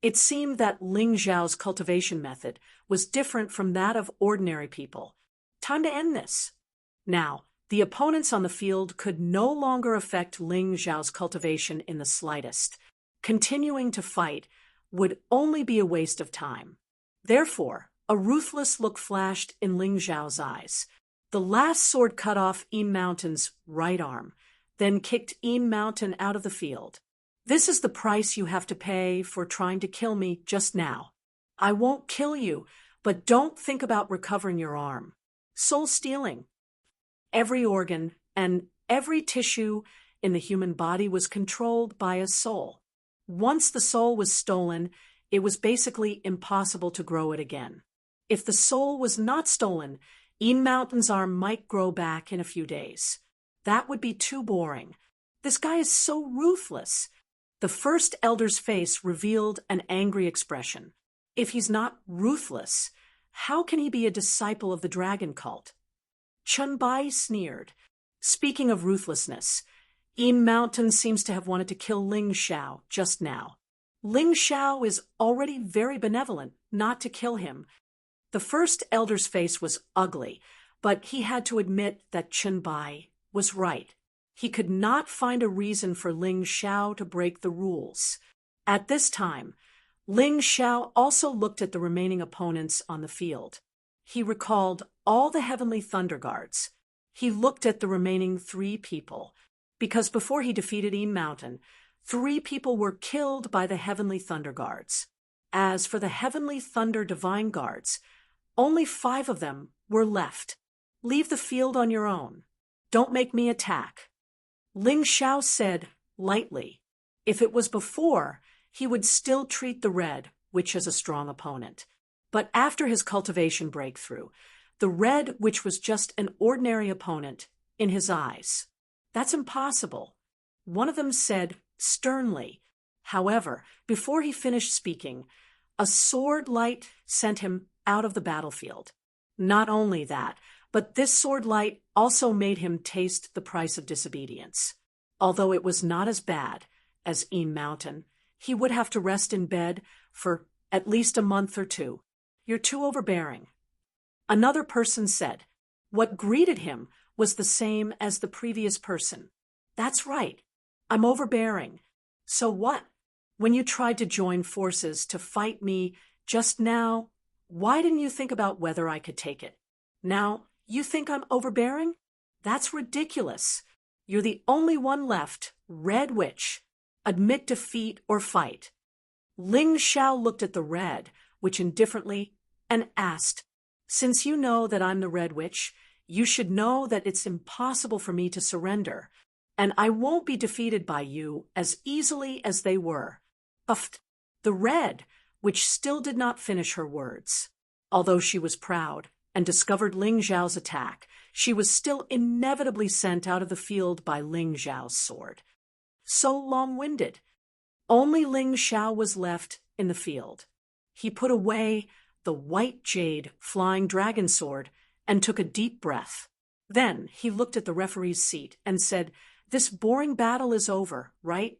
It seemed that Ling Xiao's cultivation method was different from that of ordinary people. Time to end this. Now, the opponents on the field could no longer affect Ling Xiao's cultivation in the slightest. Continuing to fight would only be a waste of time. Therefore, a ruthless look flashed in Ling Xiao's eyes. The last sword cut off Yin Mountain's right arm, then kicked Yin Mountain out of the field. This is the price you have to pay for trying to kill me just now. I won't kill you, but don't think about recovering your arm. Soul stealing. Every organ and every tissue in the human body was controlled by a soul. Once the soul was stolen, it was basically impossible to grow it again. If the soul was not stolen, Yin Mountain's arm might grow back in a few days. That would be too boring. This guy is so ruthless. The first elder's face revealed an angry expression. If he's not ruthless, How can he be a disciple of the dragon cult? Chun Bai sneered. Speaking of ruthlessness, Yin Mountain seems to have wanted to kill Ling Xiao just now. Ling Xiao is already very benevolent not to kill him. The first elder's face was ugly, but he had to admit that Chun Bai was right. He could not find a reason for Ling Xiao to break the rules. At this time, Ling Xiao also looked at the remaining opponents on the field. He recalled all the Heavenly Thunder Guards. He looked at the remaining 3 people, because before he defeated Yin Mountain, 3 people were killed by the Heavenly Thunder Guards. As for the Heavenly Thunder Divine Guards, only 5 of them were left. Leave the field on your own. Don't make me attack. Ling Xiao said lightly. If it was before, he would still treat the Red Witch as a strong opponent. But after his cultivation breakthrough, the Red Witch was just an ordinary opponent in his eyes. That's impossible. One of them said sternly. However, before he finished speaking, a sword light sent him out of the battlefield. Not only that, but this sword light also made him taste the price of disobedience. Although it was not as bad as Yin Mountain, he would have to rest in bed for at least a month or 2. You're too overbearing. Another person said. What greeted him was the same as the previous person. That's right. I'm overbearing. So what? When you tried to join forces to fight me just now, why didn't you think about whether I could take it? Now, you think I'm overbearing? That's ridiculous. You're the only one left, Red Witch. Admit defeat or fight. Ling Xiao looked at the Red Witch indifferently and asked, Since you know that I'm the Red Witch, you should know that it's impossible for me to surrender, and I won't be defeated by you as easily as they were. Puffed. The Red Witch still did not finish her words. Although she was proud and discovered Ling Xiao's attack, she was still inevitably sent out of the field by Ling Xiao's sword. So long-winded. Only Ling Xiao was left in the field. He put away the white jade flying dragon sword and took a deep breath. Then he looked at the referee's seat and said, This boring battle is over, right?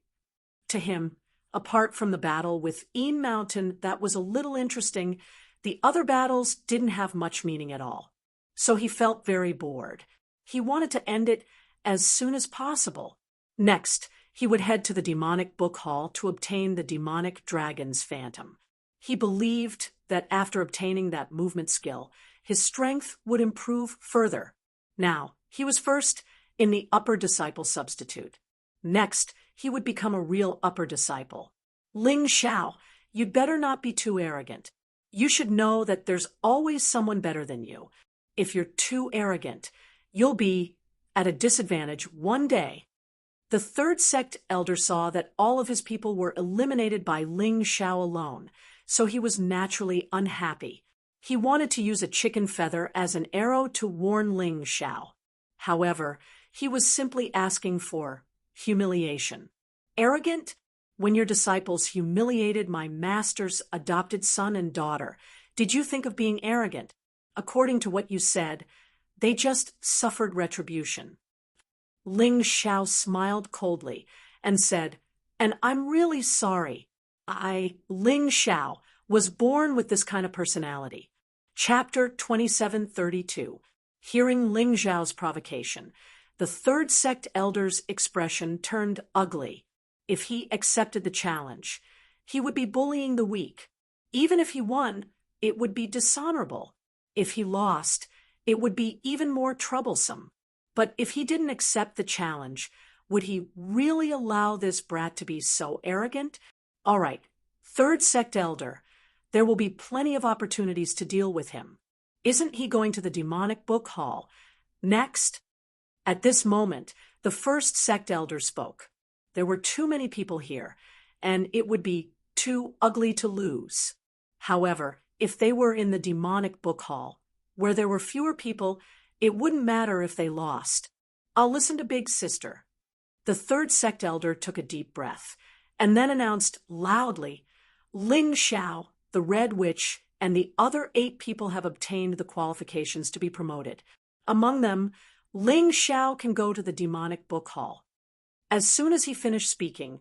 To him, apart from the battle with Yin Mountain that was a little interesting, the other battles didn't have much meaning at all. So he felt very bored. He wanted to end it as soon as possible. Next, he would head to the demonic book hall to obtain the demonic dragon's phantom. He believed that after obtaining that movement skill, his strength would improve further. Now, he was first in the upper disciple substitute. Next, he would become a real upper disciple. Ling Xiao, you'd better not be too arrogant. You should know that there's always someone better than you. If you're too arrogant, you'll be at a disadvantage one day. The 3rd sect elder saw that all of his people were eliminated by Ling Xiao alone, so he was naturally unhappy. He wanted to use a chicken feather as an arrow to warn Ling Xiao. However, he was simply asking for humiliation. Arrogant? When your disciples humiliated my master's adopted son and daughter, did you think of being arrogant? According to what you said, they just suffered retribution. Ling Xiao smiled coldly and said, And I'm really sorry. Ling Xiao, was born with this kind of personality. Chapter 2732. Hearing Ling Xiao's provocation, the 3rd sect elder's expression turned ugly. If he accepted the challenge, he would be bullying the weak. Even if he won, it would be dishonorable. If he lost, it would be even more troublesome. But if he didn't accept the challenge, would he really allow this brat to be so arrogant? All right, 3rd sect elder, there will be plenty of opportunities to deal with him. Isn't he going to the demonic book hall next? At this moment, the 1st sect elder spoke. There were too many people here, and it would be too ugly to lose. However, if they were in the demonic book hall, where there were fewer people, it wouldn't matter if they lost. I'll listen to Big Sister. The 3rd sect elder took a deep breath and then announced loudly, Ling Xiao, the Red Witch, and the other 8 people have obtained the qualifications to be promoted. Among them, Ling Xiao can go to the demonic book hall. As soon as he finished speaking,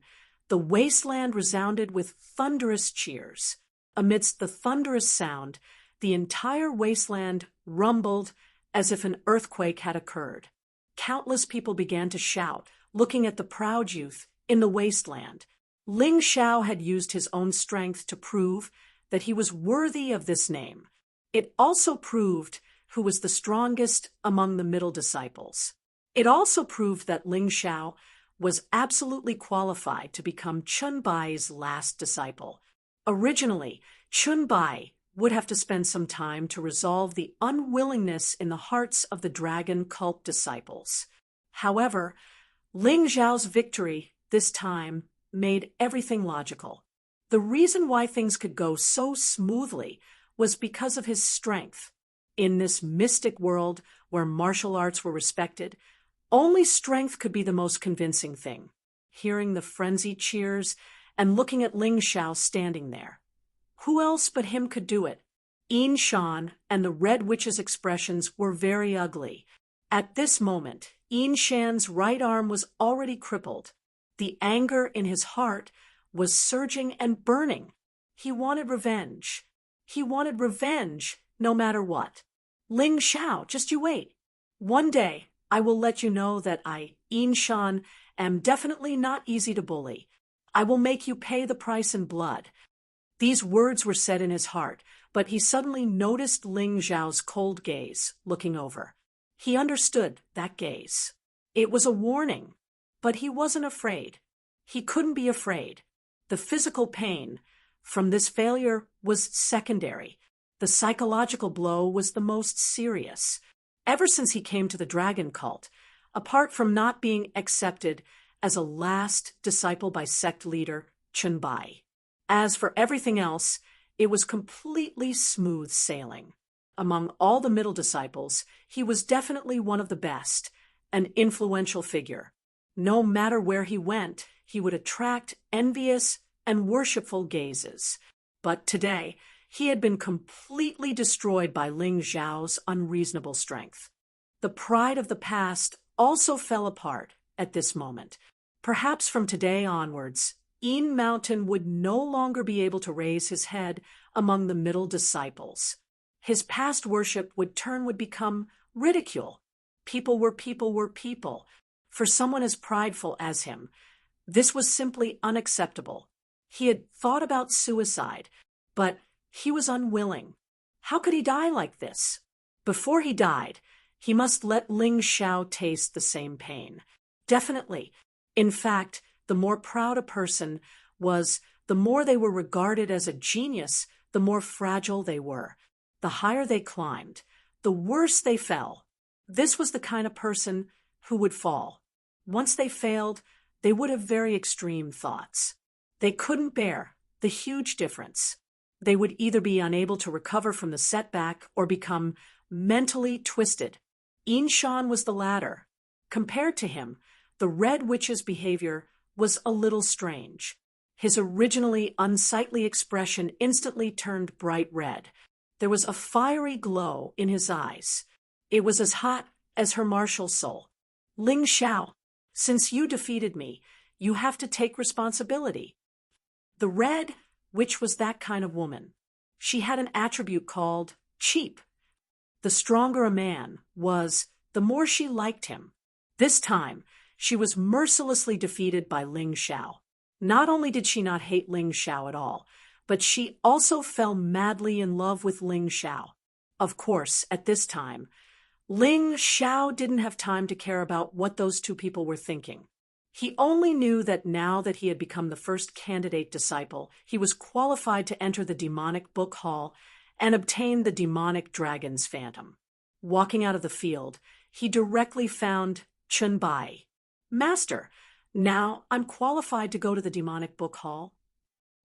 the wasteland resounded with thunderous cheers. Amidst the thunderous sound, the entire wasteland rumbled as if an earthquake had occurred. Countless people began to shout, looking at the proud youth in the wasteland. Ling Xiao had used his own strength to prove that he was worthy of this name. It also proved who was the strongest among the middle disciples. It also proved that Ling Xiao was absolutely qualified to become Chun Bai's last disciple. Originally, Chun Bai would have to spend some time to resolve the unwillingness in the hearts of the dragon cult disciples. However, Ling Xiao's victory this time made everything logical. The reason why things could go so smoothly was because of his strength. In this mystic world where martial arts were respected, only strength could be the most convincing thing. Hearing the frenzied cheers and looking at Ling Xiao standing there. Who else but him could do it? Yin Shan and the Red Witch's expressions were very ugly. At this moment, Yin Shan's right arm was already crippled. The anger in his heart was surging and burning. He wanted revenge. He wanted revenge no matter what. Ling Xiao, just you wait. One day, I will let you know that I, Yin Shan, am definitely not easy to bully. I will make you pay the price in blood. These words were said in his heart, but he suddenly noticed Ling Xiao's cold gaze, looking over. He understood that gaze. It was a warning, but he wasn't afraid. He couldn't be afraid. The physical pain from this failure was secondary. The psychological blow was the most serious. Ever since he came to the dragon cult, apart from not being accepted as a last disciple by sect leader Chun Bai. As for everything else, it was completely smooth sailing. Among all the middle disciples, he was definitely one of the best, an influential figure. No matter where he went, he would attract envious and worshipful gazes. But today, he had been completely destroyed by Ling Xiao's unreasonable strength. The pride of the past also fell apart at this moment. Perhaps from today onwards, Yin Mountain would no longer be able to raise his head among the middle disciples. His past worship would become ridicule. People were people. For someone as prideful as him, this was simply unacceptable. He had thought about suicide, but he was unwilling. How could he die like this? Before he died, he must let Ling Xiao taste the same pain. Definitely. In fact, the more proud a person was, the more they were regarded as a genius, the more fragile they were. The higher they climbed, the worse they fell. This was the kind of person who would fall. Once they failed, they would have very extreme thoughts. They couldn't bear the huge difference. They would either be unable to recover from the setback or become mentally twisted. Yin Shan was the latter. Compared to him, the Red Witch's behavior was a little strange. His originally unsightly expression instantly turned bright red. There was a fiery glow in his eyes. It was as hot as her martial soul. Ling Xiao, since you defeated me, you have to take responsibility. The Red Witch was that kind of woman. She had an attribute called cheap. The stronger a man was, the more she liked him. This time, she was mercilessly defeated by Ling Xiao. Not only did she not hate Ling Xiao at all, but she also fell madly in love with Ling Xiao. Of course, at this time, Ling Xiao didn't have time to care about what those two people were thinking. He only knew that now that he had become the first candidate disciple, he was qualified to enter the demonic book hall and obtain the demonic dragon's phantom. Walking out of the field, he directly found Chun Bai. Master, now I'm qualified to go to the demonic book hall.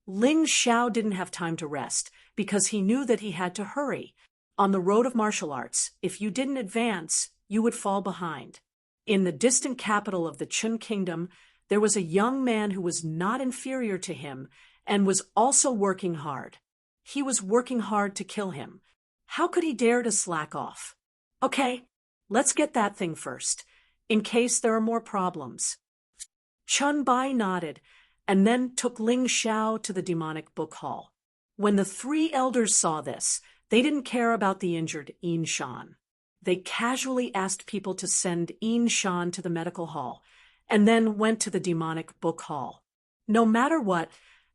Ling Xiao didn't have time to rest because he knew that he had to hurry. On the road of martial arts, if you didn't advance, you would fall behind. In the distant capital of the Chun Kingdom, there was a young man who was not inferior to him and was also working hard. He was working hard to kill him. How could he dare to slack off? Okay, let's get that thing first, in case there are more problems. Chun Bai nodded, and then took Ling Xiao to the demonic book hall. When the three elders saw this, they didn't care about the injured Yin Shan. They casually asked people to send Yin Shan to the medical hall, and then went to the demonic book hall. No matter what,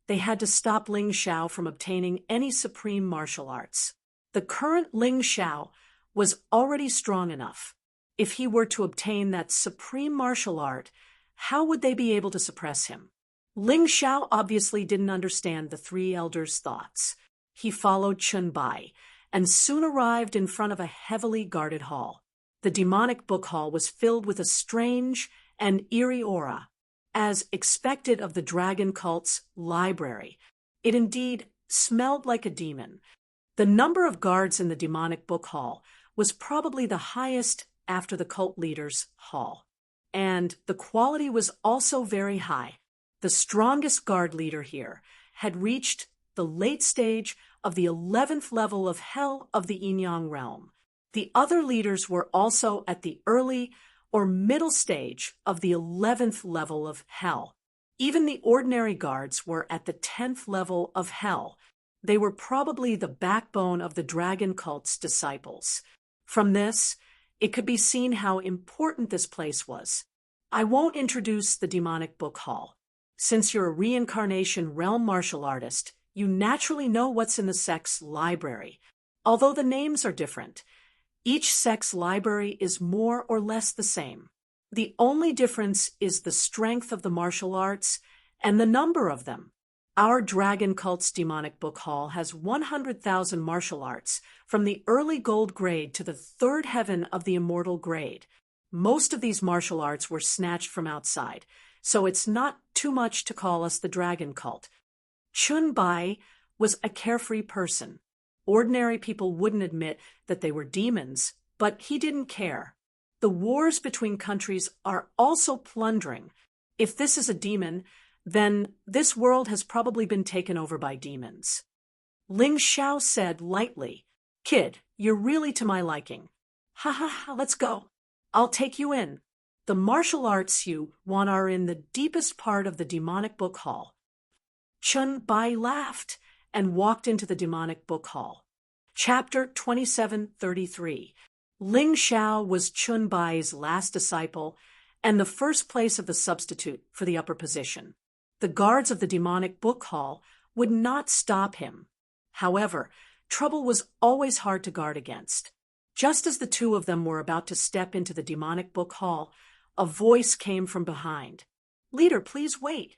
they had to stop Ling Xiao from obtaining any supreme martial arts. The current Ling Xiao was already strong enough. If he were to obtain that supreme martial art, how would they be able to suppress him? Ling Xiao obviously didn't understand the three elders' thoughts. He followed Chun Bai, and soon arrived in front of a heavily guarded hall. The demonic book hall was filled with a strange and eerie aura. As expected of the dragon cult's library, it indeed smelled like a demon. The number of guards in the demonic book hall was probably the highest after the cult leader's hall. And the quality was also very high. The strongest guard leader here had reached the late stage of the 11th level of hell of the Yin-Yang realm. The other leaders were also at the early or middle stage of the 11th level of hell. Even the ordinary guards were at the 10th level of hell. They were probably the backbone of the dragon cult's disciples. From this, it could be seen how important this place was. I won't introduce the demonic book hall. Since you're a reincarnation realm martial artist, you naturally know what's in the sect's library. Although the names are different, each sect's library is more or less the same. The only difference is the strength of the martial arts and the number of them. Our dragon cult's demonic book hall has 100,000 martial arts, from the early gold grade to the third heaven of the immortal grade. Most of these martial arts were snatched from outside, so it's not too much to call us the dragon cult. Chun Bai was a carefree person. Ordinary people wouldn't admit that they were demons, but he didn't care. The wars between countries are also plundering. If this is a demon, then this world has probably been taken over by demons. Ling Xiao said lightly, "Kid, you're really to my liking. Ha ha ha, let's go. I'll take you in. The martial arts you want are in the deepest part of the demonic book hall." Chun Bai laughed and walked into the demonic book hall. Chapter 2733. Ling Xiao was Chun Bai's last disciple and the first place of the substitute for the upper position. The guards of the demonic book hall would not stop him. However, trouble was always hard to guard against. Just as the two of them were about to step into the demonic book hall, a voice came from behind. "Leader, please wait."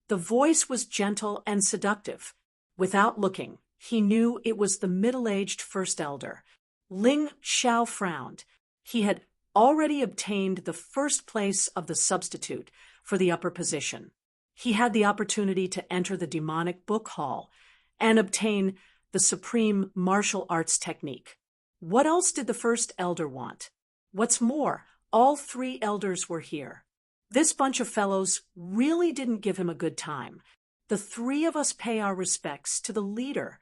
The voice was gentle and seductive. Without looking, he knew it was the middle-aged first elder. Ling Xiao frowned. He had already obtained the first place of the substitute for the upper position. He had the opportunity to enter the demonic book hall and obtain the supreme martial arts technique. What else did the first elder want? What's more, all three elders were here. This bunch of fellows really didn't give him a good time. The three of us pay our respects to the leader.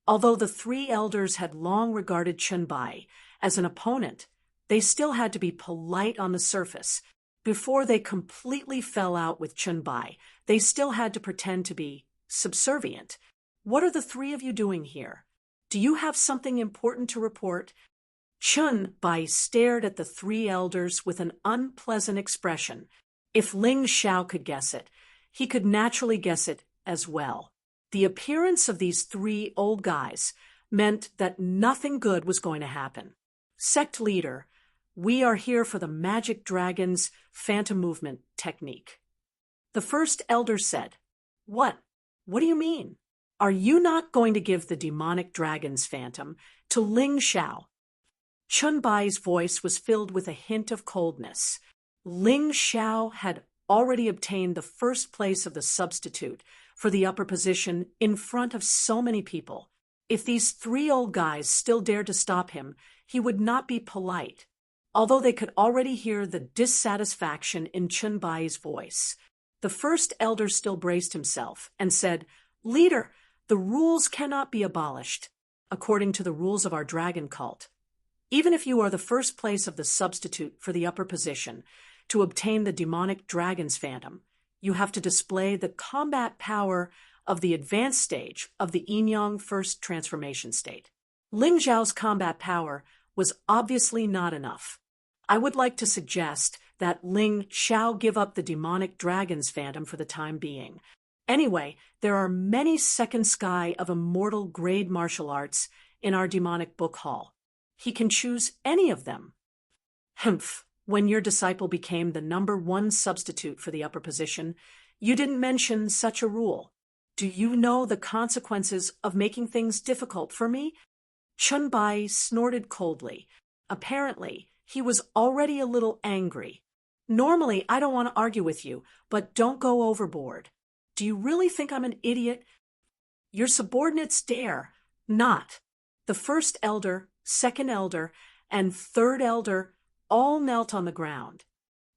Although the three elders had long regarded Chun Bai as an opponent, they still had to be polite on the surface. Before they completely fell out with Chun Bai, they still had to pretend to be subservient. "What are the three of you doing here? Do you have something important to report?" Chun Bai stared at the three elders with an unpleasant expression. If Ling Xiao could guess it, he could naturally guess it as well. The appearance of these three old guys meant that nothing good was going to happen. "Sect leader, we are here for the magic dragon's phantom movement technique." The first elder said, What do you mean? Are you not going to give the demonic dragon's phantom to Ling Xiao?" Chun Bai's voice was filled with a hint of coldness. Ling Xiao had already obtained the first place of the substitute for the upper position in front of so many people. If these three old guys still dared to stop him, he would not be polite. Although they could already hear the dissatisfaction in Chun Bai's voice, the first elder still braced himself and said, "Leader, The rules cannot be abolished, according to the rules of our dragon cult. Even if you are the first place of the substitute for the upper position to obtain the demonic dragon's phantom, you have to display the combat power of the advanced stage of the Yin-Yang first transformation state. Ling Zhao's combat power was obviously not enough. I would like to suggest that Ling Xiao give up the demonic dragon's phantom for the time being. Anyway, there are many second sky of immortal grade martial arts in our demonic book hall. He can choose any of them. Humph, when your disciple became the #1 substitute for the upper position, you didn't mention such a rule. Do you know the consequences of making things difficult for me? Chun Bai snorted coldly. Apparently, he was already a little angry. Normally, I don't want to argue with you, but don't go overboard. Do you really think I'm an idiot? Your subordinates dare not. The first elder, second elder, and third elder all knelt on the ground.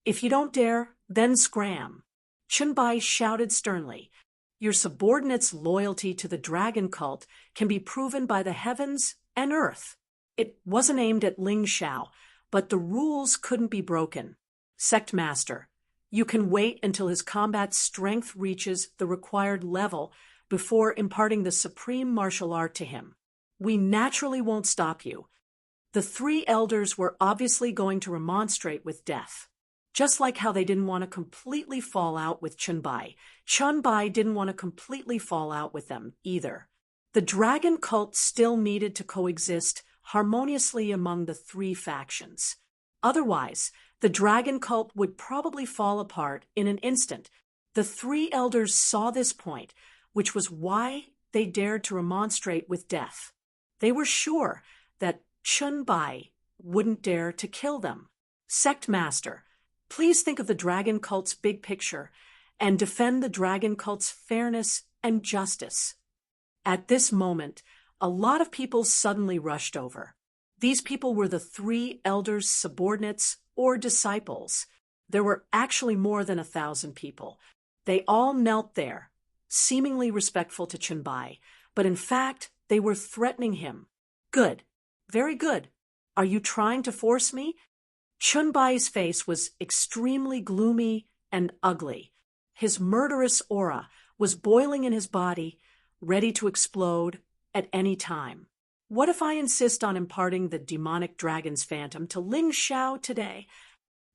If you don't dare, then scram. Chun Bai shouted sternly. Your subordinates' loyalty to the dragon cult can be proven by the heavens and earth. It wasn't aimed at Ling Xiao, but the rules couldn't be broken. Sect Master, you can wait until his combat strength reaches the required level before imparting the supreme martial art to him. We naturally won't stop you. The 3 elders were obviously going to remonstrate with death. Just like how they didn't want to completely fall out with Chun Bai didn't want to completely fall out with them either. The dragon cult still needed to coexist harmoniously among the 3 factions. Otherwise, the dragon cult would probably fall apart in an instant. The 3 elders saw this point, which was why they dared to remonstrate with death. They were sure that Chun Bai wouldn't dare to kill them. Sect Master, please think of the dragon cult's big picture and defend the dragon cult's fairness and justice. At this moment, a lot of people suddenly rushed over. These people were the 3 elders' subordinates or disciples. There were actually more than 1,000 people. They all knelt there, seemingly respectful to Chun Bai, but in fact, they were threatening him. Good. Very good. Are you trying to force me? Chun Bai's face was extremely gloomy and ugly. His murderous aura was boiling in his body, ready to explode at any time. What if I insist on imparting the demonic dragon's phantom to Ling Xiao today?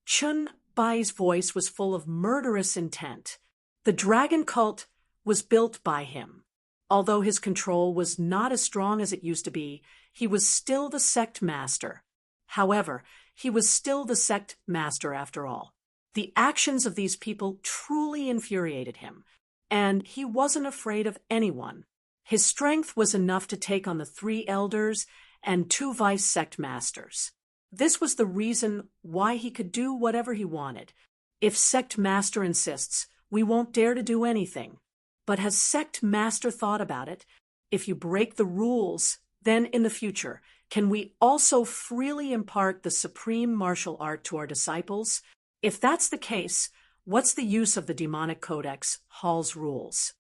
Chun Bai's voice was full of murderous intent. The dragon cult was built by him. Although his control was not as strong as it used to be, he was still the sect master. However, he was still the sect master after all. The actions of these people truly infuriated him, and he wasn't afraid of anyone. His strength was enough to take on the 3 elders and 2 vice sect masters. This was the reason why he could do whatever he wanted. If sect master insists, we won't dare to do anything. But has sect master thought about it? If you break the rules, then in the future, can we also freely impart the supreme martial art to our disciples? If that's the case, what's the use of the demonic codex, Hall's rules?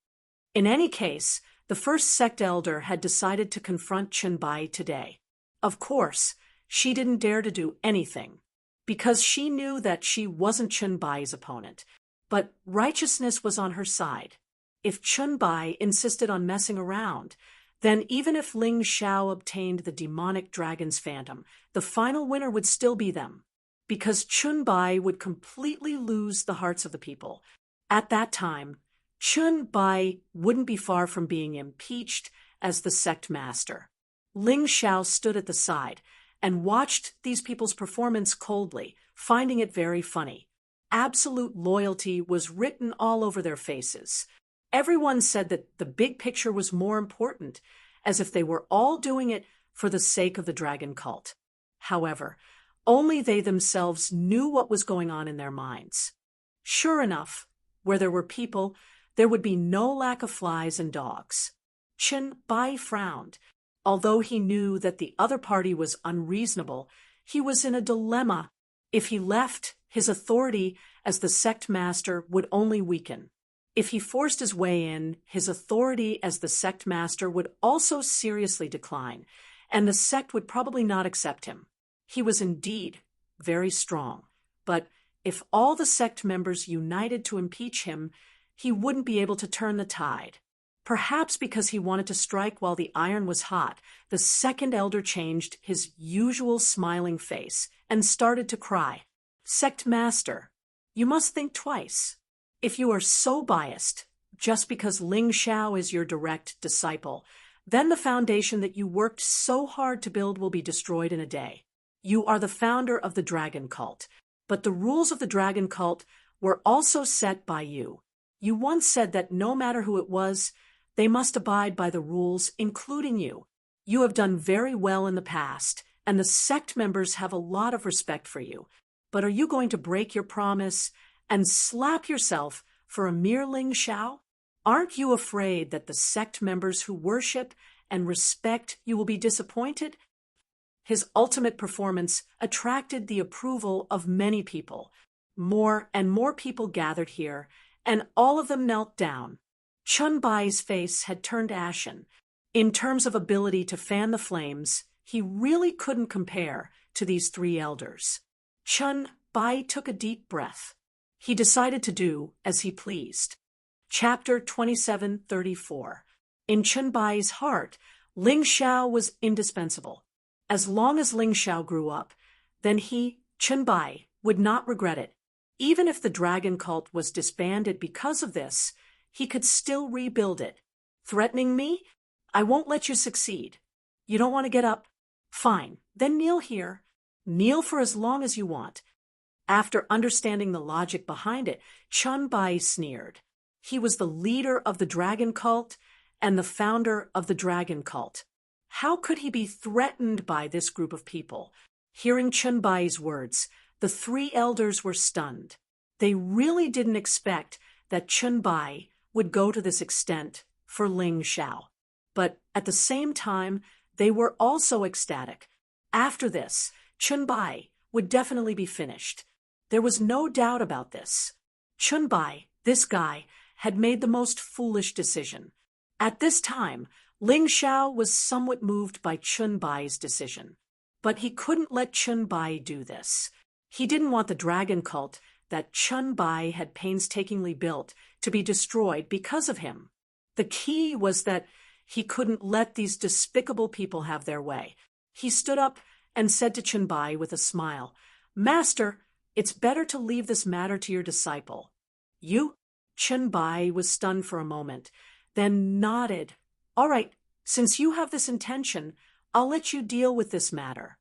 In any case, the first sect elder had decided to confront Chun Bai today. Of course, she didn't dare to do anything, because she knew that she wasn't Chun Bai's opponent, but righteousness was on her side. If Chun Bai insisted on messing around, then even if Ling Xiao obtained the demonic dragon's phantom, the final winner would still be them, because Chun Bai would completely lose the hearts of the people. At that time, Chun Bai wouldn't be far from being impeached as the sect master. Ling Xiao stood at the side and watched these people's performance coldly, finding it very funny. Absolute loyalty was written all over their faces. Everyone said that the big picture was more important, as if they were all doing it for the sake of the dragon cult. However, only they themselves knew what was going on in their minds. Sure enough, where there were people, there would be no lack of flies and dogs. Chun Bai frowned. Although he knew that the other party was unreasonable, he was in a dilemma. If he left, his authority as the sect master would only weaken. If he forced his way in, his authority as the sect master would also seriously decline, and the sect would probably not accept him. He was indeed very strong, but if all the sect members united to impeach him, he wouldn't be able to turn the tide. Perhaps because he wanted to strike while the iron was hot, the second elder changed his usual smiling face and started to cry. Sect master, you must think twice. If you are so biased, just because Ling Xiao is your direct disciple, then the foundation that you worked so hard to build will be destroyed in a day. You are the founder of the dragon cult, but the rules of the dragon cult were also set by you. You once said that no matter who it was, they must abide by the rules, including you. You have done very well in the past, and the sect members have a lot of respect for you. But are you going to break your promise and slap yourself for a mere Ling Xiao? Aren't you afraid that the sect members who worship and respect you will be disappointed? His ultimate performance attracted the approval of many people. More and more people gathered here, and all of them knelt down. Chun Bai's face had turned ashen. In terms of ability to fan the flames, he really couldn't compare to these three elders. Chun Bai took a deep breath. He decided to do as he pleased. Chapter 2734. In Chun Bai's heart, Ling Xiao was indispensable. As long as Ling Xiao grew up, then he, Chun Bai, would not regret it. Even if the dragon cult was disbanded because of this, he could still rebuild it. Threatening me? I won't let you succeed. You don't want to get up? Fine, then kneel here. Kneel for as long as you want. After understanding the logic behind it, Chun Bai sneered. He was the leader of the dragon cult and the founder of the dragon cult. How could he be threatened by this group of people? Hearing Chun Bai's words, the three elders were stunned. They really didn't expect that Chun Bai would go to this extent for Ling Xiao. But at the same time, they were also ecstatic. After this, Chun Bai would definitely be finished. There was no doubt about this. Chun Bai, this guy, had made the most foolish decision. At this time, Ling Xiao was somewhat moved by Chun Bai's decision. But he couldn't let Chun Bai do this. He didn't want the dragon cult that Chun Bai had painstakingly built to be destroyed because of him. The key was that he couldn't let these despicable people have their way. He stood up and said to Chun Bai with a smile, "Master, it's better to leave this matter to your disciple." "You?" Chun Bai was stunned for a moment, then nodded. "All right, since you have this intention, I'll let you deal with this matter."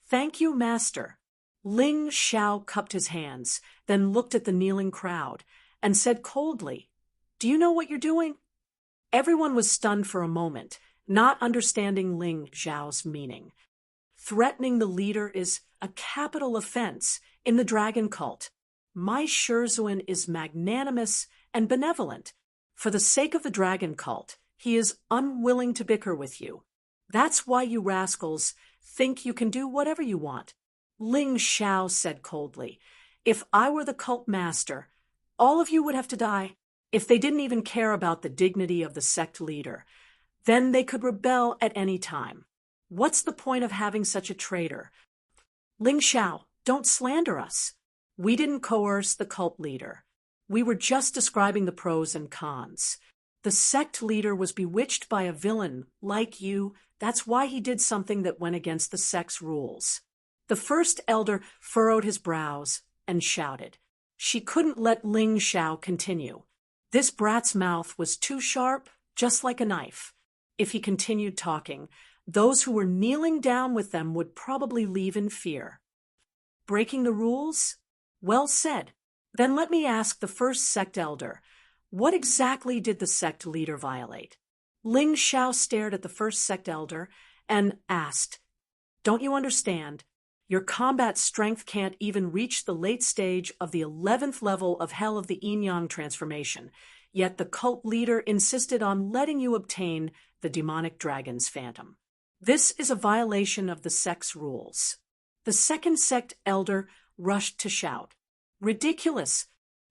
"Thank you, Master." Ling Xiao cupped his hands, then looked at the kneeling crowd, and said coldly, "Do you know what you're doing?" Everyone was stunned for a moment, not understanding Ling Xiao's meaning. Threatening the leader is a capital offense in the dragon cult. My Shizhuan is magnanimous and benevolent. For the sake of the dragon cult, he is unwilling to bicker with you. That's why you rascals think you can do whatever you want. Ling Xiao said coldly, "If I were the cult master, all of you would have to die. If they didn't even care about the dignity of the sect leader, then they could rebel at any time. What's the point of having such a traitor? Ling Xiao, don't slander us. We didn't coerce the cult leader. We were just describing the pros and cons. The sect leader was bewitched by a villain like you. That's why he did something that went against the sect's rules." The first elder furrowed his brows and shouted. She couldn't let Ling Xiao continue. This brat's mouth was too sharp, just like a knife. If he continued talking, those who were kneeling down with them would probably leave in fear. Breaking the rules? Well said. Then let me ask the first sect elder, what exactly did the sect leader violate? Ling Xiao stared at the first sect elder and asked, "Don't you understand? Your combat strength can't even reach the late stage of the 11th level of Hell of the Yin-Yang transformation, yet the cult leader insisted on letting you obtain the demonic dragon's phantom. This is a violation of the sect's rules." The second sect elder rushed to shout, "Ridiculous!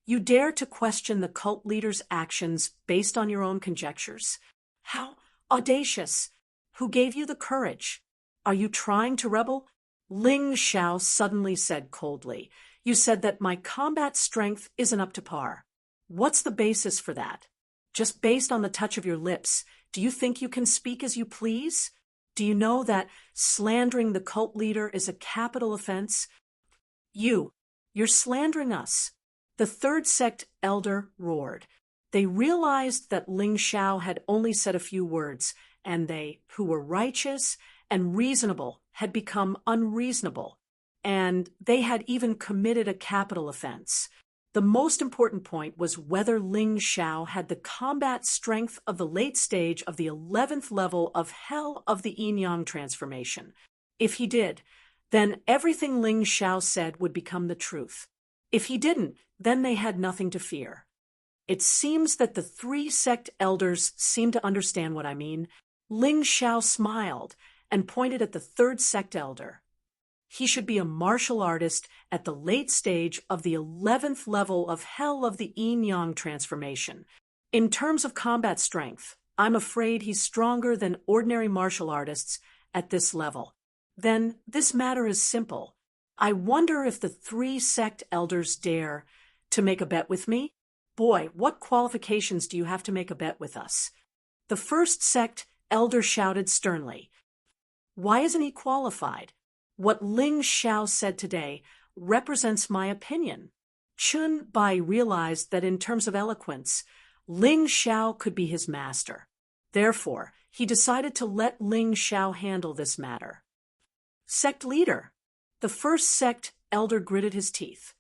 You dare to question the cult leader's actions based on your own conjectures? How audacious! Who gave you the courage? Are you trying to rebel? Ling Xiao suddenly said coldly. You said that my combat strength isn't up to par. What's the basis for that? Just based on the touch of your lips, do you think you can speak as you please? Do you know that slandering the cult leader is a capital offense? You're slandering us. The third sect elder roared. They realized that Ling Xiao had only said a few words, and they, who were righteous and reasonable, had become unreasonable, and they had even committed a capital offense. The most important point was whether Ling Xiao had the combat strength of the late stage of the 11th level of Hell of the Yin-Yang transformation. If he did, then everything Ling Xiao said would become the truth. If he didn't, then they had nothing to fear. It seems that the three sect elders seem to understand what I mean. Ling Xiao smiled and pointed at the third sect elder. He should be a martial artist at the late stage of the 11th level of Hell of the Yin-Yang transformation. In terms of combat strength, I'm afraid he's stronger than ordinary martial artists at this level. Then this matter is simple. I wonder if the three sect elders dare to make a bet with me? Boy, what qualifications do you have to make a bet with us? The first sect elder shouted sternly. Why isn't he qualified? What Ling Xiao said today represents my opinion. Chun Bai realized that in terms of eloquence, Ling Xiao could be his master. Therefore, he decided to let Ling Xiao handle this matter. Sect leader. The first sect elder gritted his teeth.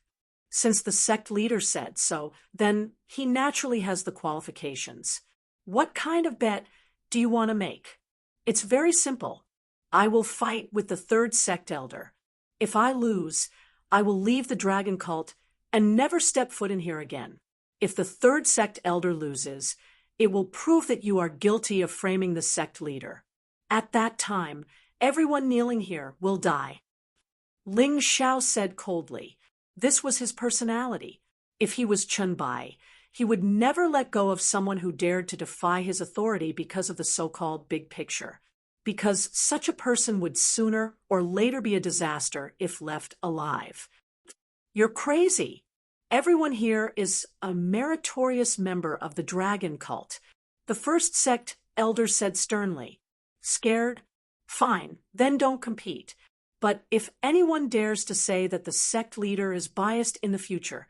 Since the sect leader said so, then he naturally has the qualifications. What kind of bet do you want to make? It's very simple. I will fight with the third sect elder. If I lose, I will leave the dragon cult and never step foot in here again. If the third sect elder loses, it will prove that you are guilty of framing the sect leader. At that time, everyone kneeling here will die. Ling Xiao said coldly. This was his personality. If he was Chun Bai, he would never let go of someone who dared to defy his authority because of the so-called big picture. Because such a person would sooner or later be a disaster if left alive. You're crazy. Everyone here is a meritorious member of the dragon cult. The first sect elder said sternly. Scared? Fine, then don't compete. But if anyone dares to say that the sect leader is biased in the future,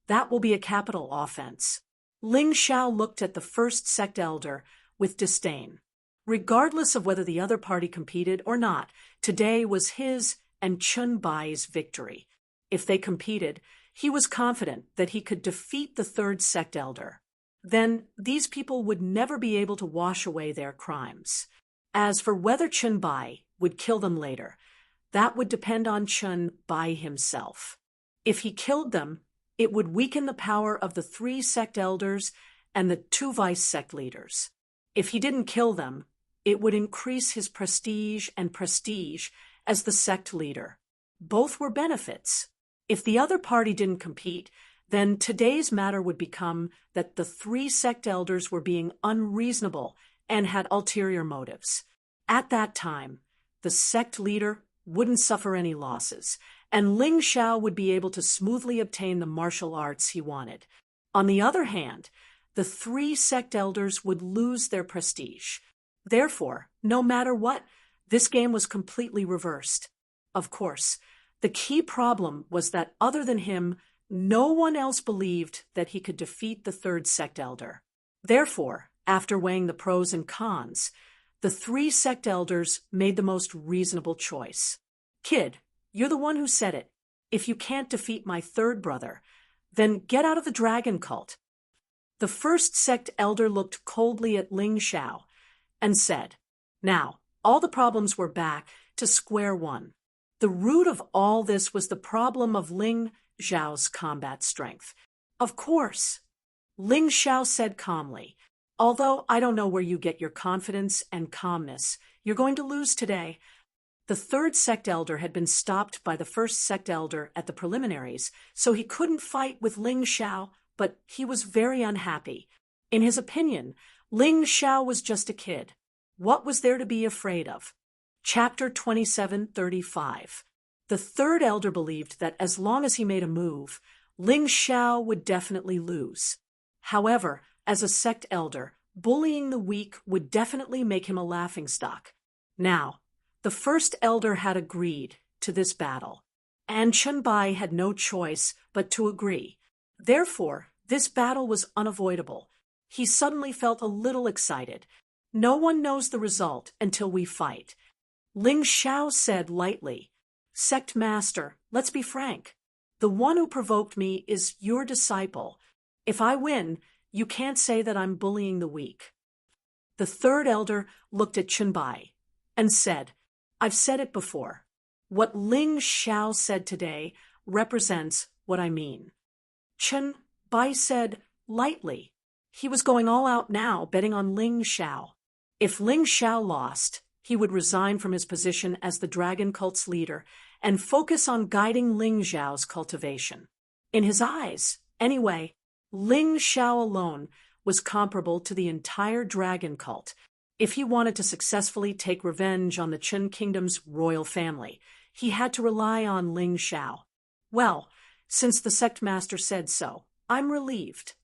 that will be a capital offense. Ling Xiao looked at the first sect elder with disdain. Regardless of whether the other party competed or not, today was his and Chun Bai's victory. If they competed, he was confident that he could defeat the third sect elder. Then these people would never be able to wash away their crimes. As for whether Chun Bai would kill them later, that would depend on Chun Bai himself. If he killed them, it would weaken the power of the three sect elders and the two vice sect leaders. If he didn't kill them, it would increase his prestige as the sect leader. Both were benefits. If the other party didn't compete, then today's matter would become that the three sect elders were being unreasonable and had ulterior motives. At that time, the sect leader wouldn't suffer any losses, and Ling Xiao would be able to smoothly obtain the martial arts he wanted. On the other hand, the three sect elders would lose their prestige. Therefore, no matter what, this game was completely reversed. Of course, the key problem was that other than him, no one else believed that he could defeat the third sect elder. Therefore, after weighing the pros and cons, the three sect elders made the most reasonable choice. Kid, you're the one who said it. If you can't defeat my third brother, then get out of the dragon cult. The first sect elder looked coldly at Ling Xiao and said, Now, all the problems were back to square one. The root of all this was the problem of Ling Xiao's combat strength. Of course. Ling Xiao said calmly, Although I don't know where you get your confidence and calmness, you're going to lose today. The third sect elder had been stopped by the first sect elder at the preliminaries, so he couldn't fight with Ling Xiao but he was very unhappy. In his opinion, Ling Xiao was just a kid. What was there to be afraid of? Chapter 27:35. The third elder believed that as long as he made a move, Ling Xiao would definitely lose. However, as a sect elder, bullying the weak would definitely make him a laughingstock. Now, the first elder had agreed to this battle, and Chunbai had no choice but to agree. Therefore, this battle was unavoidable. He suddenly felt a little excited. No one knows the result until we fight. Ling Xiao said lightly, "Sect master, let's be frank. The one who provoked me is your disciple. If I win, you can't say that I'm bullying the weak." The third elder looked at Chunbai and said, "I've said it before. What Ling Xiao said today represents what I mean." Chunbai said lightly. He was going all out now, betting on Ling Xiao. If Ling Xiao lost, he would resign from his position as the dragon cult's leader and focus on guiding Ling Xiao's cultivation. In his eyes, anyway, Ling Xiao alone was comparable to the entire dragon cult. If he wanted to successfully take revenge on the Qin Kingdom's royal family, he had to rely on Ling Xiao. Well, since the sect master said so, I'm relieved.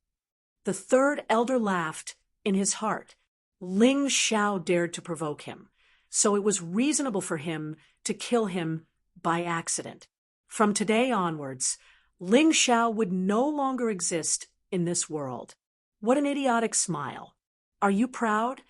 The third elder laughed in his heart. Ling Xiao dared to provoke him, so it was reasonable for him to kill him by accident. From today onwards, Ling Xiao would no longer exist in this world. What an idiotic smile. Are you proud?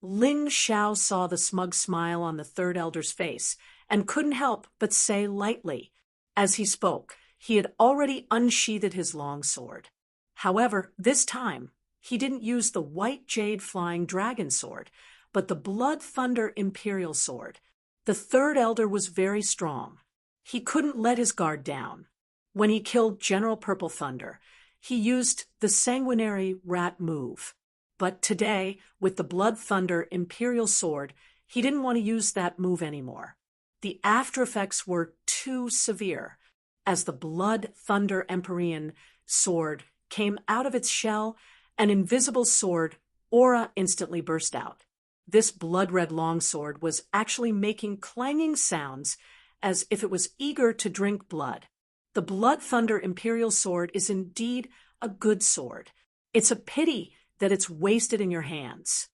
Ling Xiao saw the smug smile on the third elder's face and couldn't help but say lightly. As he spoke, he had already unsheathed his long sword. However, this time, he didn't use the white jade flying dragon sword, but the blood thunder imperial sword. The third elder was very strong. He couldn't let his guard down. When he killed General Purple Thunder, he used the sanguinary rat move. But today, with the blood thunder imperial sword, he didn't want to use that move anymore. The after effects were too severe. As the blood thunder Empyrean sword came out of its shell, an invisible sword, aura, instantly burst out. This blood-red longsword was actually making clanging sounds as if it was eager to drink blood. The blood thunder imperial sword is indeed a good sword. It's a pity that it's wasted in your hands.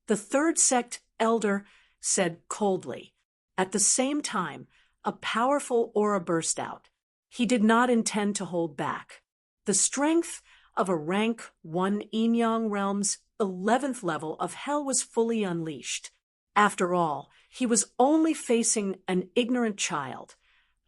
The third sect elder said coldly. At the same time, a powerful aura burst out. He did not intend to hold back. The strength of a rank 1 Yin-Yang realm's 11th level of hell was fully unleashed. After all, he was only facing an ignorant child,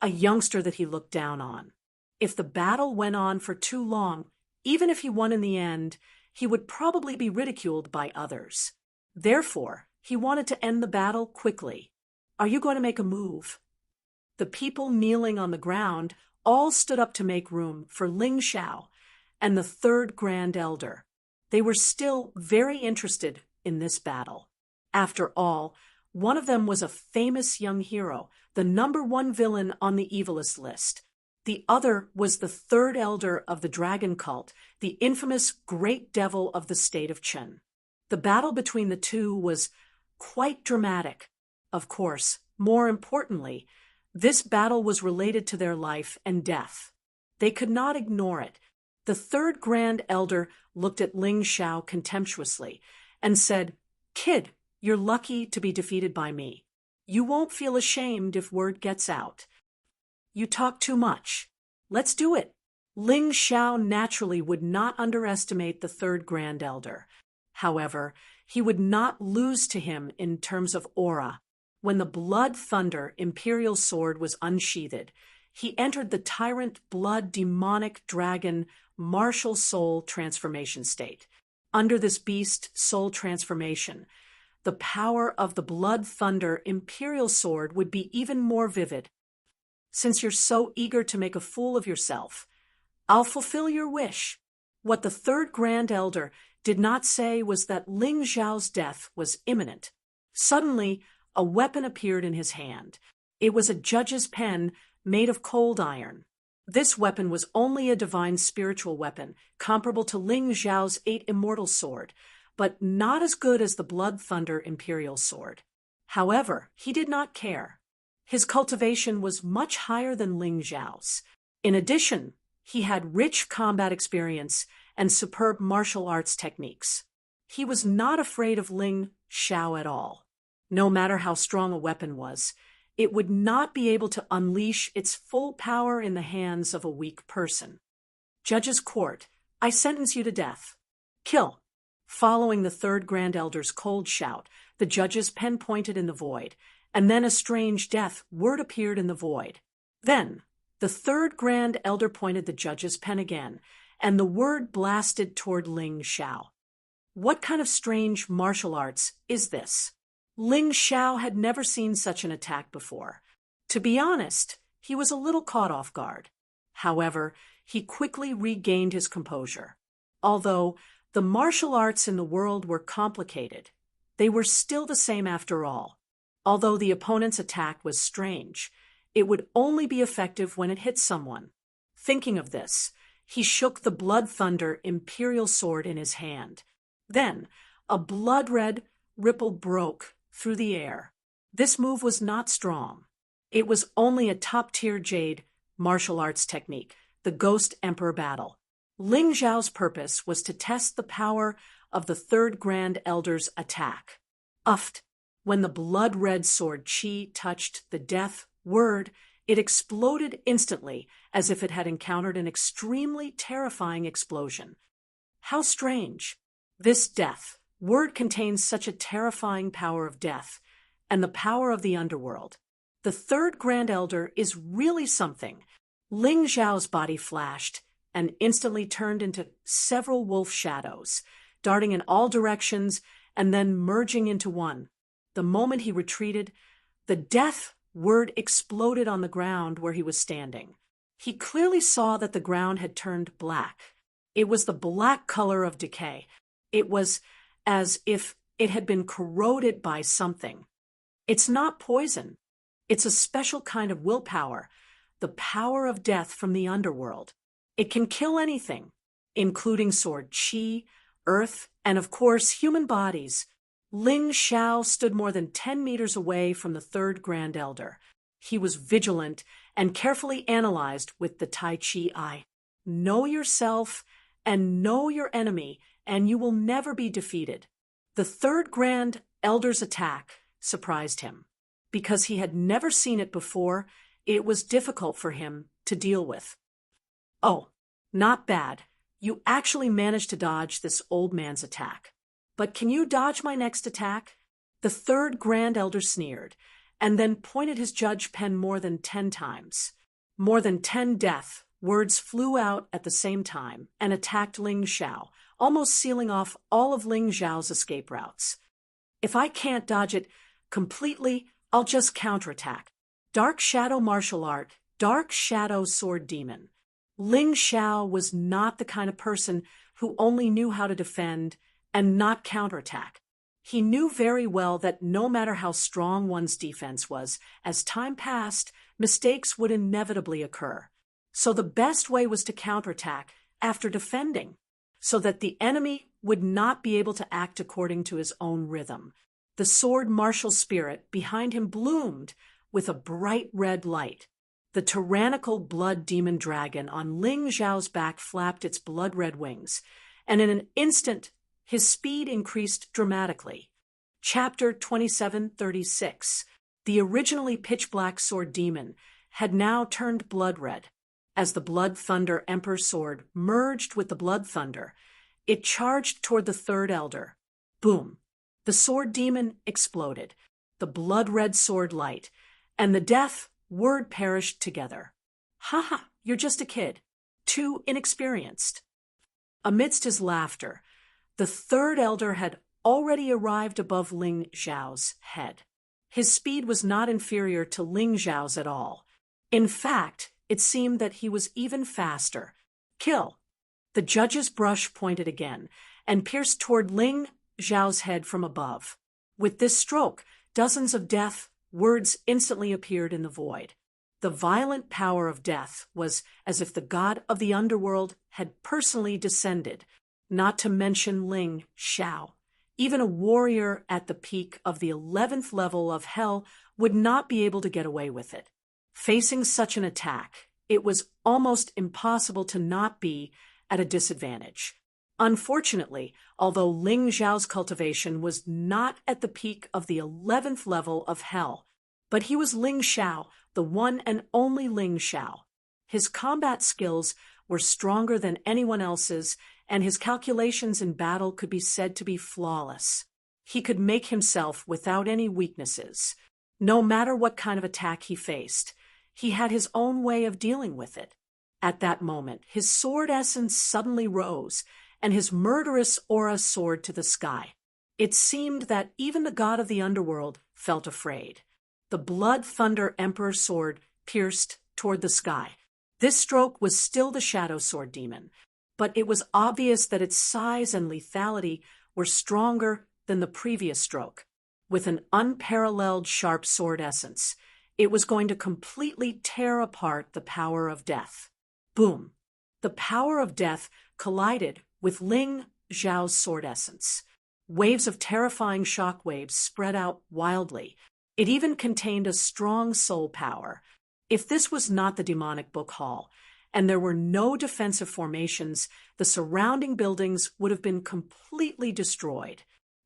a youngster that he looked down on. If the battle went on for too long, even if he won in the end, he would probably be ridiculed by others. Therefore, he wanted to end the battle quickly. Are you going to make a move? The people kneeling on the ground all stood up to make room for Ling Xiao and the third Grand Elder. They were still very interested in this battle. After all, one of them was a famous young hero, the #1 villain on the evilest list. The other was the third elder of the dragon cult, the infamous great devil of the state of Qin. The battle between the two was quite dramatic. Of course, more importantly, this battle was related to their life and death. They could not ignore it. The third Grand Elder looked at Ling Xiao contemptuously and said, "Kid, you're lucky to be defeated by me. You won't feel ashamed if word gets out. You talk too much. Let's do it." Ling Xiao naturally would not underestimate the third Grand Elder. However, he would not lose to him in terms of aura. When the blood thunder imperial sword was unsheathed, he entered the tyrant blood demonic dragon martial soul transformation state. Under this beast soul transformation, the power of the blood thunder imperial sword would be even more vivid. Since you're so eager to make a fool of yourself, I'll fulfill your wish. What the third Grand Elder did not say was that Ling Xiao's death was imminent. Suddenly, a weapon appeared in his hand. It was a judge's pen made of cold iron. This weapon was only a divine spiritual weapon, comparable to Ling Zhao's 8 immortal sword, but not as good as the Blood Thunder Imperial sword. However, he did not care. His cultivation was much higher than Ling Zhao's. In addition, he had rich combat experience and superb martial arts techniques. He was not afraid of Ling Zhao at all. No matter how strong a weapon was, it would not be able to unleash its full power in the hands of a weak person. Judge's Court, I sentence you to death. Kill. Following the third Grand Elder's cold shout, the judge's pen pointed in the void, and then a strange death word appeared in the void. Then, the third Grand Elder pointed the judge's pen again, and the word blasted toward Ling Zhao. What kind of strange martial arts is this? Ling Zhao had never seen such an attack before. To be honest, he was a little caught off guard. However, he quickly regained his composure. Although the martial arts in the world were complicated, they were still the same after all. Although the opponent's attack was strange, it would only be effective when it hit someone. Thinking of this, he shook the Blood Thunder Imperial sword in his hand. Then, a blood-red ripple broke through the air. This move was not strong. It was only a top-tier jade martial arts technique, the Ghost Emperor Battle. Ling Zhao's purpose was to test the power of the third Grand Elder's attack. Uft! When the blood-red sword Qi touched the death word, it exploded instantly as if it had encountered an extremely terrifying explosion. How strange! This death word contains such a terrifying power of death and the power of the underworld. The third Grand Elder is really something. Ling Zhao's body flashed and instantly turned into several wolf shadows, darting in all directions and then merging into one. The moment he retreated, the death word exploded on the ground where he was standing. He clearly saw that the ground had turned black. It was the black color of decay. It was as if it had been corroded by something. It's not poison. It's a special kind of willpower, the power of death from the underworld. It can kill anything, including sword Qi, earth, and of course human bodies. Ling Zhao stood more than 10 meters away from the third Grand Elder. He was vigilant and carefully analyzed with the Tai Chi eye. Know yourself and know your enemy, and you will never be defeated. The third Grand Elder's attack surprised him. Because he had never seen it before, it was difficult for him to deal with. Oh, not bad. You actually managed to dodge this old man's attack. But can you dodge my next attack? The third Grand Elder sneered, and then pointed his judge pen more than 10 times. More than 10 death words flew out at the same time and attacked Ling Zhao, almost sealing off all of Ling Zhao's escape routes. If I can't dodge it completely, I'll just counterattack. Dark Shadow Martial Art, Dark Shadow Sword Demon. Ling Zhao was not the kind of person who only knew how to defend and not counterattack. He knew very well that no matter how strong one's defense was, as time passed, mistakes would inevitably occur. So the best way was to counterattack after defending, so that the enemy would not be able to act according to his own rhythm. The sword martial spirit behind him bloomed with a bright red light. The tyrannical blood demon dragon on Ling Zhao's back flapped its blood-red wings, and in an instant his speed increased dramatically. Chapter 2736. The originally pitch-black sword demon had now turned blood-red. As the Blood Thunder Emperor sword merged with the Blood Thunder, it charged toward the third elder. Boom! The sword demon exploded, the blood-red sword light, and the death word perished together. Ha ha, you're just a kid, too inexperienced. Amidst his laughter, the third elder had already arrived above Ling Zhao's head. His speed was not inferior to Ling Zhao's at all. In fact, it seemed that he was even faster. Kill! The judge's brush pointed again, and pierced toward Ling Zhao's head from above. With this stroke, dozens of death words instantly appeared in the void. The violent power of death was as if the god of the underworld had personally descended, not to mention Ling Xiao. Even a warrior at the peak of the 11th level of hell would not be able to get away with it. Facing such an attack, it was almost impossible to not be at a disadvantage. Unfortunately, although Ling Xiao's cultivation was not at the peak of the 11th level of hell, but he was Ling Xiao, the one and only Ling Xiao. His combat skills were stronger than anyone else's, and his calculations in battle could be said to be flawless. He could make himself without any weaknesses. No matter what kind of attack he faced, he had his own way of dealing with it. At that moment, his sword essence suddenly rose, and his murderous aura soared to the sky. It seemed that even the god of the underworld felt afraid. The Blood Thunder Emperor sword pierced toward the sky. This stroke was still the Shadow Sword Demon, but it was obvious that its size and lethality were stronger than the previous stroke. With an unparalleled sharp sword essence, it was going to completely tear apart the power of death. Boom! The power of death collided with Ling Xiao's sword essence. Waves of terrifying shockwaves spread out wildly. It even contained a strong soul power. If this was not the demonic book hall, and there were no defensive formations, the surrounding buildings would have been completely destroyed.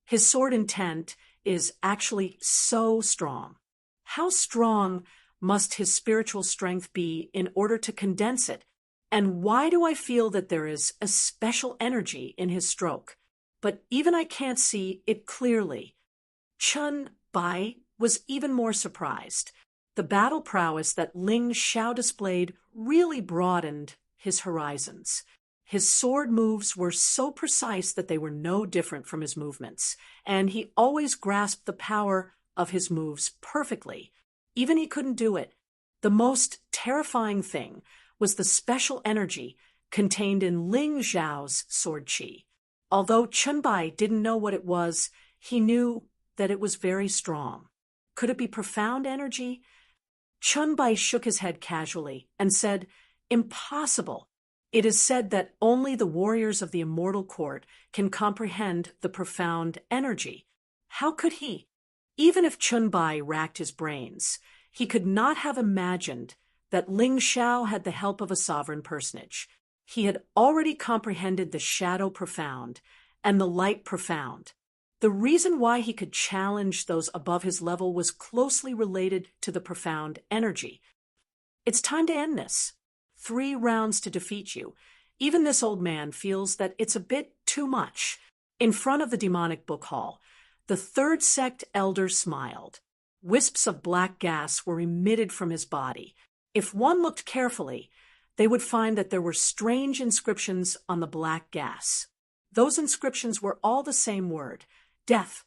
His sword intent is actually so strong. How strong must his spiritual strength be in order to condense it? And why do I feel that there is a special energy in his stroke? But even I can't see it clearly. Chun Bai was even more surprised. The battle prowess that Ling Xiao displayed really broadened his horizons. His sword moves were so precise that they were no different from his movements, and he always grasped the power of his moves perfectly. Even he couldn't do it. The most terrifying thing was the special energy contained in Ling Xiao's sword qi. Although Chun Bai didn't know what it was, he knew that it was very strong. Could it be profound energy? Chun Bai shook his head casually and said, "Impossible. It is said that only the warriors of the immortal court can comprehend the profound energy. How could he?" Even if Chun Bai racked his brains, he could not have imagined that Ling Xiao had the help of a sovereign personage. He had already comprehended the shadow profound and the light profound. The reason why he could challenge those above his level was closely related to the profound energy. It's time to end this. 3 rounds to defeat you. Even this old man feels that it's a bit too much. In front of the demonic book hall, the third sect elder smiled. Wisps of black gas were emitted from his body. If one looked carefully, they would find that there were strange inscriptions on the black gas. Those inscriptions were all the same word: death.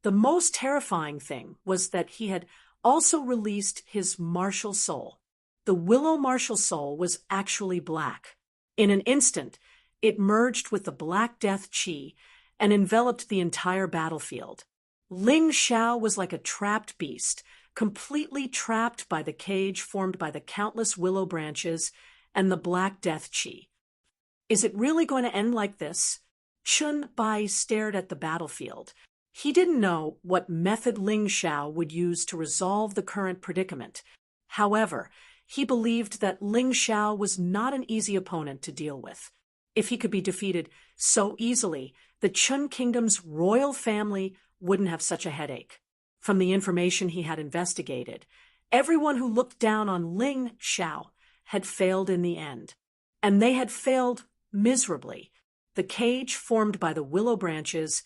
The most terrifying thing was that he had also released his martial soul. The willow martial soul was actually black. In an instant, it merged with the Black Death Qi and enveloped the entire battlefield. Ling Xiao was like a trapped beast, completely trapped by the cage formed by the countless willow branches and the Black Death Qi. Is it really going to end like this? Chun Bai stared at the battlefield. He didn't know what method Ling Xiao would use to resolve the current predicament. However, he believed that Ling Xiao was not an easy opponent to deal with. If he could be defeated so easily, the Chun Kingdom's royal family wouldn't have such a headache. From the information he had investigated, everyone who looked down on Ling Xiao had failed in the end. And they had failed miserably. The cage formed by the willow branches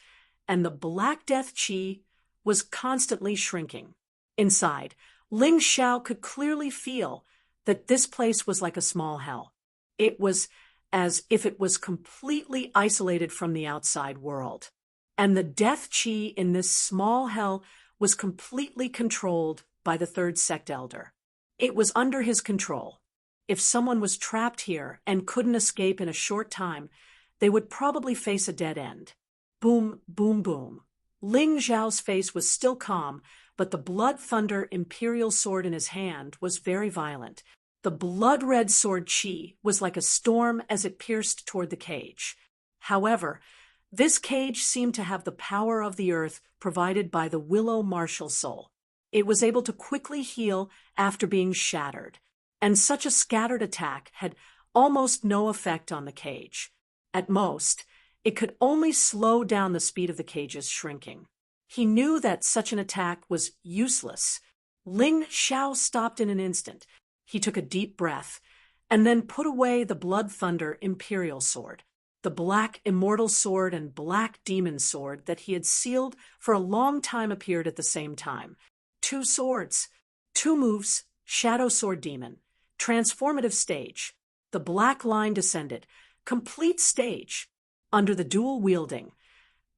and the Black Death Qi was constantly shrinking. Inside, Ling Xiao could clearly feel that this place was like a small hell. It was as if it was completely isolated from the outside world. And the Death Qi in this small hell was completely controlled by the third sect elder. It was under his control. If someone was trapped here and couldn't escape in a short time, they would probably face a dead end. Boom, boom, boom. Ling Xiao's face was still calm, but the blood thunder imperial sword in his hand was very violent. The blood-red sword Qi was like a storm as it pierced toward the cage. However, this cage seemed to have the power of the earth provided by the willow martial soul. It was able to quickly heal after being shattered, and such a scattered attack had almost no effect on the cage. At most, it could only slow down the speed of the cage's shrinking. He knew that such an attack was useless. Ling Xiao stopped in an instant. He took a deep breath, and then put away the blood thunder imperial sword, the black immortal sword and black demon sword that he had sealed for a long time appeared at the same time. 2 swords, 2 moves, shadow sword demon, transformative stage. The black line descended, complete stage. Under the dual wielding,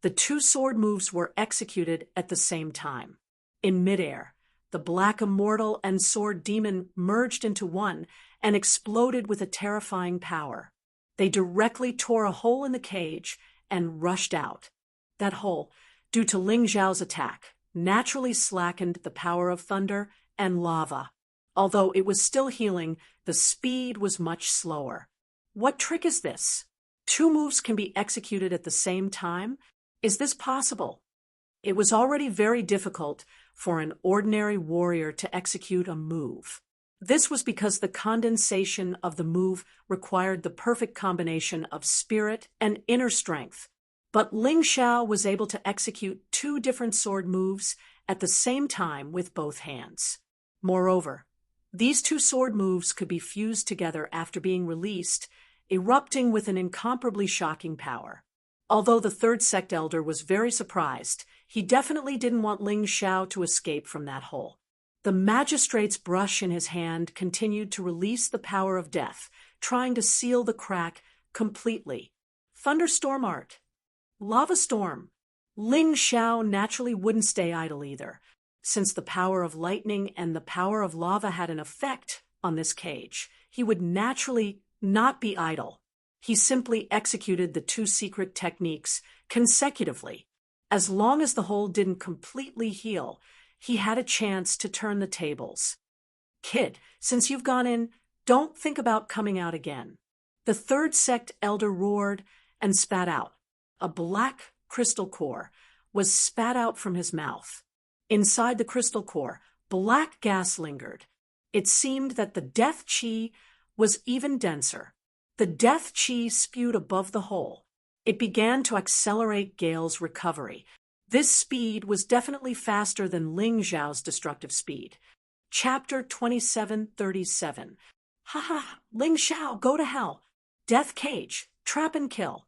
the 2 sword moves were executed at the same time. In midair, the black immortal and sword demon merged into one and exploded with a terrifying power. They directly tore a hole in the cage and rushed out. That hole, due to Ling Xiao's attack, naturally slackened the power of thunder and lava. Although it was still healing, the speed was much slower. What trick is this? 2 moves can be executed at the same time? Is this possible? It was already very difficult for an ordinary warrior to execute a move. This was because the condensation of the move required the perfect combination of spirit and inner strength. But Ling Xiao was able to execute 2 different sword moves at the same time with both hands. Moreover, these 2 sword moves could be fused together after being released, erupting with an incomparably shocking power. Although the 3rd sect elder was very surprised, he definitely didn't want Ling Xiao to escape from that hole. The magistrate's brush in his hand continued to release the power of death, trying to seal the crack completely. Thunderstorm art. Lava storm. Ling Xiao naturally wouldn't stay idle either, since the power of lightning and the power of lava had an effect on this cage. He would naturally not be idle. He simply executed the 2 secret techniques consecutively. As long as the hole didn't completely heal, he had a chance to turn the tables. Kid, since you've gone in, don't think about coming out again. The 3rd sect elder roared and spat out. A black crystal core was spat out from his mouth. Inside the crystal core, black gas lingered. It seemed that the death chi was even denser. The death chi spewed above the hole. It began to accelerate Gale's recovery. This speed was definitely faster than Ling Xiao's destructive speed. Chapter 2737. Ha ha, Ling Xiao, go to hell. Death cage, trap and kill.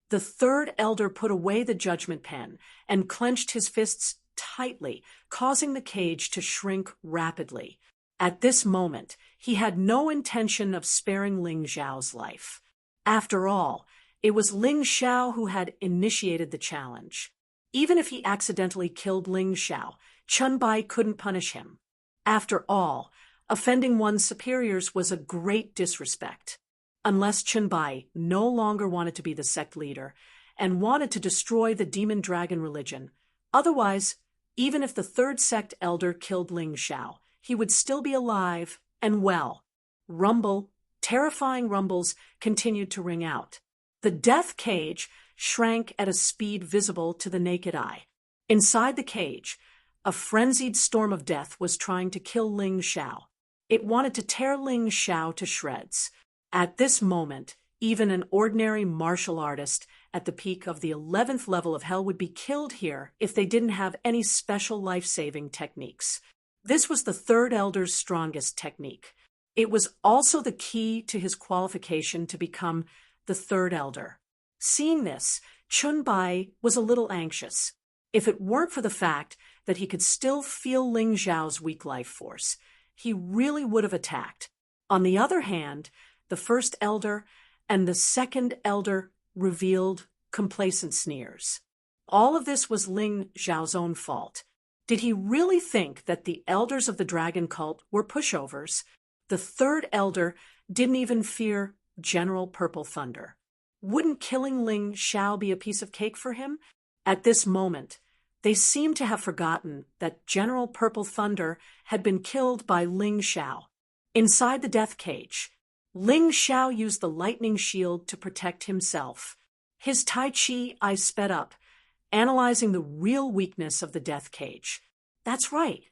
The 3rd elder put away the judgment pen and clenched his fists tightly, causing the cage to shrink rapidly. At this moment, he had no intention of sparing Ling Xiao's life. After all, it was Ling Xiao who had initiated the challenge. Even if he accidentally killed Ling Xiao, Chun Bai couldn't punish him. After all, offending one's superiors was a great disrespect. Unless Chun Bai no longer wanted to be the sect leader and wanted to destroy the demon dragon religion. Otherwise, even if the 3rd sect elder killed Ling Xiao, he would still be alive and well. Rumble, terrifying rumbles continued to ring out. The death cage shrank at a speed visible to the naked eye. Inside the cage, a frenzied storm of death was trying to kill Ling Xiao. It wanted to tear Ling Xiao to shreds. At this moment, even an ordinary martial artist at the peak of the 11th level of hell would be killed here if they didn't have any special life-saving techniques. This was the 3rd elder's strongest technique. It was also the key to his qualification to become the 3rd elder. Seeing this, Chun Bai was a little anxious. If it weren't for the fact that he could still feel Ling Xiao's weak life force, he really would have attacked. On the other hand, the 1st elder and the 2nd elder revealed complacent sneers. All of this was Ling Xiao's own fault. Did he really think that the elders of the dragon cult were pushovers? The 3rd elder didn't even fear General Purple Thunder. Wouldn't killing Ling Xiao be a piece of cake for him? At this moment, They seemed to have forgotten that General Purple Thunder had been killed by Ling Xiao. Inside the death cage, Ling Xiao used the lightning shield to protect himself. His Tai Chi eyes sped up, analyzing the real weakness of the death cage. That's right.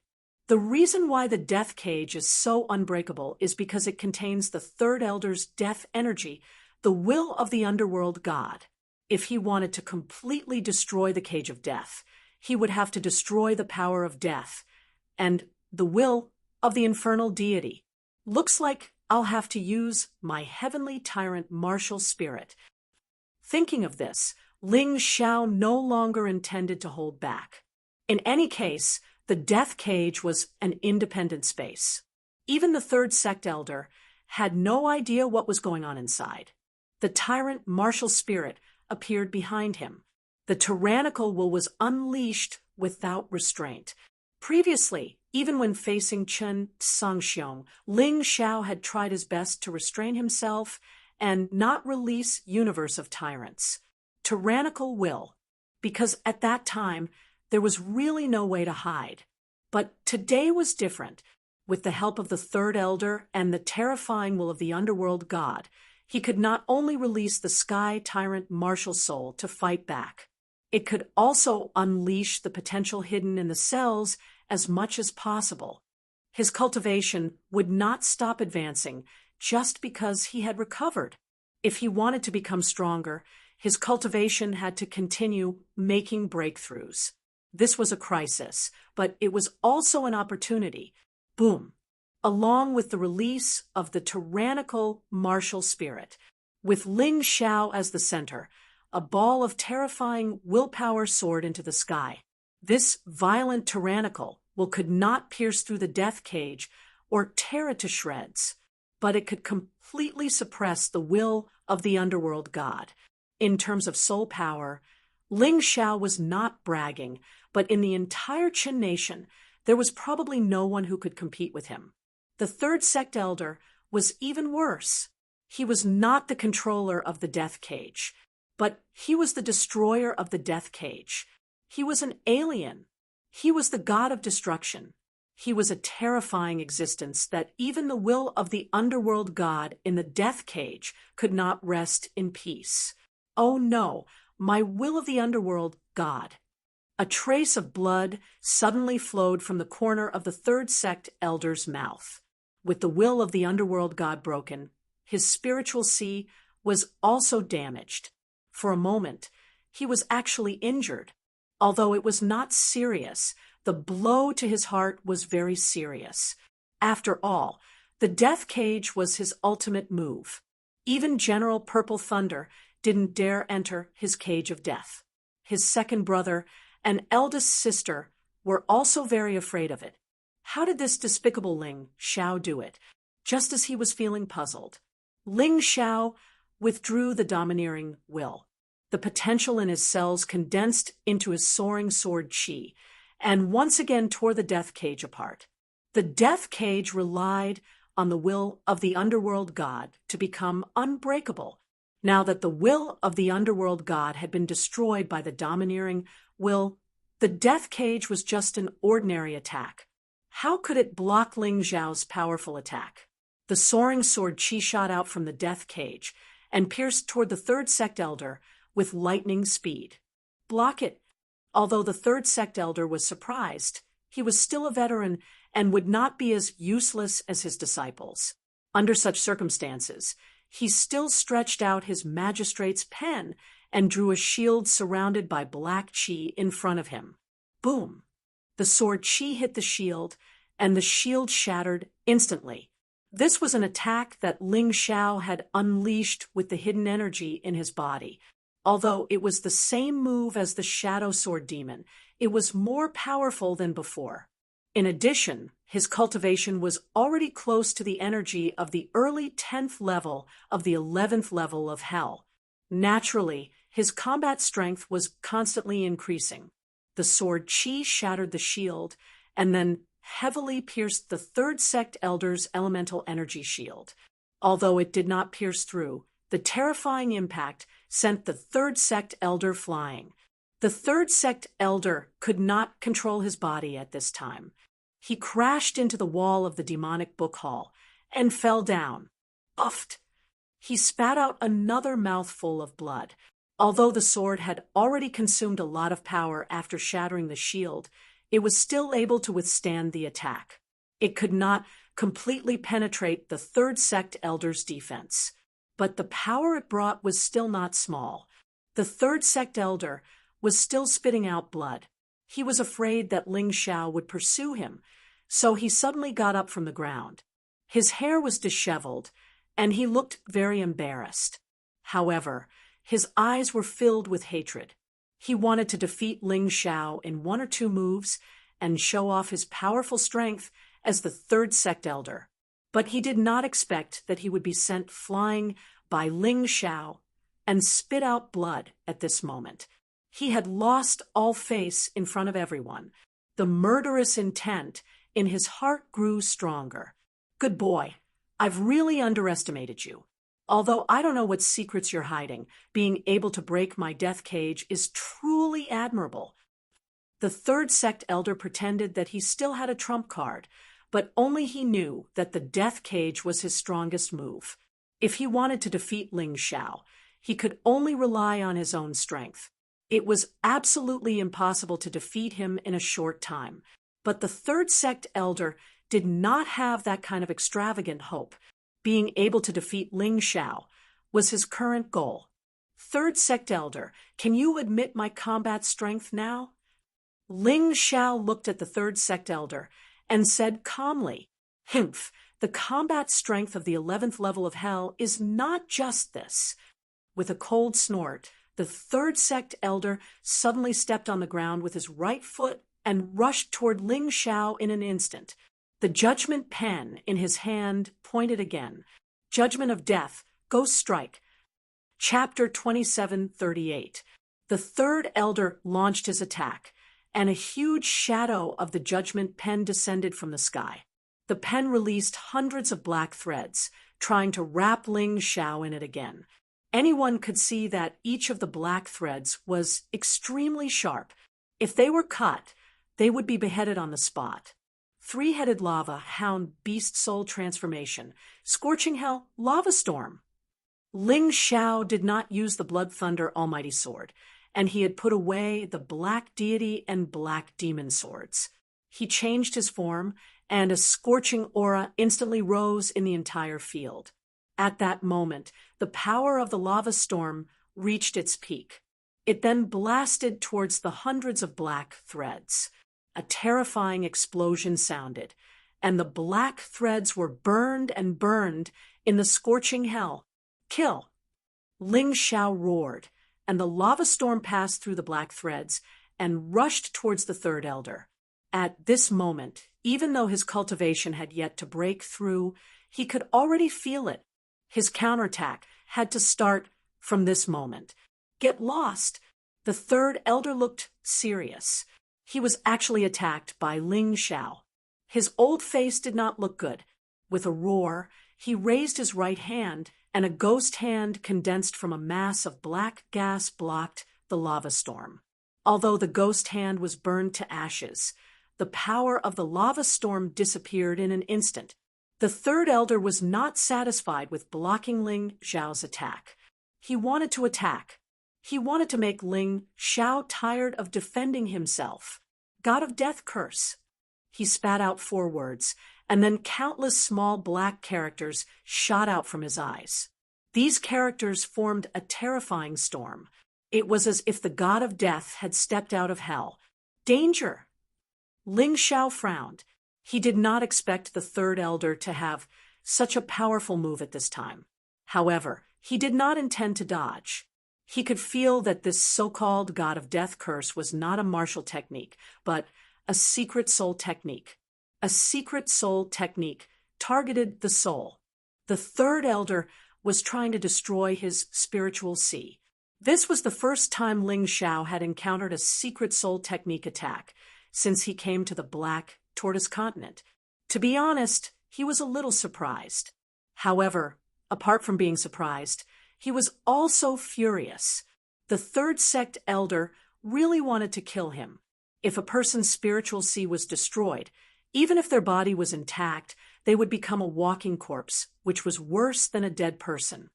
The reason why the death cage is so unbreakable is because it contains the third elder's death energy, the will of the underworld god. If he wanted to completely destroy the cage of death, he would have to destroy the power of death and the will of the infernal deity. Looks like I'll have to use my heavenly tyrant martial spirit. Thinking of this, Ling Xiao no longer intended to hold back. In any case, the death cage was an independent space. Even the third sect elder had no idea what was going on inside. The tyrant martial spirit appeared behind him. The tyrannical will was unleashed without restraint. Previously, even when facing Chen Sangxiong, Ling Xiao had tried his best to restrain himself and not release universe of tyrants. Tyrannical will, because at that time, there was really no way to hide. But today was different. With the help of the third elder and the terrifying will of the underworld god, he could not only release the sky tyrant martial soul to fight back, it could also unleash the potential hidden in the cells as much as possible. His cultivation would not stop advancing just because he had recovered. If he wanted to become stronger, his cultivation had to continue making breakthroughs. This was a crisis, but it was also an opportunity. Boom! Along with the release of the tyrannical martial spirit, with Ling Xiao as the center, a ball of terrifying willpower soared into the sky. This violent tyrannical will could not pierce through the death cage or tear it to shreds, but it could completely suppress the will of the underworld god. In terms of soul power, Ling Xiao was not bragging, but in the entire Qin nation, there was probably no one who could compete with him. The third sect elder was even worse. He was not the controller of the death cage, but he was the destroyer of the death cage. He was an alien. He was the god of destruction. He was a terrifying existence that even the will of the underworld god in the death cage could not rest in peace. Oh no, my will of the underworld god. A trace of blood suddenly flowed from the corner of the third sect elder's mouth. With the will of the underworld god broken, his spiritual sea was also damaged. For a moment, he was actually injured. Although it was not serious, the blow to his heart was very serious. After all, the death cage was his ultimate move. Even General Purple Thunder didn't dare enter his cage of death. His second brother and eldest sister were also very afraid of it. How did this despicable Ling Xiao do it? Just as he was feeling puzzled, Ling Xiao withdrew the domineering will. The potential in his cells condensed into his soaring sword chi, and once again tore the death cage apart. The death cage relied on the will of the underworld god to become unbreakable. Now that the will of the underworld god had been destroyed by the domineering will, the death cage was just an ordinary attack. How could it block Ling Xiao's powerful attack? The soaring sword chi shot out from the death cage and pierced toward the third sect elder with lightning speed. Block it. Although the third sect elder was surprised, he was still a veteran and would not be as useless as his disciples. Under such circumstances, he still stretched out his magistrate's pen and drew a shield surrounded by black chi in front of him. Boom! The sword chi hit the shield, and the shield shattered instantly. This was an attack that Ling Xiao had unleashed with the hidden energy in his body. Although it was the same move as the Shadow Sword Demon, it was more powerful than before. In addition, his cultivation was already close to the energy of the early 10th level of the 11th level of Hell. Naturally, his combat strength was constantly increasing. The sword chi shattered the shield and then heavily pierced the third sect elder's elemental energy shield. Although it did not pierce through, the terrifying impact sent the third sect elder flying. The third sect elder could not control his body at this time. He crashed into the wall of the demonic book hall and fell down. Uffed! He spat out another mouthful of blood. Although the sword had already consumed a lot of power after shattering the shield, it was still able to withstand the attack. It could not completely penetrate the third sect elder's defense. But the power it brought was still not small. The third sect elder was still spitting out blood. He was afraid that Ling Xiao would pursue him, so he suddenly got up from the ground. His hair was disheveled, and he looked very embarrassed. However, his eyes were filled with hatred. He wanted to defeat Ling Xiao in 1 or 2 moves and show off his powerful strength as the third sect elder. But he did not expect that he would be sent flying by Ling Xiao and spit out blood at this moment. He had lost all face in front of everyone. The murderous intent in his heart grew stronger. Good boy, I've really underestimated you. Although I don't know what secrets you're hiding, being able to break my death cage is truly admirable. The third sect elder pretended that he still had a trump card, but only he knew that the death cage was his strongest move. If he wanted to defeat Ling Xiao, he could only rely on his own strength. It was absolutely impossible to defeat him in a short time. But the third sect elder did not have that kind of extravagant hope. Being able to defeat Ling Xiao was his current goal. Third sect elder, can you admit my combat strength now? Ling Xiao looked at the third sect elder and said calmly, "Humph, the combat strength of the 11th level of hell is not just this." With a cold snort, the third sect elder suddenly stepped on the ground with his right foot and rushed toward Ling Xiao in an instant. The judgment pen in his hand pointed again. Judgment of Death, Ghost Strike. Chapter 2738. The third elder launched his attack, and a huge shadow of the judgment pen descended from the sky. The pen released hundreds of black threads, trying to wrap Ling Xiao in it again. Anyone could see that each of the black threads was extremely sharp. If they were cut, they would be beheaded on the spot. Three-headed lava hound beast soul transformation. Scorching hell lava storm. Ling Xiao did not use the blood thunder almighty sword, and he had put away the black deity and black demon swords. He changed his form, and a scorching aura instantly rose in the entire field. At that moment, the power of the lava storm reached its peak. It then blasted towards the hundreds of black threads. A terrifying explosion sounded, and the black threads were burned and burned in the scorching hell. Kill! Ling Xiao roared, and the lava storm passed through the black threads and rushed towards the third elder. At this moment, even though his cultivation had yet to break through, he could already feel it. His counterattack had to start from this moment. Get lost! The third elder looked serious. He was actually attacked by Ling Xiao. His old face did not look good. With a roar, he raised his right hand, and a ghost hand condensed from a mass of black gas blocked the lava storm. Although the ghost hand was burned to ashes, the power of the lava storm disappeared in an instant. The third elder was not satisfied with blocking Ling Xiao's attack. He wanted to attack. He wanted to make Ling Xiao tired of defending himself. God of Death curse. He spat out 4 words, and then countless small black characters shot out from his eyes. These characters formed a terrifying storm. It was as if the God of Death had stepped out of hell. Danger! Ling Xiao frowned. He did not expect the third elder to have such a powerful move at this time. However, he did not intend to dodge. He could feel that this so-called God of Death curse was not a martial technique, but a secret soul technique. A secret soul technique targeted the soul. The third elder was trying to destroy his spiritual sea. This was the first time Ling Xiao had encountered a secret soul technique attack since he came to the Black Tortoise Continent. To be honest, he was a little surprised. However, apart from being surprised, he was also furious. The third sect elder really wanted to kill him. If a person's spiritual sea was destroyed, even if their body was intact, they would become a walking corpse, which was worse than a dead person.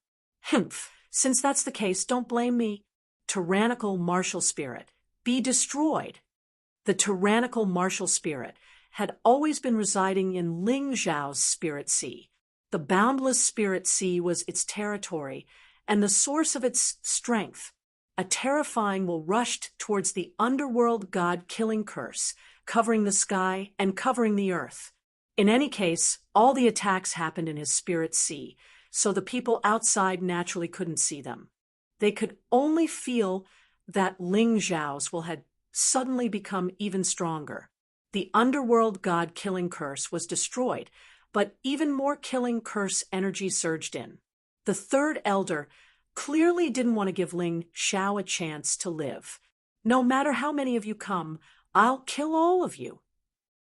Humph, since that's the case, don't blame me. Tyrannical martial spirit, be destroyed. The tyrannical martial spirit had always been residing in Ling Zhao's spirit sea. The boundless spirit sea was its territory and the source of its strength. A terrifying will rushed towards the underworld god killing curse, covering the sky and covering the earth. In any case, all the attacks happened in his spirit sea, so the people outside naturally couldn't see them. They could only feel that Ling Zhao's will had suddenly become even stronger. The underworld god killing curse was destroyed, but even more killing curse energy surged in. The third elder clearly didn't want to give Ling Xiao a chance to live. No matter how many of you come, I'll kill all of you.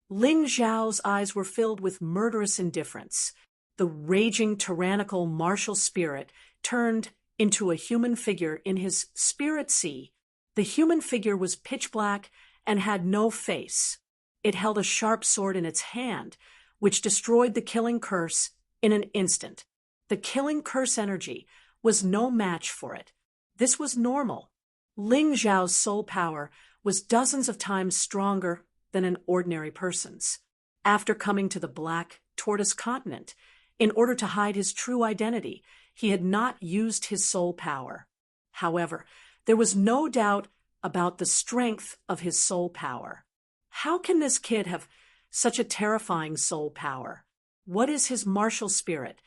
Ling Zhao's eyes were filled with murderous indifference. The raging tyrannical martial spirit turned into a human figure in his spirit sea. The human figure was pitch black and had no face. It held a sharp sword in its hand, which destroyed the killing curse in an instant. The killing curse energy was no match for it. This was normal. Ling Zhao's soul power was dozens of times stronger than an ordinary person's. After coming to the Black Tortoise continent, in order to hide his true identity, he had not used his soul power. However, there was no doubt about the strength of his soul power. How can this kid have such a terrifying soul power? What is his martial spirit?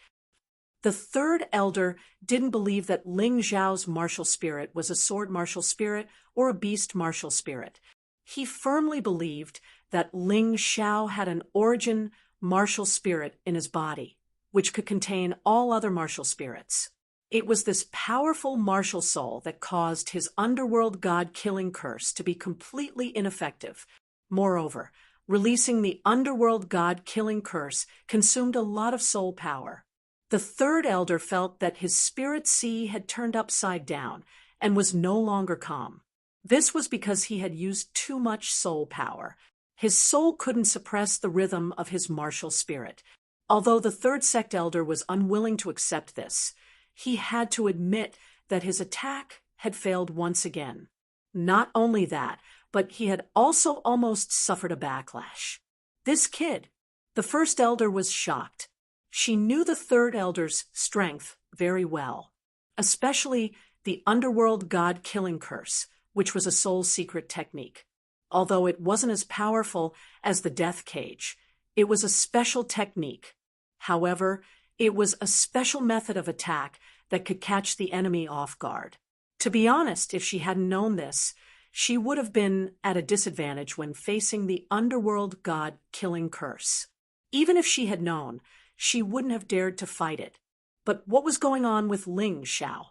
The third elder didn't believe that Ling Zhao's martial spirit was a sword martial spirit or a beast martial spirit. He firmly believed that Ling Xiao had an origin martial spirit in his body, which could contain all other martial spirits. It was this powerful martial soul that caused his underworld god killing curse to be completely ineffective. Moreover, releasing the underworld god killing curse consumed a lot of soul power. The third elder felt that his spirit sea had turned upside down and was no longer calm. This was because he had used too much soul power. His soul couldn't suppress the rhythm of his martial spirit. Although the third sect elder was unwilling to accept this, he had to admit that his attack had failed once again. Not only that, but he had also almost suffered a backlash. This kid, the first elder, was shocked. She knew the third elder's strength very well, especially the underworld god killing curse, which was a soul secret technique. Although it wasn't as powerful as the death cage, it was a special technique. However, it was a special method of attack that could catch the enemy off guard. To be honest, if she hadn't known this, she would have been at a disadvantage when facing the underworld god killing curse. Even if she had known, she wouldn't have dared to fight it. But what was going on with Ling Xiao?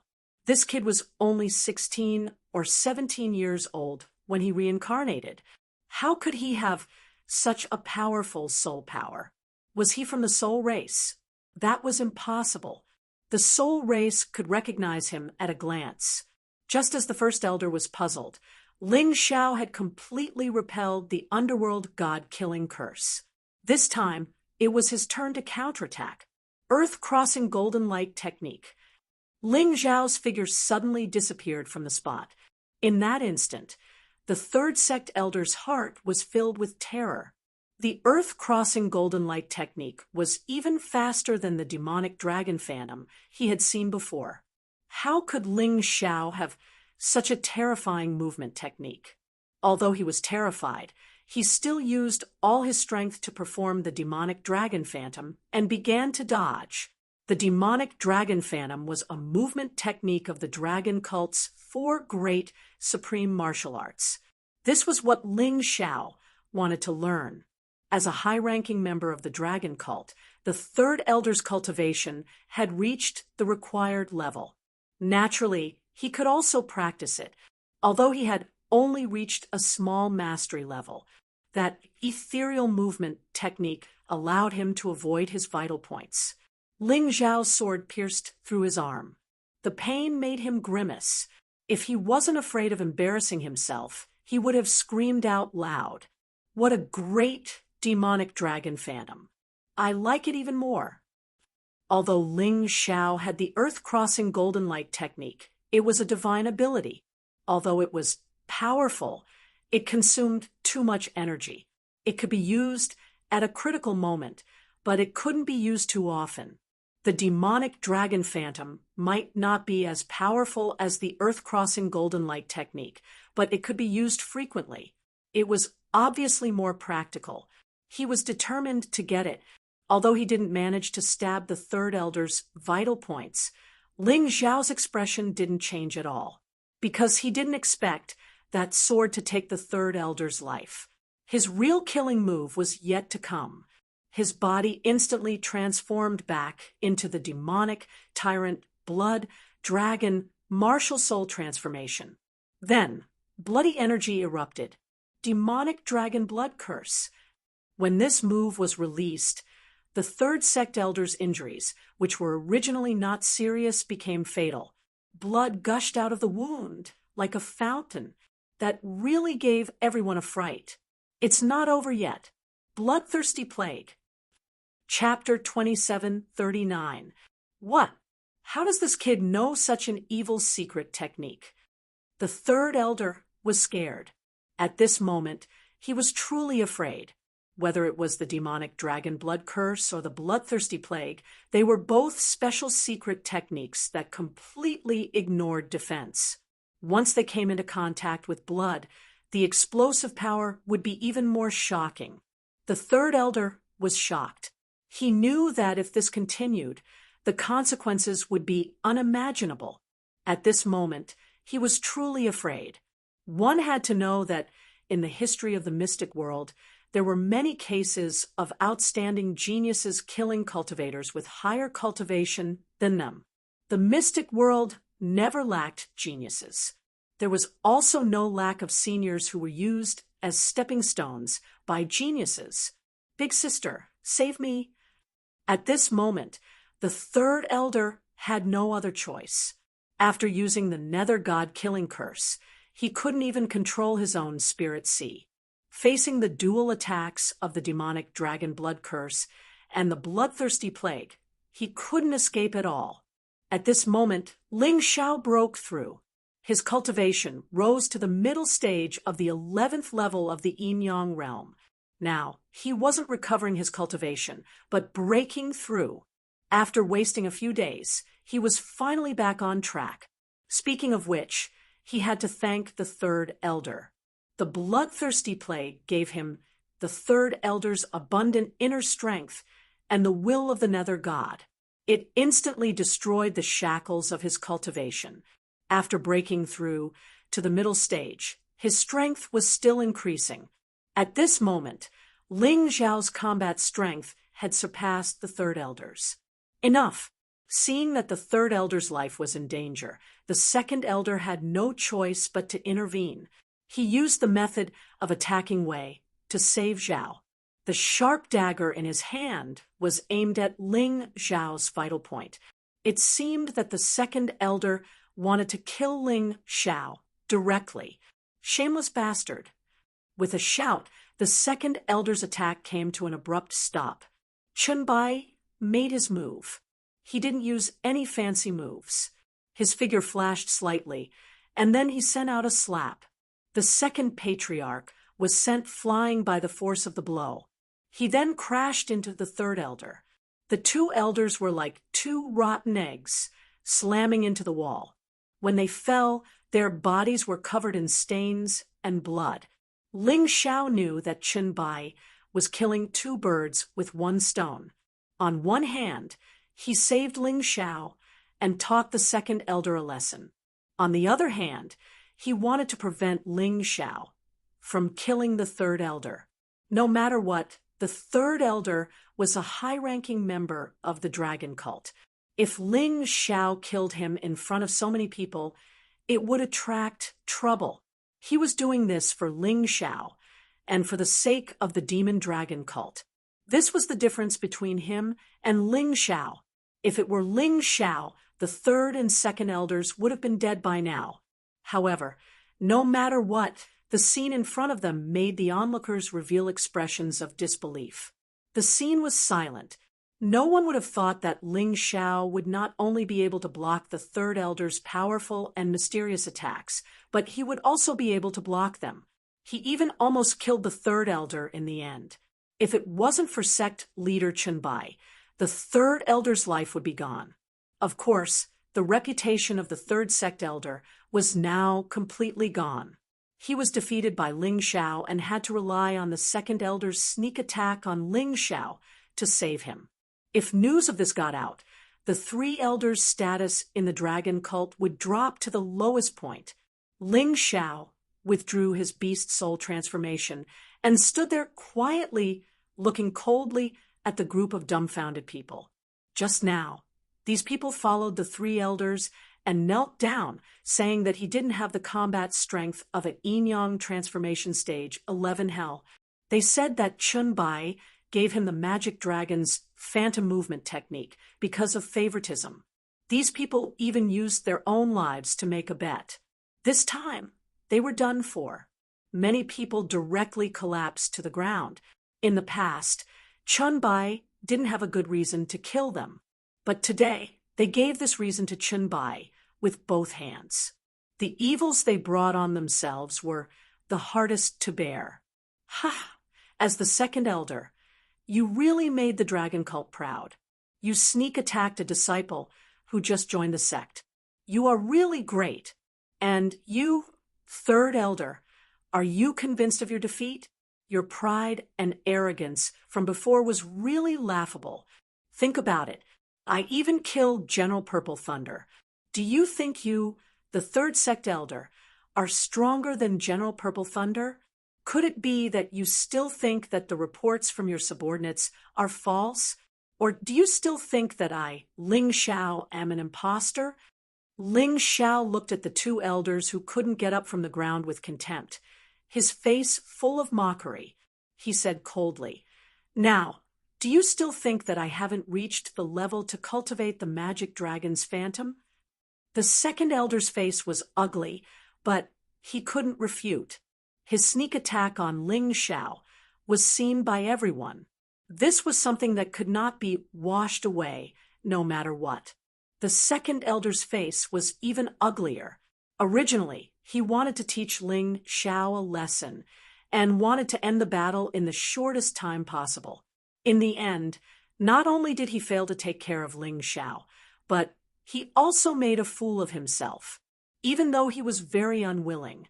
This kid was only 16 or 17 years old when he reincarnated. How could he have such a powerful soul power? Was he from the soul race? That was impossible. The soul race could recognize him at a glance. Just as the first elder was puzzled, Ling Xiao had completely repelled the underworld god killing curse. This time, it was his turn to counterattack. Earth-crossing golden light technique. Ling Zhao's figure suddenly disappeared from the spot. In that instant, the third sect elder's heart was filled with terror. The earth-crossing golden light technique was even faster than the demonic dragon phantom he had seen before. How could Ling Xiao have such a terrifying movement technique? Although he was terrified, he still used all his strength to perform the demonic dragon phantom and began to dodge. The demonic dragon phantom was a movement technique of the dragon cult's 4 great supreme martial arts. This was what Ling Xiao wanted to learn. As a high-ranking member of the dragon cult, the third elder's cultivation had reached the required level. Naturally, he could also practice it, although he had only reached a small mastery level. That ethereal movement technique allowed him to avoid his vital points. Ling Zhao's sword pierced through his arm. The pain made him grimace. If he wasn't afraid of embarrassing himself, he would have screamed out loud. What a great demonic dragon phantom. I like it even more. Although Ling Xiao had the earth-crossing golden light technique, it was a divine ability. Although it was powerful, it consumed too much energy. It could be used at a critical moment, but it couldn't be used too often. The demonic dragon phantom might not be as powerful as the earth-crossing golden light technique, but it could be used frequently. It was obviously more practical. He was determined to get it. Although he didn't manage to stab the third elder's vital points, Ling Xiao's expression didn't change at all, because he didn't expect that sword to take the third elder's life. His real killing move was yet to come. His body instantly transformed back into the demonic, tyrant, blood, dragon, martial soul transformation. Then, bloody energy erupted. Demonic dragon blood curse. When this move was released, the third sect elder's injuries, which were originally not serious, became fatal. Blood gushed out of the wound like a fountain. That really gave everyone a fright. It's not over yet. Bloodthirsty Plague. Chapter 2739. What? How does this kid know such an evil secret technique? The third elder was scared. At this moment, he was truly afraid. Whether it was the demonic dragon blood curse or the bloodthirsty plague, they were both special secret techniques that completely ignored defense. Once they came into contact with blood, the explosive power would be even more shocking. The third elder was shocked. He knew that if this continued, the consequences would be unimaginable. At this moment, he was truly afraid. One had to know that in the history of the mystic world, there were many cases of outstanding geniuses killing cultivators with higher cultivation than them. The mystic world never lacked geniuses. There was also no lack of seniors who were used as stepping stones by geniuses. Big sister, save me. At this moment, the third elder had no other choice. After using the nether god killing curse, he couldn't even control his own spirit sea. Facing the dual attacks of the demonic dragon blood curse and the bloodthirsty plague, he couldn't escape at all. At this moment, Ling Xiao broke through. His cultivation rose to the middle stage of the 11th level of the yin-yang realm. Now, he wasn't recovering his cultivation, but breaking through. After wasting a few days, he was finally back on track. Speaking of which, he had to thank the third elder. The bloodthirsty plague gave him the third elder's abundant inner strength and the will of the nether god. It instantly destroyed the shackles of his cultivation. After breaking through to the middle stage, his strength was still increasing. At this moment, Ling Xiao's combat strength had surpassed the third elder's. Enough! Seeing that the third elder's life was in danger, the second elder had no choice but to intervene. He used the method of attacking Wei to save Zhao. The sharp dagger in his hand was aimed at Ling Xiao's vital point. It seemed that the second elder wanted to kill Ling Xiao directly. Shameless bastard. With a shout, the second elder's attack came to an abrupt stop. Chunbai made his move. He didn't use any fancy moves. His figure flashed slightly, and then he sent out a slap. The second patriarch was sent flying by the force of the blow. He then crashed into the third elder. The two elders were like two rotten eggs, slamming into the wall. When they fell, their bodies were covered in stains and blood. Ling Xiao knew that Chunbai was killing two birds with one stone. On one hand, he saved Ling Xiao and taught the second elder a lesson. On the other hand, he wanted to prevent Ling Xiao from killing the third elder. No matter what, the third elder was a high-ranking member of the dragon cult. If Ling Xiao killed him in front of so many people, it would attract trouble. He was doing this for Ling Xiao and for the sake of the demon dragon cult. This was the difference between him and Ling Xiao. If it were Ling Xiao, the third and second elders would have been dead by now. However, no matter what, the scene in front of them made the onlookers reveal expressions of disbelief. The scene was silent. No one would have thought that Ling Xiao would not only be able to block the Third Elder's powerful and mysterious attacks, but he would also be able to block them. He even almost killed the Third Elder in the end. If it wasn't for sect leader Chunbai, the Third Elder's life would be gone. Of course, the reputation of the Third Sect Elder was now completely gone. He was defeated by Ling Xiao and had to rely on the Second Elder's sneak attack on Ling Xiao to save him. If news of this got out, the three elders' status in the dragon cult would drop to the lowest point. Ling Xiao withdrew his beast soul transformation and stood there quietly, looking coldly at the group of dumbfounded people. Just now, these people followed the three elders and knelt down, saying that he didn't have the combat strength of an yin-yang transformation stage 11 hell. They said that Chunbai gave him the magic dragon's phantom movement technique because of favoritism. These people even used their own lives to make a bet. This time, they were done for. Many people directly collapsed to the ground. In the past, Chunbai didn't have a good reason to kill them. But today, they gave this reason to Chunbai with both hands. The evils they brought on themselves were the hardest to bear. Ha! As the Second Elder, you really made the dragon cult proud. You sneak attacked a disciple who just joined the sect. You are really great. And you, Third Elder, are you convinced of your defeat? Your pride and arrogance from before was really laughable. Think about it. I even killed General Purple Thunder. Do you think you, the Third Sect Elder, are stronger than General Purple Thunder? Could it be that you still think that the reports from your subordinates are false? Or do you still think that I, Ling Xiao, am an imposter? Ling Xiao looked at the two elders who couldn't get up from the ground with contempt. His face full of mockery. He said coldly, "Now, do you still think that I haven't reached the level to cultivate the magic dragon's phantom?" The Second Elder's face was ugly, but he couldn't refute. His sneak attack on Ling Xiao was seen by everyone. This was something that could not be washed away, no matter what. The Second Elder's face was even uglier. Originally, he wanted to teach Ling Xiao a lesson and wanted to end the battle in the shortest time possible. In the end, not only did he fail to take care of Ling Xiao, but he also made a fool of himself. Even though he was very unwilling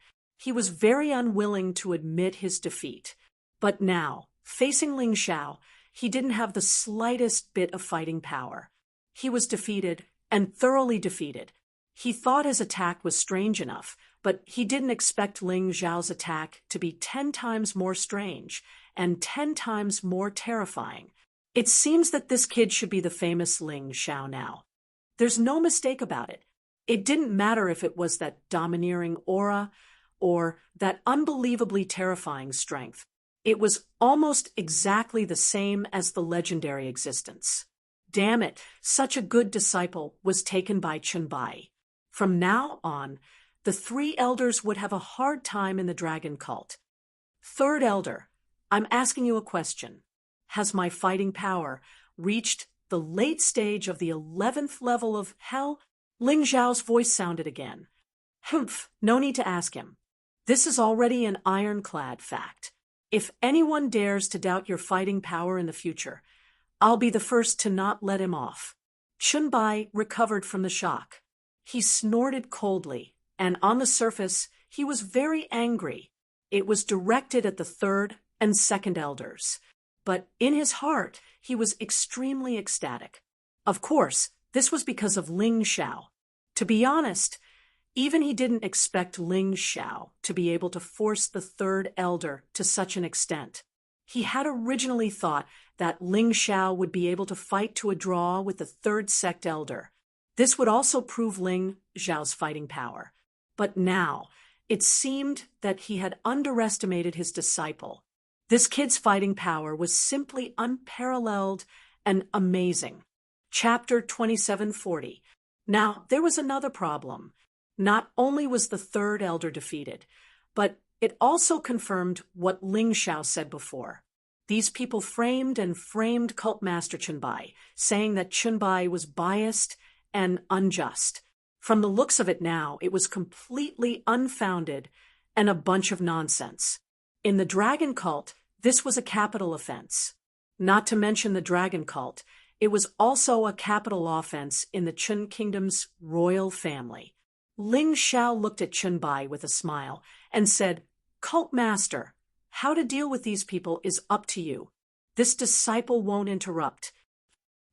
to admit his defeat. But now, facing Ling Xiao, he didn't have the slightest bit of fighting power. He was defeated, and thoroughly defeated. He thought his attack was strange enough, but he didn't expect Ling Xiao's attack to be 10 times more strange and 10 times more terrifying. It seems that this kid should be the famous Ling Xiao now. There's no mistake about it. It didn't matter if it was that domineering aura or that unbelievably terrifying strength. It was almost exactly the same as the legendary existence. Damn it, such a good disciple was taken by Chunbai. From now on, the three elders would have a hard time in the dragon cult. Third Elder, I'm asking you a question. Has my fighting power reached the late stage of the 11th level of hell? Ling Xiao's voice sounded again. Humph, no need to ask him. This is already an ironclad fact. If anyone dares to doubt your fighting power in the future, I'll be the first to not let him off. Chunbai recovered from the shock. He snorted coldly, and on the surface, he was very angry. It was directed at the Third and Second Elders. But in his heart, he was extremely ecstatic. Of course, this was because of Ling Xiao. To be honest, even he didn't expect Ling Xiao to be able to force the Third Elder to such an extent. He had originally thought that Ling Xiao would be able to fight to a draw with the Third Sect Elder. This would also prove Ling Xiao's fighting power. But now, it seemed that he had underestimated his disciple. This kid's fighting power was simply unparalleled and amazing. Chapter 2740. Now, there was another problem. Not only was the third elder defeated, but it also confirmed what Ling Xiao said before. These people framed cult master Chunbai, saying that Chunbai was biased and unjust. From the looks of it now, it was completely unfounded and a bunch of nonsense. In the dragon cult, this was a capital offense. Not to mention the dragon cult, it was also a capital offense in the Chun Kingdom's royal family. Ling Xiao looked at Chunbai with a smile and said, "Cult master, how to deal with these people is up to you. This disciple won't interrupt."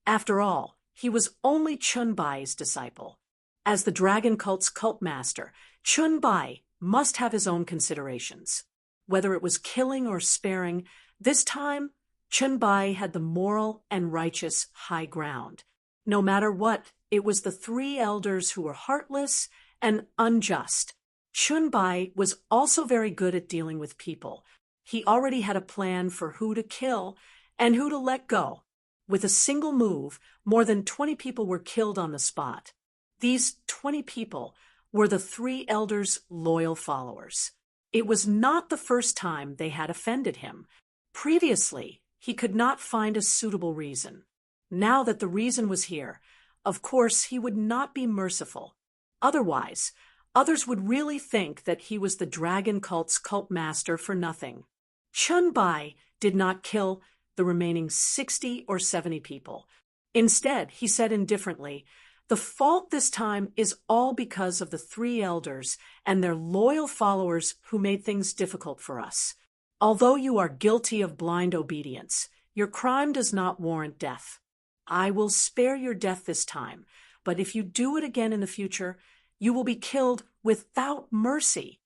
After all, he was only Chunbai's disciple. As the dragon cult's cult master, Chunbai must have his own considerations. Whether it was killing or sparing, this time Chunbai had the moral and righteous high ground. No matter what, it was the three elders who were heartless and unjust. Chunbai was also very good at dealing with people. He already had a plan for who to kill and who to let go. With a single move, more than 20 people were killed on the spot. These 20 people were the three elders' loyal followers. It was not the first time they had offended him. Previously, he could not find a suitable reason. Now that the reason was here, of course he would not be merciful. Otherwise, others would really think that he was the dragon cult's cult master for nothing. Chunbai did not kill the remaining 60 or 70 people. Instead, he said indifferently, "The fault this time is all because of the three elders and their loyal followers who made things difficult for us. Although you are guilty of blind obedience, your crime does not warrant death. I will spare your death this time, but if you do it again in the future, you will be killed without mercy."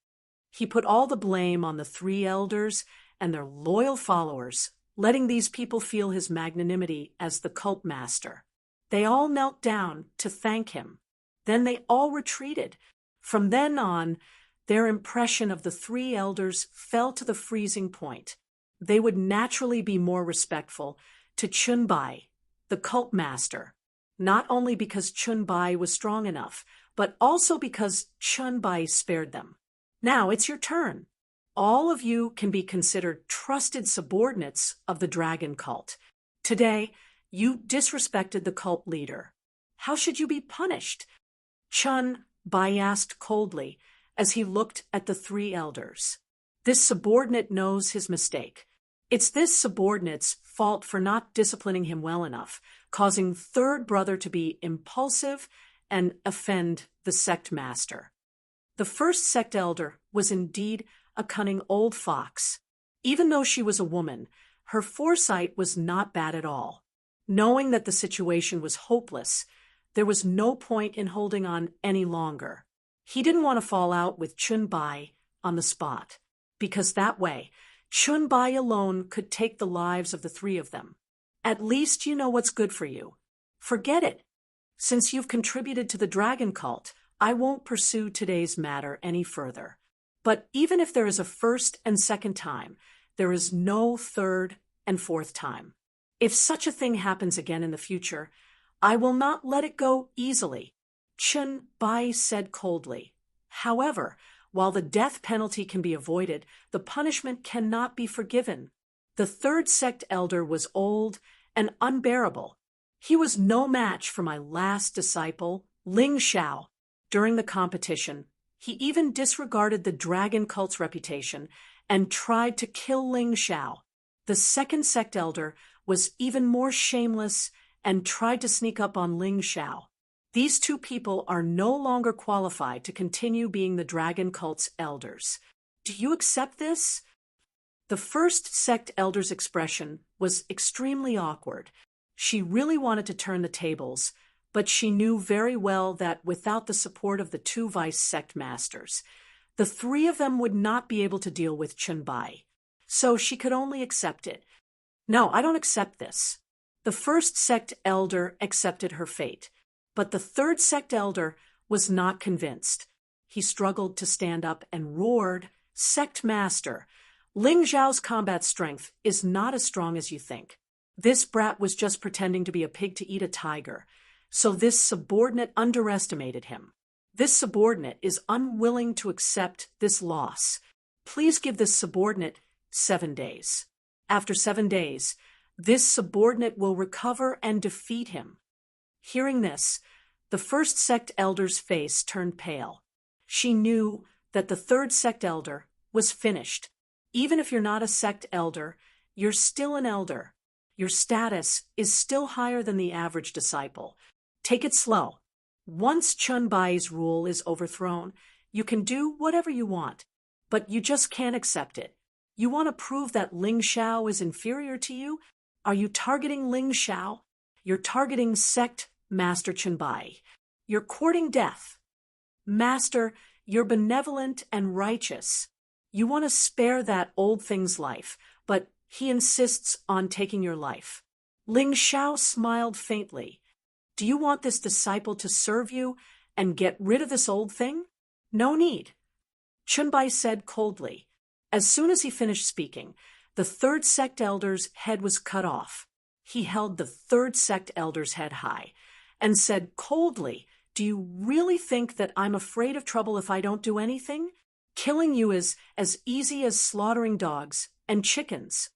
He put all the blame on the three elders and their loyal followers, letting these people feel his magnanimity as the cult master. They all knelt down to thank him. Then they all retreated. From then on, their impression of the three elders fell to the freezing point. They would naturally be more respectful to Chunbai, the cult master, not only because Chunbai was strong enough, but also because Chunbai spared them. Now it's your turn. All of you can be considered trusted subordinates of the dragon cult. Today, you disrespected the cult leader. How should you be punished? Chunbai asked coldly as he looked at the three elders. This subordinate knows his mistake. It's this subordinate's fault for not disciplining him well enough, causing third brother to be impulsive and offend the sect master. The first sect elder was indeed a cunning old fox. Even though she was a woman, her foresight was not bad at all. Knowing that the situation was hopeless, there was no point in holding on any longer. He didn't want to fall out with Chunbai on the spot, because that way, Chunbai alone could take the lives of the three of them. At least you know what's good for you. Forget it. Since you've contributed to the dragon cult, I won't pursue today's matter any further. But even if there is a first and second time, there is no third and fourth time. If such a thing happens again in the future, I will not let it go easily," Chunbai said coldly. However, while the death penalty can be avoided, the punishment cannot be forgiven. The third sect elder was old and unbearable. He was no match for my last disciple, Ling Xiao. During the competition, he even disregarded the dragon cult's reputation and tried to kill Ling Xiao. The second sect elder was even more shameless and tried to sneak up on Ling Xiao. These two people are no longer qualified to continue being the dragon cult's elders. Do you accept this? The first sect elder's expression was extremely awkward. She really wanted to turn the tables, but she knew very well that without the support of the two vice sect masters, the three of them would not be able to deal with Chunbai. So she could only accept it. "No, I don't accept this." The first sect elder accepted her fate, but the third sect elder was not convinced. He struggled to stand up and roared, "Sect master, Ling Zhao's combat strength is not as strong as you think. This brat was just pretending to be a pig to eat a tiger, so this subordinate underestimated him. This subordinate is unwilling to accept this loss. Please give this subordinate 7 days. After 7 days, this subordinate will recover and defeat him." Hearing this, the first sect elder's face turned pale. She knew that the third sect elder was finished. Even if you're not a sect elder, you're still an elder. Your status is still higher than the average disciple. Take it slow. Once Chun Bai's rule is overthrown, you can do whatever you want, but you just can't accept it. You want to prove that Ling Shao is inferior to you? Are you targeting Ling Shao? You're targeting sect Master Chun Bai. You're courting death. Master, you're benevolent and righteous. You want to spare that old thing's life, but he insists on taking your life. Ling Shao smiled faintly. Do you want this disciple to serve you and get rid of this old thing? No need. Chun Bai said coldly. As soon as he finished speaking, the third sect elder's head was cut off. He held the third sect elder's head high and said coldly, "Do you really think that I'm afraid of trouble if I don't do anything? Killing you is as easy as slaughtering dogs and chickens."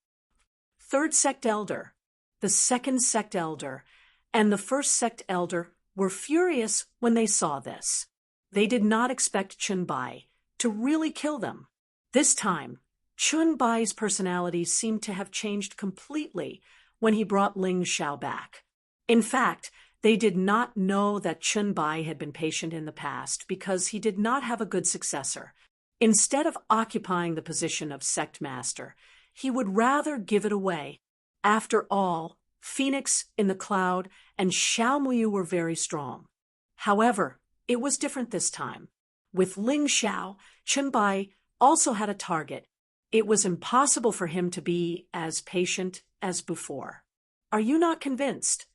Third sect elder, the second sect elder, and the first sect elder were furious when they saw this. They did not expect Chun Bai to really kill them. This time, Chun Bai's personality seemed to have changed completely when he brought Ling Shao back. In fact, they did not know that Chun Bai had been patient in the past because he did not have a good successor. Instead of occupying the position of sect master, he would rather give it away. After all, Phoenix in the Cloud and Xiao Muyu were very strong. However, it was different this time. With Ling Shao, Chun Bai also had a target. It was impossible for him to be as patient as before. Are you not convinced?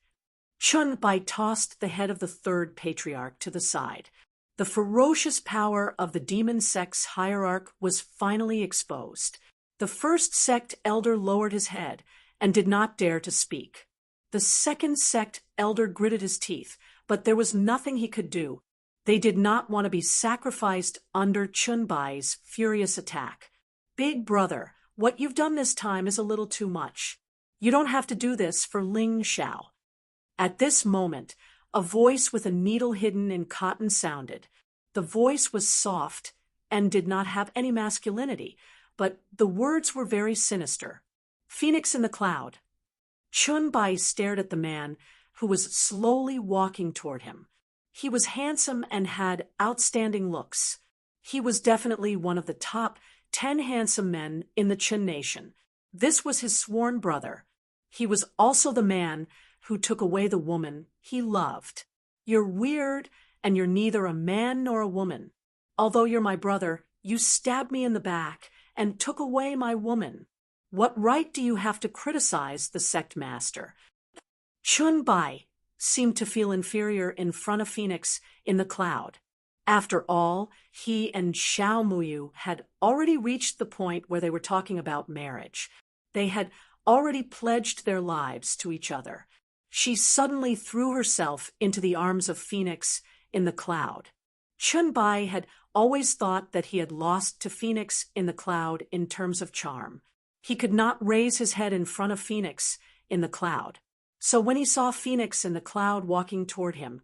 Chun Bai tossed the head of the third patriarch to the side. The ferocious power of the demon sect's hierarch was finally exposed. The first sect elder lowered his head and did not dare to speak. The second sect elder gritted his teeth, but there was nothing he could do. They did not want to be sacrificed under Chun Bai's furious attack. Big brother, what you've done this time is a little too much. You don't have to do this for Ling Shao. At this moment, a voice with a needle hidden in cotton sounded. The voice was soft and did not have any masculinity, but the words were very sinister. Phoenix in the Cloud. Chun Bai stared at the man who was slowly walking toward him. He was handsome and had outstanding looks. He was definitely one of the top 10 handsome men in the Chun nation. This was his sworn brother. He was also the man who took away the woman he loved. You're weird, and you're neither a man nor a woman. Although you're my brother, you stabbed me in the back and took away my woman. What right do you have to criticize the sect master? Chun Bai seemed to feel inferior in front of Phoenix in the Cloud. After all, he and Xiao Muyu had already reached the point where they were talking about marriage. They had already pledged their lives to each other. She suddenly threw herself into the arms of Phoenix in the Cloud. Chun Bai had always thought that he had lost to Phoenix in the Cloud in terms of charm. He could not raise his head in front of Phoenix in the Cloud. So when he saw Phoenix in the Cloud walking toward him,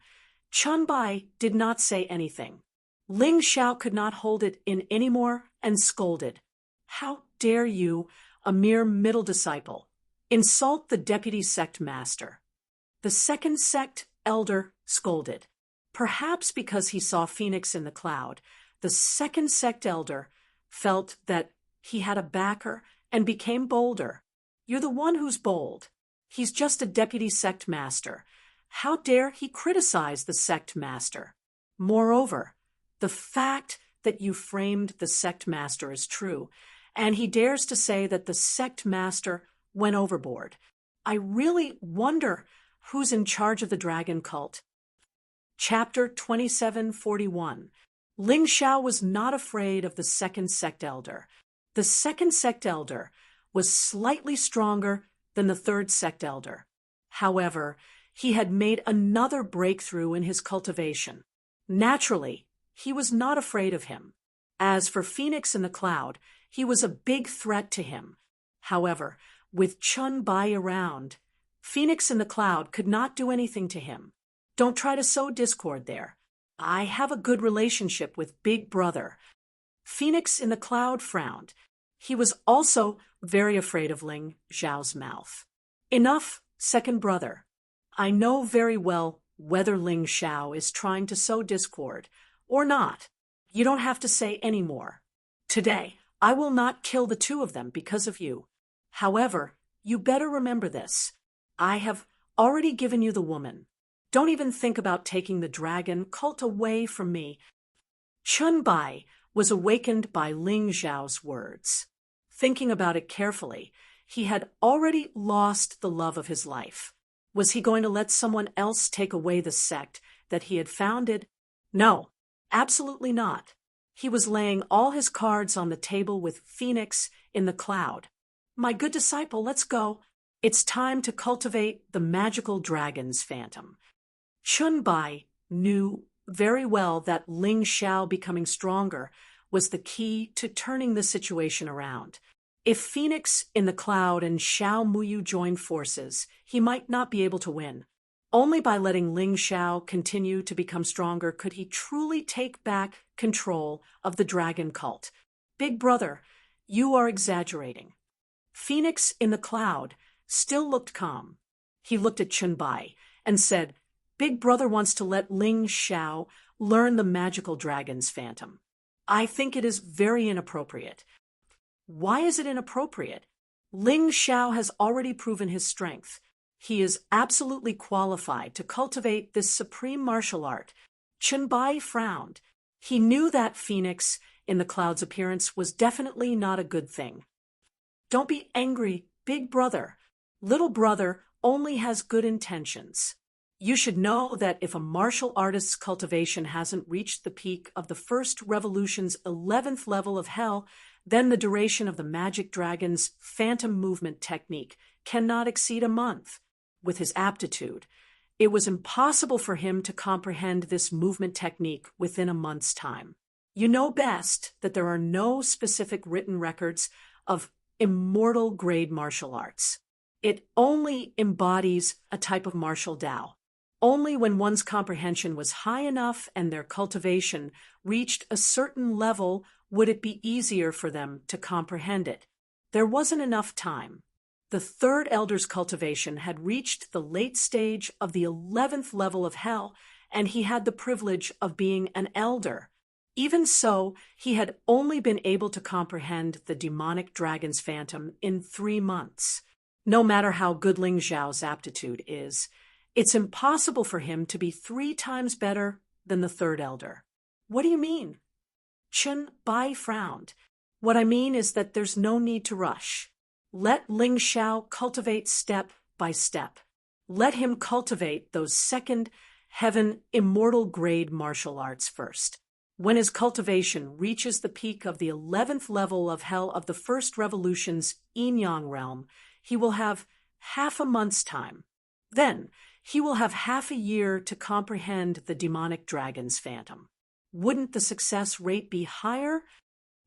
Chun Bai did not say anything. Ling Shao could not hold it in anymore and scolded. How dare you, a mere middle disciple, insult the deputy sect master? The second sect elder scolded. Perhaps because he saw Phoenix in the Cloud, the second sect elder felt that he had a backer and became bolder. You're the one who's bold. He's just a deputy sect master. How dare he criticize the sect master? Moreover, the fact that you framed the sect master is true, and he dares to say that the sect master went overboard. I really wonder who's in charge of the dragon cult. Chapter 2741. Ling Shao was not afraid of the second sect elder. The second sect elder was slightly stronger than the third sect elder. However, he had made another breakthrough in his cultivation. Naturally, he was not afraid of him. As for Phoenix in the Cloud, he was a big threat to him. However, with Chun Bai around, Phoenix in the Cloud could not do anything to him. Don't try to sow discord there. I have a good relationship with Big Brother. Phoenix in the Cloud frowned. He was also very afraid of Ling Xiao's mouth. Enough, second brother. I know very well whether Ling Xiao is trying to sow discord or not. You don't have to say any more. Today, I will not kill the two of them because of you. However, you better remember this. I have already given you the woman. Don't even think about taking the dragon cult away from me. Chun Bai was awakened by Ling Xiao's words. Thinking about it carefully, he had already lost the love of his life. Was he going to let someone else take away the sect that he had founded? No, absolutely not. He was laying all his cards on the table with Phoenix in the Cloud. My good disciple, let's go. It's time to cultivate the magical dragon's phantom. Chun Bai knew very well that Ling Xiao becoming stronger was the key to turning the situation around. If Phoenix in the Cloud and Xiao Muyu joined forces, he might not be able to win. Only by letting Ling Xiao continue to become stronger could he truly take back control of the dragon cult. Big brother, you are exaggerating. Phoenix in the Cloud still looked calm. He looked at Chun Bai and said, Big brother wants to let Ling Xiao learn the magical dragon's phantom. I think it is very inappropriate. Why is it inappropriate? Ling Xiao has already proven his strength. He is absolutely qualified to cultivate this supreme martial art. Chun Bai frowned. He knew that Phoenix in the Cloud's appearance was definitely not a good thing. Don't be angry, big brother. Little brother only has good intentions. You should know that if a martial artist's cultivation hasn't reached the peak of the first revolution's 11th level of hell, then the duration of the magic dragon's phantom movement technique cannot exceed a month. With his aptitude, it was impossible for him to comprehend this movement technique within a month's time. You know best that there are no specific written records of immortal grade martial arts. It only embodies a type of martial Tao. Only when one's comprehension was high enough and their cultivation reached a certain level would it be easier for them to comprehend it. There wasn't enough time. The third elder's cultivation had reached the late stage of the 11th level of hell, and he had the privilege of being an elder. Even so, he had only been able to comprehend the demonic dragon's phantom in 3 months. No matter how good Ling Xiao's aptitude is, it's impossible for him to be 3 times better than the third elder. What do you mean? Chun Bai frowned. What I mean is that there's no need to rush. Let Ling Xiao cultivate step by step. Let him cultivate those second heaven immortal grade martial arts first. When his cultivation reaches the peak of the 11th level of hell of the first revolution's yin-yang realm, he will have half a month's time. Then, he will have half a year to comprehend the demonic dragon's phantom. Wouldn't the success rate be higher?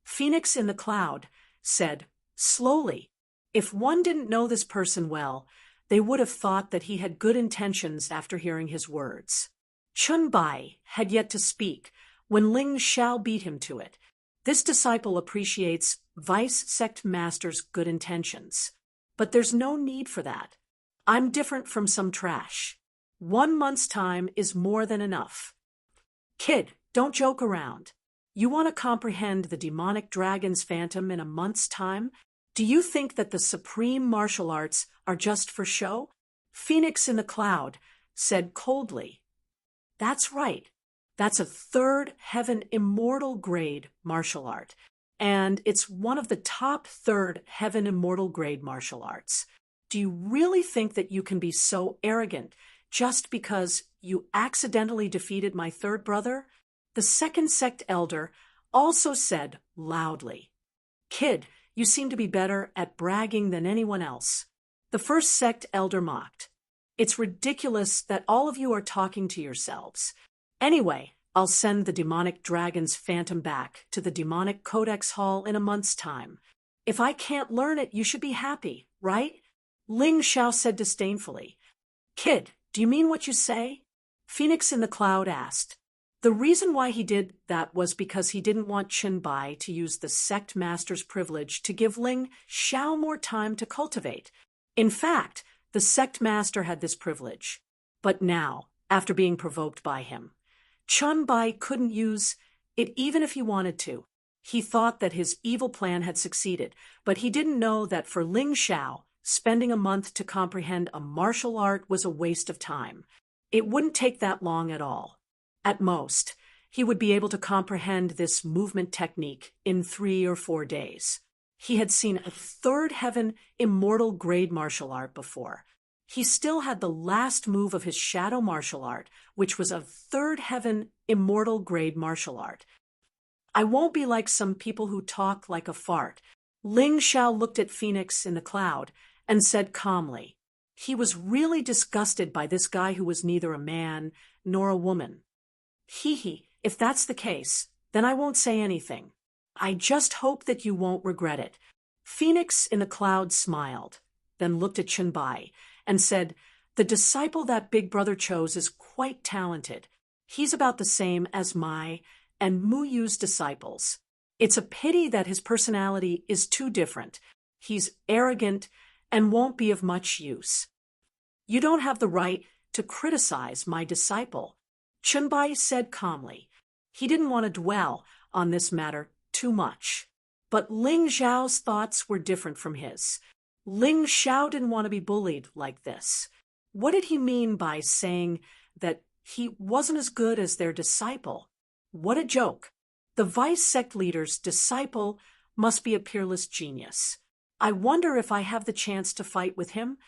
Phoenix in the Cloud said, slowly, if one didn't know this person well, they would have thought that he had good intentions after hearing his words. Chun Bai had yet to speak when Ling Xiao beat him to it. This disciple appreciates Vice Sect Master's good intentions. But there's no need for that. I'm different from some trash. 1 month's time is more than enough. Kid, don't joke around. You want to comprehend the demonic dragon's phantom in a month's time? Do you think that the supreme martial arts are just for show? Phoenix in the Cloud said coldly. That's right. That's a third heaven immortal grade martial art, and it's one of the top third heaven immortal grade martial arts. Do you really think that you can be so arrogant just because you accidentally defeated my third brother? The second sect elder also said loudly, Kid, you seem to be better at bragging than anyone else. The first sect elder mocked. It's ridiculous that all of you are talking to yourselves. Anyway, I'll send the demonic dragon's phantom back to the demonic codex hall in a month's time. If I can't learn it, you should be happy, right? Ling Xiao said disdainfully. Kid, do you mean what you say? Phoenix in the Cloud asked. The reason why he did that was because he didn't want Qin Bai to use the sect master's privilege to give Ling Xiao more time to cultivate. In fact, the sect master had this privilege. But now, after being provoked by him, Qin Bai couldn't use it even if he wanted to. He thought that his evil plan had succeeded, but he didn't know that for Ling Xiao, spending a month to comprehend a martial art was a waste of time. It wouldn't take that long at all. At most, he would be able to comprehend this movement technique in 3 or 4 days. He had seen a third heaven immortal grade martial art before. He still had the last move of his shadow martial art, which was a third heaven immortal grade martial art. I won't be like some people who talk like a fart. Ling Xiao looked at Phoenix in the Cloud and said calmly. He was really disgusted by this guy who was neither a man nor a woman. Hee, if that's the case, then I won't say anything. I just hope that you won't regret it. Phoenix in the Cloud smiled, then looked at Qin Bai and said, the disciple that Big Brother chose is quite talented. He's about the same as my and Mu Yu's disciples. It's a pity that his personality is too different. He's arrogant and won't be of much use. You don't have the right to criticize my disciple, Qin Bai said calmly. He didn't want to dwell on this matter too much. But Ling Xiao's thoughts were different from his. Ling Xiao didn't want to be bullied like this. What did he mean by saying that he wasn't as good as their disciple? What a joke. The vice sect leader's disciple must be a peerless genius. I wonder if I have the chance to fight with him?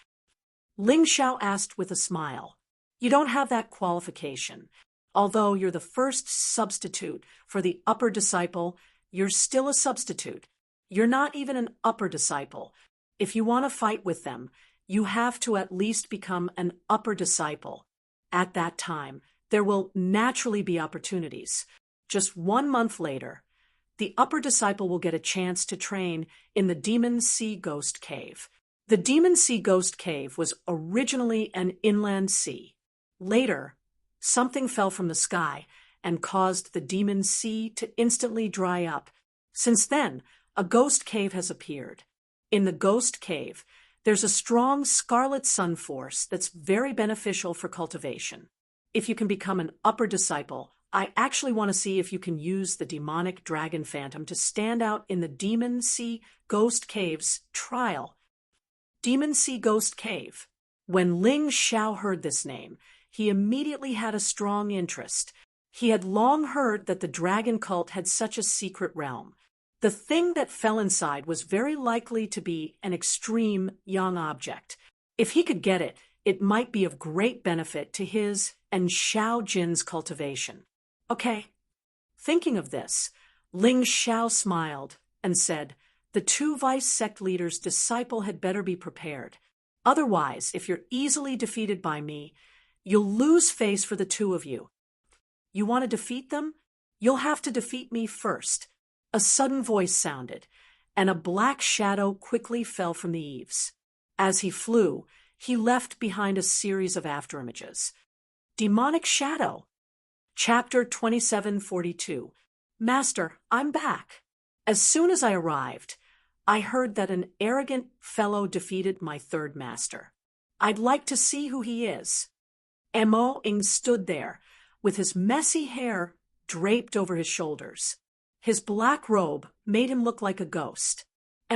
Ling Xiao asked with a smile. You don't have that qualification. Although you're the first substitute for the upper disciple, you're still a substitute. You're not even an upper disciple. If you want to fight with them, you have to at least become an upper disciple. At that time, there will naturally be opportunities. Just 1 month later, the upper disciple will get a chance to train in the Demon Sea Ghost Cave. The Demon Sea Ghost Cave was originally an inland sea. Later, something fell from the sky and caused the Demon Sea to instantly dry up. Since then, a ghost cave has appeared. In the ghost cave, there's a strong scarlet sun force that's very beneficial for cultivation. If you can become an upper disciple, I actually want to see if you can use the demonic dragon phantom to stand out in the Demon Sea Ghost Cave's trial. Demon Sea Ghost Cave. When Ling Xiao heard this name, he immediately had a strong interest. He had long heard that the dragon cult had such a secret realm. The thing that fell inside was very likely to be an extreme young object. If he could get it, it might be of great benefit to his and Xiao Jin's cultivation. Okay. Thinking of this, Ling Xiao smiled and said, the 2 vice sect leaders' disciple had better be prepared. Otherwise, if you're easily defeated by me, you'll lose face for the 2 of you. You want to defeat them? You'll have to defeat me first. A sudden voice sounded, and a black shadow quickly fell from the eaves. As he flew, he left behind a series of afterimages. Demonic Shadow. Chapter 2742. Master, I'm back. As soon as I arrived, I heard that an arrogant fellow defeated my 3rd master. I'd like to see who he is. Mo Ing stood there, with his messy hair draped over his shoulders. His black robe made him look like a ghost.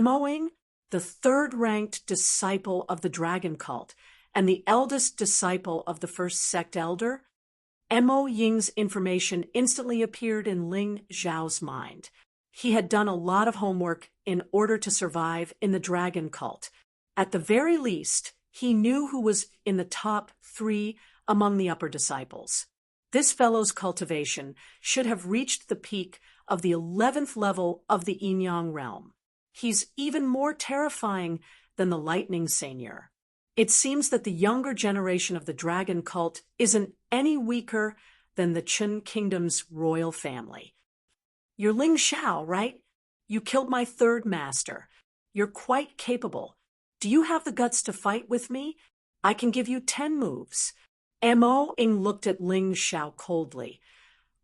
Mo Ing, the 3rd-ranked disciple of the dragon cult and the eldest disciple of the first sect elder, Mo Ying's information instantly appeared in Ling Xiao's mind. He had done a lot of homework in order to survive in the dragon cult. At the very least, he knew who was in the top 3 among the upper disciples. This fellow's cultivation should have reached the peak of the 11th level of the Yin-Yang realm. He's even more terrifying than the lightning seigneur. It seems that the younger generation of the dragon cult isn't any weaker than the Qin Kingdom's royal family. "You're Ling Xiao, right? You killed my third master. You're quite capable. Do you have the guts to fight with me? I can give you 10 moves." Mo Ying looked at Ling Xiao coldly,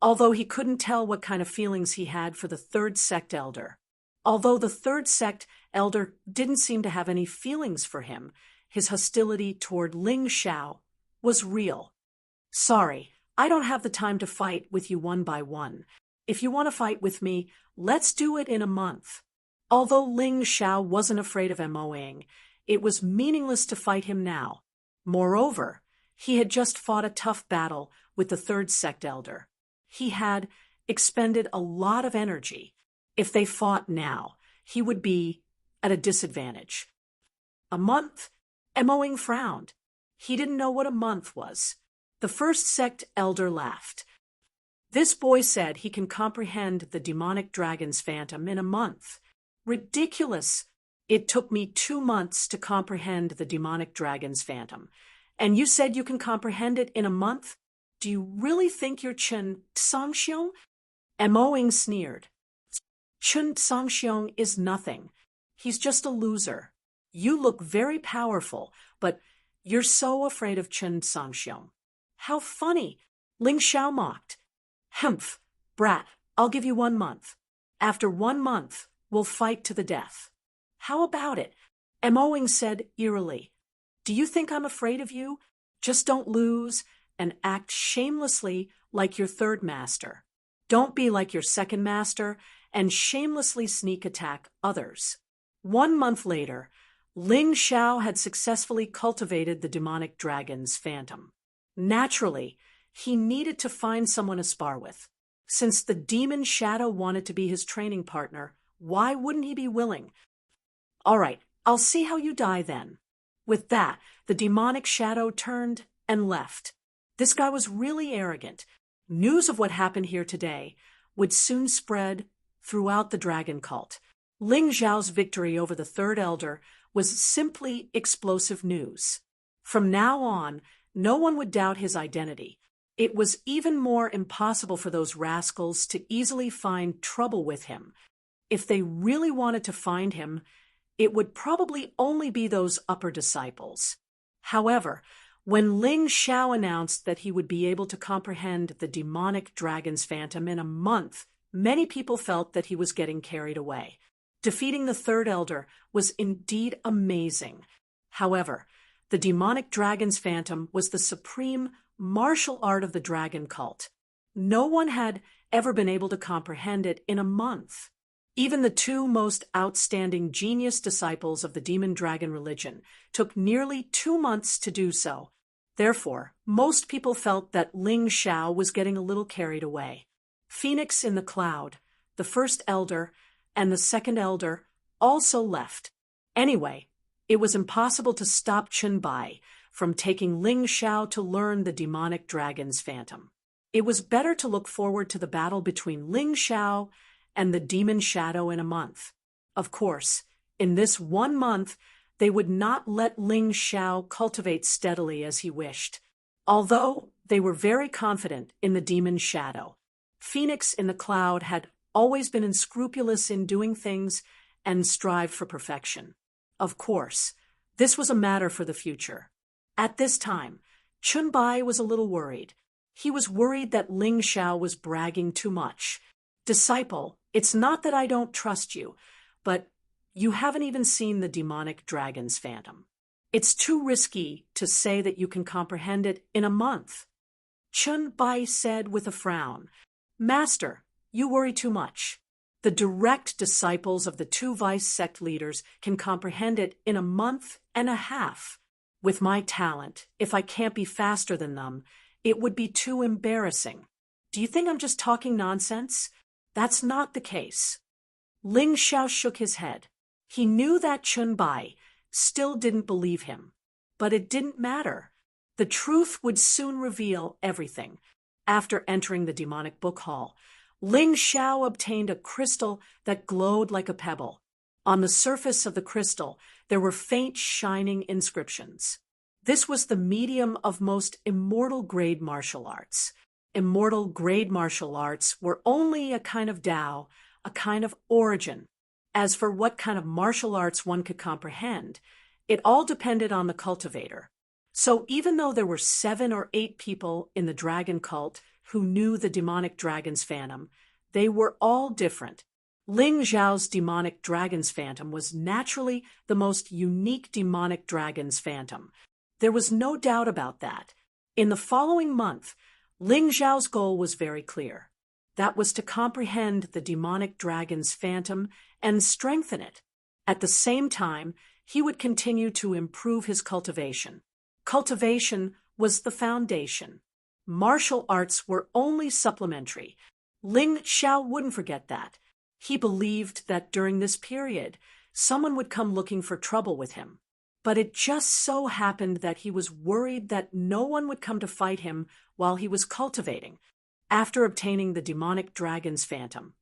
although he couldn't tell what kind of feelings he had for the third sect elder. Although the third sect elder didn't seem to have any feelings for him, his hostility toward Ling Xiao was real. "Sorry, I don't have the time to fight with you one by one. If you want to fight with me, let's do it in a month." Although Ling Xiao wasn't afraid of Mo Ying, it was meaningless to fight him now. Moreover, he had just fought a tough battle with the third sect elder. He had expended a lot of energy. If they fought now, he would be at a disadvantage. "A month?" Mo Ying frowned. He didn't know what a month was. The first sect elder laughed. "This boy said he can comprehend the demonic dragon's phantom in a month." "Ridiculous! It took me 2 months to comprehend the demonic dragon's phantom. And you said you can comprehend it in a month? Do you really think you're Chen Sangxiong?" Mo Ying sneered. "Chen Sangxiong is nothing. He's just a loser. You look very powerful, but you're so afraid of Chen Sangxiong." "How funny!" Ling Xiao mocked. "Humph, brat, I'll give you 1 month. After 1 month, we'll fight to the death." "How about it?" Mo Ying said eerily. "Do you think I'm afraid of you? Just don't lose and act shamelessly like your third master. Don't be like your second master and shamelessly sneak attack others." 1 month later, Ling Xiao had successfully cultivated the demonic dragon's phantom. Naturally, he needed to find someone to spar with. Since the demon shadow wanted to be his training partner, why wouldn't he be willing? "All right, I'll see how you die then." With that, the demonic shadow turned and left. This guy was really arrogant. News of what happened here today would soon spread throughout the dragon cult. Ling Xiao's victory over the third elder was simply explosive news. From now on, no one would doubt his identity. It was even more impossible for those rascals to easily find trouble with him. If they really wanted to find him, it would probably only be those upper disciples. However, when Ling Xiao announced that he would be able to comprehend the demonic dragon's phantom in a month, many people felt that he was getting carried away. Defeating the third elder was indeed amazing. However, the demonic dragon's phantom was the supreme martial art of the dragon cult. No one had ever been able to comprehend it in a month. Even the 2 most outstanding genius disciples of the demon dragon religion took nearly 2 months to do so. Therefore, most people felt that Ling Xiao was getting a little carried away. Phoenix in the cloud, the first elder, and the second elder also left. Anyway, it was impossible to stop Chen Bai from taking Ling Xiao to learn the demonic dragon's phantom. It was better to look forward to the battle between Ling Xiao and the demon shadow in a month. Of course, in this 1 month, they would not let Ling Xiao cultivate steadily as he wished. Although they were very confident in the demon shadow, Phoenix in the cloud had always been unscrupulous in doing things and strived for perfection. Of course, this was a matter for the future. At this time, Chen Bai was a little worried. He was worried that Ling Xiao was bragging too much. "Disciple, it's not that I don't trust you, but you haven't even seen the demonic dragon's phantom. It's too risky to say that you can comprehend it in a month." Chen Bai said with a frown, "Master, you worry too much. The direct disciples of the 2 vice sect leaders can comprehend it in a month and a half. With my talent, if I can't be faster than them, it would be too embarrassing. Do you think I'm just talking nonsense? That's not the case." Ling Xiao shook his head. He knew that Chen Bai still didn't believe him. But it didn't matter. The truth would soon reveal everything. After entering the demonic book hall, Ling Xiao obtained a crystal that glowed like a pebble. On the surface of the crystal, there were faint shining inscriptions. This was the medium of most immortal grade martial arts. immortal grade martial arts were only a kind of Tao, a kind of origin. As for what kind of martial arts one could comprehend, it all depended on the cultivator. So even though there were 7 or 8 people in the dragon cult who knew the demonic dragon's phantom, they were all different. Ling Zhao's demonic dragon's phantom was naturally the most unique demonic dragon's phantom. There was no doubt about that. In the following month, Ling Zhao's goal was very clear. That was to comprehend the demonic dragon's phantom and strengthen it. At the same time, he would continue to improve his cultivation. Cultivation was the foundation. Martial arts were only supplementary. Ling Xiao wouldn't forget that. He believed that during this period, someone would come looking for trouble with him. But it just so happened that he was worried that no one would come to fight him while he was cultivating. After obtaining the demonic dragon's phantom,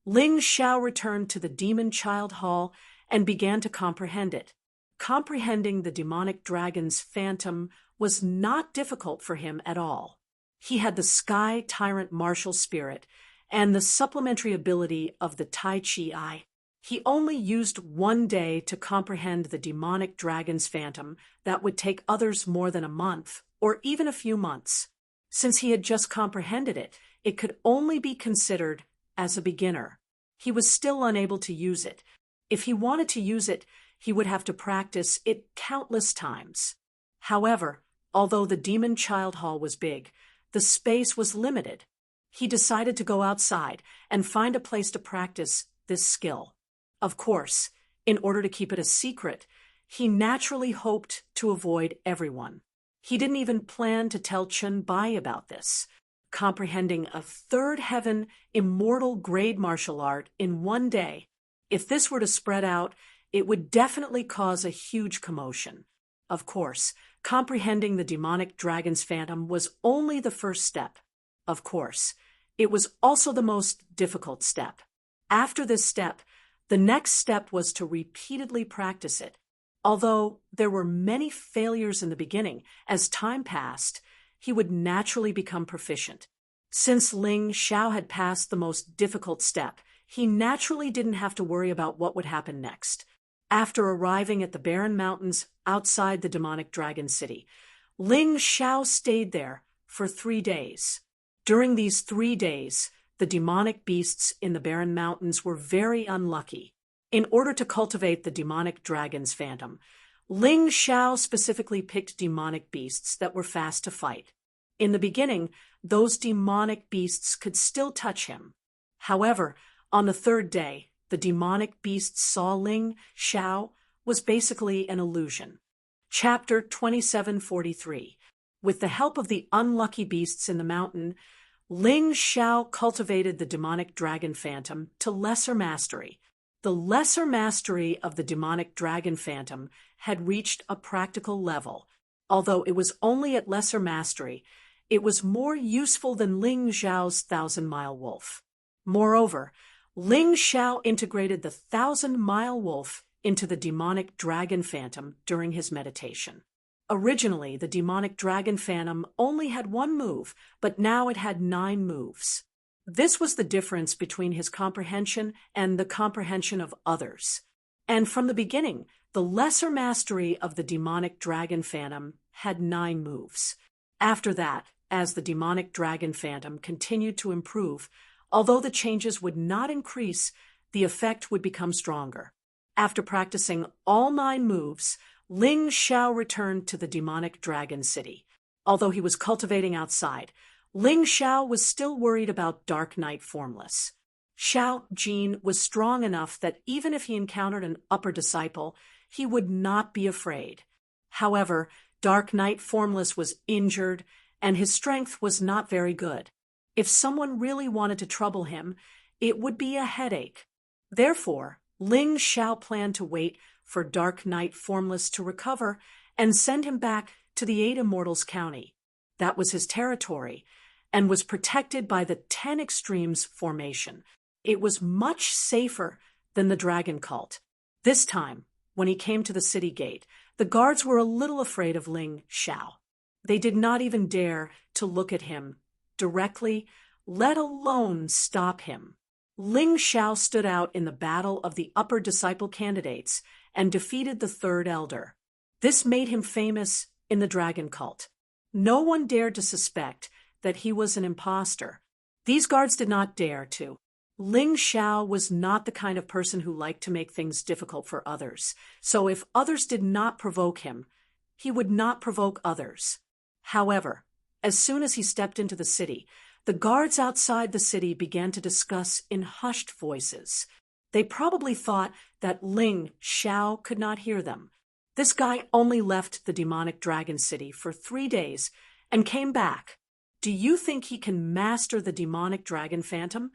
Ling Xiao returned to the demon child hall and began to comprehend it. Comprehending the demonic dragon's phantom was not difficult for him at all. He had the sky tyrant martial spirit and the supplementary ability of the Tai Chi Eye. He only used 1 day to comprehend the demonic dragon's phantom that would take others more than a month, or even a few months. Since he had just comprehended it, it could only be considered as a beginner. He was still unable to use it. If he wanted to use it, he would have to practice it countless times. However, although the demon child hall was big, the space was limited. He decided to go outside and find a place to practice this skill. Of course, in order to keep it a secret, he naturally hoped to avoid everyone. He didn't even plan to tell Chun Bai about this. Comprehending a third heaven immortal grade martial art in 1 day, if this were to spread out, it would definitely cause a huge commotion. Of course, comprehending the demonic dragon's phantom was only the first step. Of course, it was also the most difficult step. After this step, the next step was to repeatedly practice it. Although there were many failures in the beginning, as time passed, he would naturally become proficient. Since Ling Xiao had passed the most difficult step, he naturally didn't have to worry about what would happen next. After arriving at the barren mountains outside the demonic dragon city, Ling Xiao stayed there for 3 days. During these 3 days, the demonic beasts in the barren mountains were very unlucky. In order to cultivate the demonic dragon's phantom, Ling Xiao specifically picked demonic beasts that were fast to fight. In the beginning, those demonic beasts could still touch him. However, on the 3rd day, the demonic beasts saw Ling Xiao was basically an illusion. Chapter 2743. With the help of the unlucky beasts in the mountain, Ling Xiao cultivated the demonic dragon phantom to lesser mastery. The lesser mastery of the demonic dragon phantom had reached a practical level. Although it was only at lesser mastery, it was more useful than Ling Zhao's 1,000-mile wolf. Moreover, Ling Xiao integrated the 1,000-mile wolf into the demonic dragon phantom during his meditation. Originally, the demonic dragon phantom only had 1 move, but now it had 9 moves. This was the difference between his comprehension and the comprehension of others. And from the beginning, the lesser mastery of the demonic dragon phantom had 9 moves. After that, as the demonic dragon phantom continued to improve, although the changes would not increase, the effect would become stronger. After practicing all 9 moves, Ling Xiao returned to the demonic dragon city. Although he was cultivating outside, Ling Xiao was still worried about Dark Knight Formless. Xiao Jin was strong enough that even if he encountered an upper disciple, he would not be afraid. However, Dark Knight Formless was injured, and his strength was not very good. If someone really wanted to trouble him, it would be a headache. Therefore, Ling Xiao planned to wait for Dark Knight Formless to recover and send him back to the 8 Immortals County. That was his territory, and was protected by the 10 Extremes formation. It was much safer than the Dragon Cult. This time, when he came to the city gate, the guards were a little afraid of Ling Xiao. They did not even dare to look at him directly, let alone stop him. Ling Xiao stood out in the battle of the upper disciple candidates and defeated the third elder. This made him famous in the dragon cult. No one dared to suspect that he was an impostor. These guards did not dare to. Ling Xiao was not the kind of person who liked to make things difficult for others, so if others did not provoke him, he would not provoke others. However, as soon as he stepped into the city, the guards outside the city began to discuss in hushed voices. They probably thought that Ling Xiao could not hear them. This guy only left the demonic dragon city for 3 days and came back. Do you think he can master the demonic dragon phantom?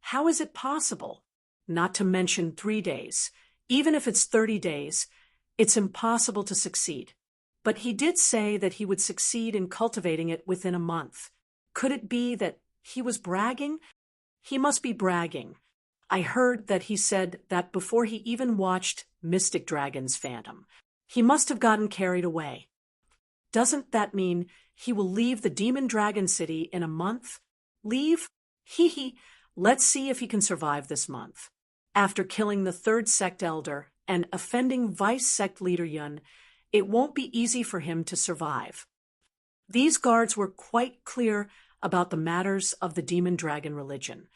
How is it possible? Not to mention 3 days. Even if it's 30 days, it's impossible to succeed. But he did say that he would succeed in cultivating it within a month. Could it be that he was bragging? He must be bragging. I heard that he said that before he even watched Mystic Dragon's Phantom. He must have gotten carried away. Doesn't that mean he will leave the Demon Dragon City in a month? Leave? Hee. Let's see if he can survive this month. After killing the third sect elder and offending vice sect leader Yun, it won't be easy for him to survive. These guards were quite clear about the matters of the demon dragon religion.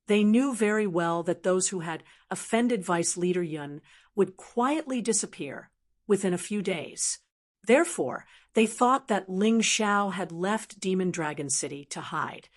They knew very well that those who had offended vice leader Yun would quietly disappear within a few days. Therefore, they thought that Ling Xiao had left Demon Dragon City to hide.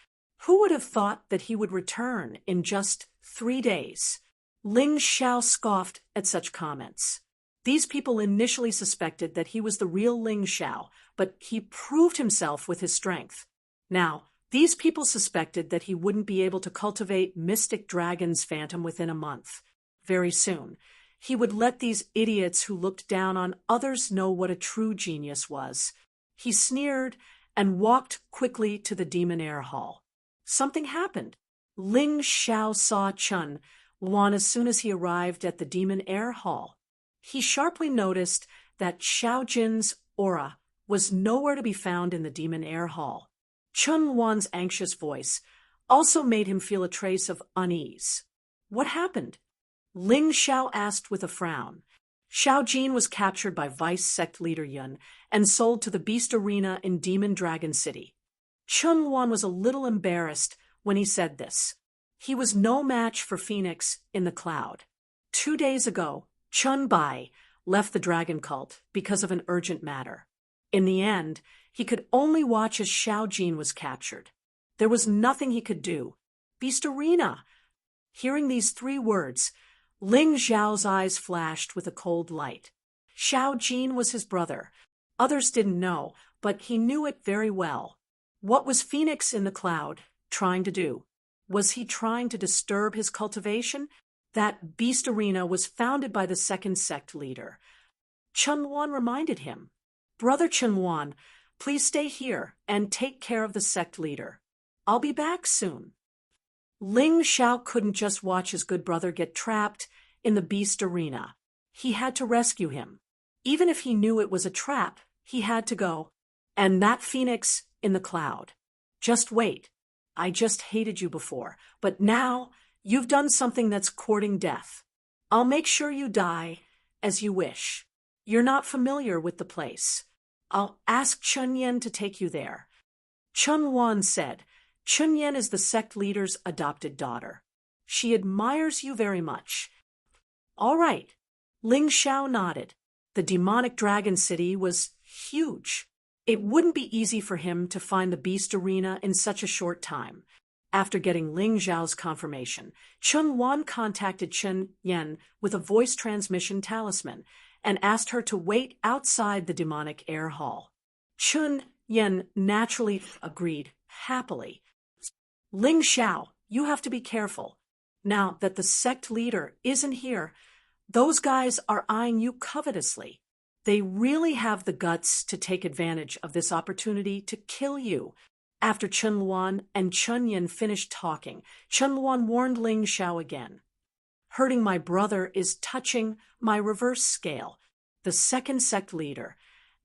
Who would have thought that he would return in just 3 days? Ling Xiao scoffed at such comments. These people initially suspected that he was the real Ling Xiao, but he proved himself with his strength. Now, these people suspected that he wouldn't be able to cultivate Mystic Dragon's Phantom within a month. Very soon, he would let these idiots who looked down on others know what a true genius was. He sneered and walked quickly to the Demon Air Hall. Something happened. Ling Xiao saw Chun Luan as soon as he arrived at the Demon Air Hall. He sharply noticed that Xiao Jin's aura was nowhere to be found in the Demon Air Hall. Chun Luan's anxious voice also made him feel a trace of unease. What happened? Ling Xiao asked with a frown. Xiao Jin was captured by vice sect leader Yun and sold to the Beast Arena in Demon Dragon City. Chun Luan was a little embarrassed when he said this. He was no match for Phoenix in the cloud. 2 days ago, Chun Bai left the dragon cult because of an urgent matter. In the end, he could only watch as Xiao Jin was captured. There was nothing he could do. Beast Arena! Hearing these 3 words, Ling Xiao's eyes flashed with a cold light. Xiao Jin was his brother. Others didn't know, but he knew it very well. What was Phoenix in the cloud trying to do? Was he trying to disturb his cultivation? That Beast Arena was founded by the second sect leader. Chun Luan reminded him. Brother Chun Luan, please stay here and take care of the sect leader. I'll be back soon. Ling Xiao couldn't just watch his good brother get trapped in the Beast Arena. He had to rescue him. Even if he knew it was a trap, he had to go. And that Phoenix in the cloud. Just wait. I just hated you before, but now you've done something that's courting death. I'll make sure you die as you wish. You're not familiar with the place. I'll ask Chun Yen to take you there. Chun Luan said, Chun Yen is the sect leader's adopted daughter. She admires you very much. All right. Ling Xiao nodded. The demonic dragon city was huge. It wouldn't be easy for him to find the Beast Arena in such a short time. After getting Ling Xiao's confirmation, Chun Luan contacted Chun Yen with a voice transmission talisman and asked her to wait outside the demonic air hall. Chun Yen naturally agreed happily. Ling Xiao, you have to be careful. Now that the sect leader isn't here, those guys are eyeing you covetously. They really have the guts to take advantage of this opportunity to kill you. After Chun Luan and Chun Yen finished talking, Chun Luan warned Ling Xiao again. Hurting my brother is touching my reverse scale, the second sect leader,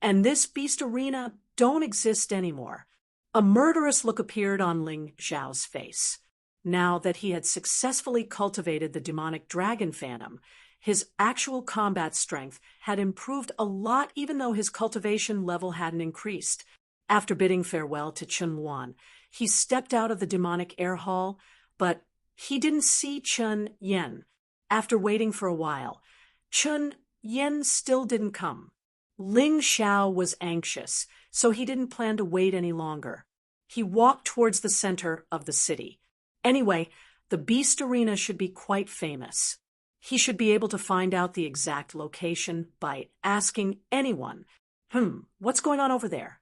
and this Beast Arena don't exist anymore. A murderous look appeared on Ling Xiao's face. Now that he had successfully cultivated the demonic dragon phantom, his actual combat strength had improved a lot even though his cultivation level hadn't increased. After bidding farewell to Chun Luan, he stepped out of the demonic air hall, but he didn't see Chun Yen. After waiting for a while, Chun Yen still didn't come. Ling Xiao was anxious, so he didn't plan to wait any longer. He walked towards the center of the city. Anyway, the Beast Arena should be quite famous. He should be able to find out the exact location by asking anyone, what's going on over there?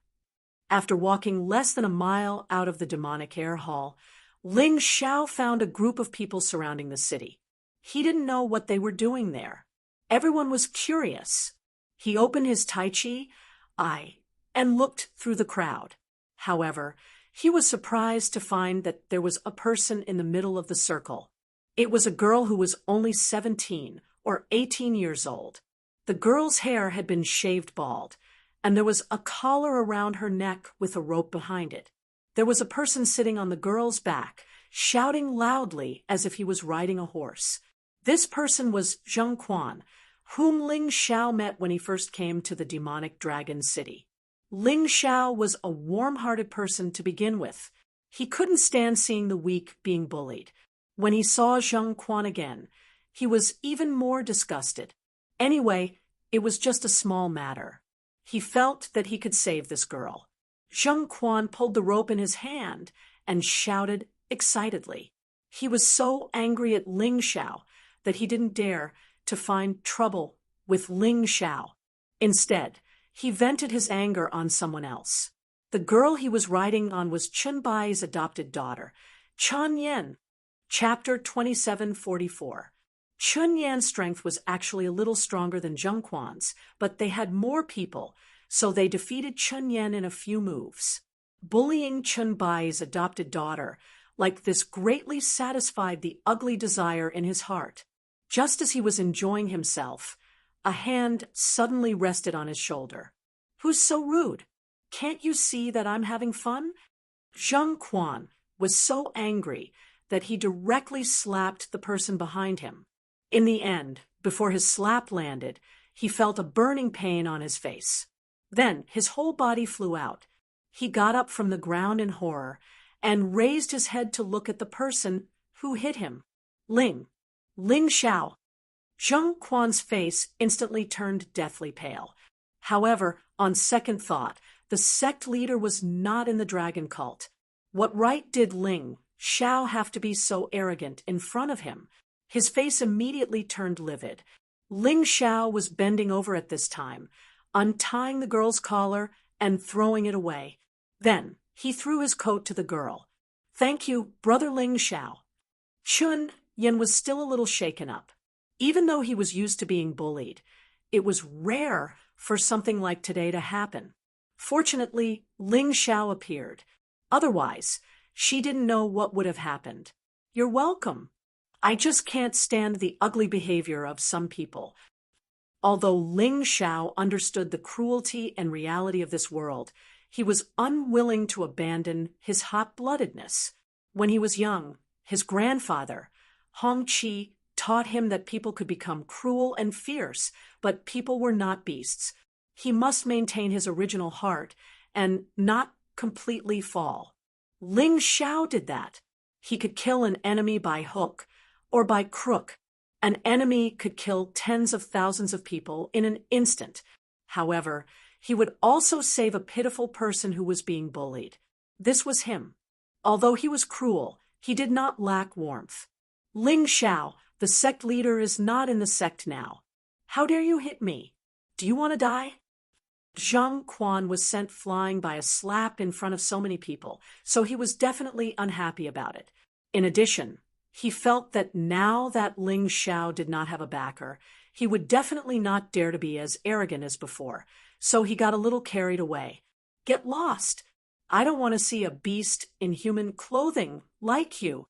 After walking less than a mile out of the demonic air hall, Ling Xiao found a group of people surrounding the city. He didn't know what they were doing there. Everyone was curious. He opened his Tai Chi eye and looked through the crowd. However, he was surprised to find that there was a person in the middle of the circle. It was a girl who was only 17 or 18 years old. The girl's hair had been shaved bald, and there was a collar around her neck with a rope behind it. There was a person sitting on the girl's back, shouting loudly as if he was riding a horse. This person was Zheng Quan, whom Ling Xiao met when he first came to the demonic dragon city. Ling Xiao was a warm-hearted person to begin with. He couldn't stand seeing the weak being bullied. When he saw Zheng Quan again, he was even more disgusted. Anyway, it was just a small matter. He felt that he could save this girl. Zheng Quan pulled the rope in his hand and shouted excitedly. He was so angry at Ling Xiao that he didn't dare to find trouble with Ling Xiao. Instead, he vented his anger on someone else. The girl he was riding on was Chun Bai's adopted daughter, Chun Yen. Chapter 2744. Chun Yan's strength was actually a little stronger than Zheng Quan's, but they had more people, so they defeated Chun Yan in a few moves. Bullying Chun Bai's adopted daughter like this greatly satisfied the ugly desire in his heart. Just as he was enjoying himself, a hand suddenly rested on his shoulder. "Who's so rude? Can't you see that I'm having fun?" Zheng Quan was so angry that he directly slapped the person behind him. In the end, before his slap landed, he felt a burning pain on his face. Then his whole body flew out. He got up from the ground in horror and raised his head to look at the person who hit him. Ling Xiao. Zheng Quan's face instantly turned deathly pale. However, on second thought, the sect leader was not in the dragon cult. What right did Ling Xiao have to be so arrogant in front of him? His face immediately turned livid. Ling Xiao was bending over at this time, untying the girl's collar and throwing it away. Then he threw his coat to the girl. "Thank you, Brother Ling Xiao." Chun Yen was still a little shaken up. Even though he was used to being bullied, it was rare for something like today to happen. Fortunately, Ling Xiao appeared. Otherwise, she didn't know what would have happened. "You're welcome. I just can't stand the ugly behavior of some people." Although Ling Xiao understood the cruelty and reality of this world, he was unwilling to abandon his hot-bloodedness. When he was young, his grandfather, Hong Qi, taught him that people could become cruel and fierce, but people were not beasts. He must maintain his original heart and not completely fall. Ling Xiao did that. He could kill an enemy by hook or by crook. An enemy could kill tens of thousands of people in an instant. However, he would also save a pitiful person who was being bullied. This was him. Although he was cruel, he did not lack warmth. "Ling Xiao, the sect leader, is not in the sect now. How dare you hit me? Do you want to die?" Zheng Quan was sent flying by a slap in front of so many people, so he was definitely unhappy about it. In addition, he felt that now that Ling Xiao did not have a backer, he would definitely not dare to be as arrogant as before, so he got a little carried away. "Get lost! I don't want to see a beast in human clothing like you."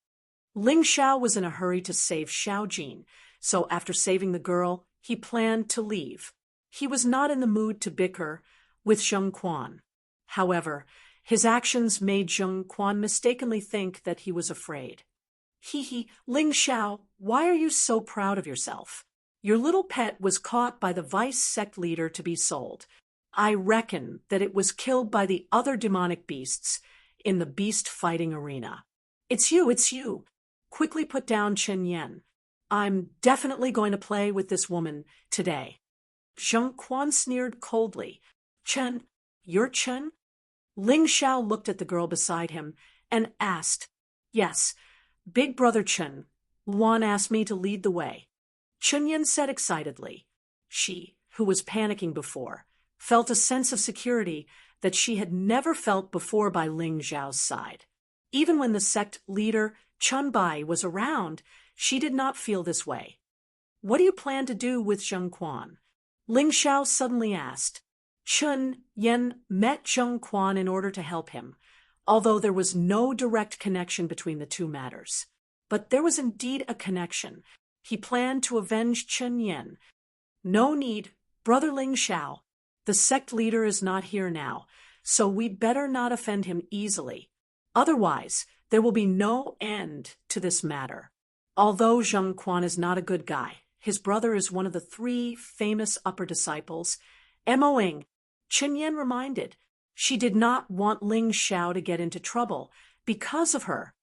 Ling Xiao was in a hurry to save Xiao Jin, so after saving the girl, he planned to leave. He was not in the mood to bicker with Zheng Quan. However, His actions made Zheng Quan mistakenly think that he was afraid. Hee, Ling Xiao, why are you so proud of yourself? Your little pet was caught by the vice sect leader to be sold. I reckon that it was killed by the other demonic beasts in the beast fighting arena. It's you. Quickly put down Chen Yan. I'm definitely going to play with this woman today. Zheng Quan sneered coldly. Chen, you're Chen? Ling Xiao looked at the girl beside him and asked, Yes, Big Brother Chen. Luan asked me to lead the way. Chen Yan said excitedly. She, who was panicking before, felt a sense of security that she had never felt before by Ling Xiao's side. Even when the sect leader, Chun Bai, was around, she did not feel this way. What do you plan to do with Zheng Quan? Ling Xiao suddenly asked. Chun Yan met Zheng Quan in order to help him, although there was no direct connection between the two matters. But there was indeed a connection. He planned to avenge Chen Yan. No need, Brother Ling Xiao. The sect leader is not here now, so we better not offend him easily. Otherwise, there will be no end to this matter. Although Zheng Quan is not a good guy, his brother is one of the 3 famous upper disciples. Moing, Chen Yan reminded. She did not want Ling Xiao to get into trouble because of her.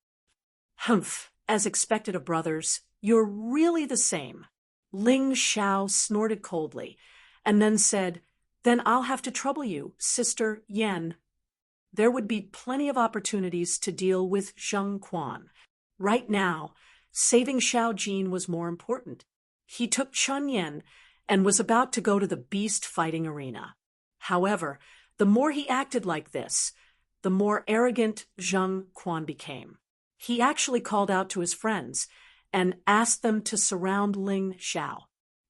Humph, as expected of brothers, you're really the same. Ling Xiao snorted coldly, and then said, Then I'll have to trouble you, Sister Yan. There would be plenty of opportunities to deal with Zheng Quan. Right now, saving Xiao Jin was more important. He took Chun Yan and was about to go to the beast fighting arena. However, the more he acted like this, the more arrogant Zheng Quan became. He actually called out to his friends and asked them to surround Ling Xiao.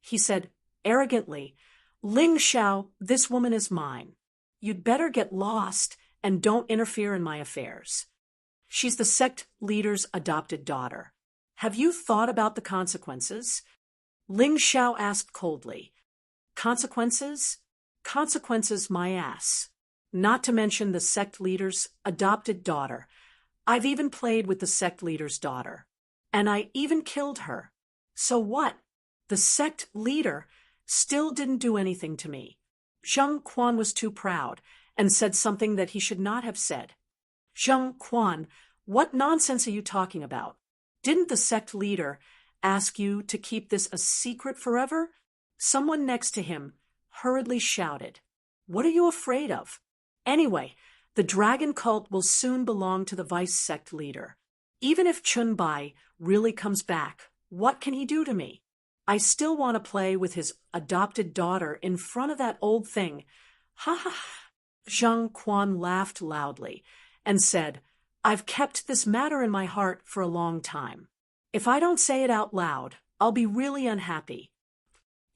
He said arrogantly, Ling Xiao, this woman is mine. You'd better get lost and don't interfere in my affairs. She's the sect leader's adopted daughter. Have you thought about the consequences? Ling Xiao asked coldly. Consequences? Consequences, my ass. Not to mention the sect leader's adopted daughter. I've even played with the sect leader's daughter. And I even killed her. So what? The sect leader still didn't do anything to me. Zheng Quan was too proud and said something that he should not have said. Zheng Quan, what nonsense are you talking about? Didn't the sect leader ask you to keep this a secret forever? Someone next to him hurriedly shouted. What are you afraid of? Anyway, the dragon cult will soon belong to the vice sect leader. Even if Chun Bai really comes back, what can he do to me? I still want to play with his adopted daughter in front of that old thing. Ha ha ha. Zheng Quan laughed loudly and said, I've kept this matter in my heart for a long time. If I don't say it out loud, I'll be really unhappy.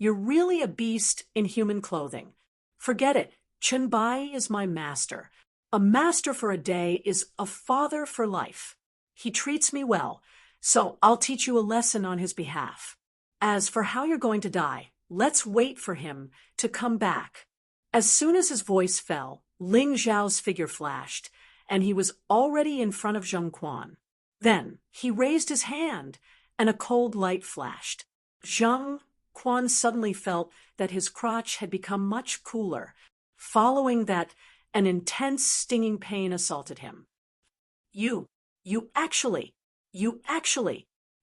You're really a beast in human clothing. Forget it. Chun Bai is my master. A master for a day is a father for life. He treats me well, so I'll teach you a lesson on his behalf. As for how you're going to die, let's wait for him to come back. As soon as his voice fell, Ling Xiao's figure flashed, and he was already in front of Zheng Quan. Then he raised his hand, and a cold light flashed. Zheng Quan suddenly felt that his crotch had become much cooler. Following that, an intense stinging pain assaulted him. You actually.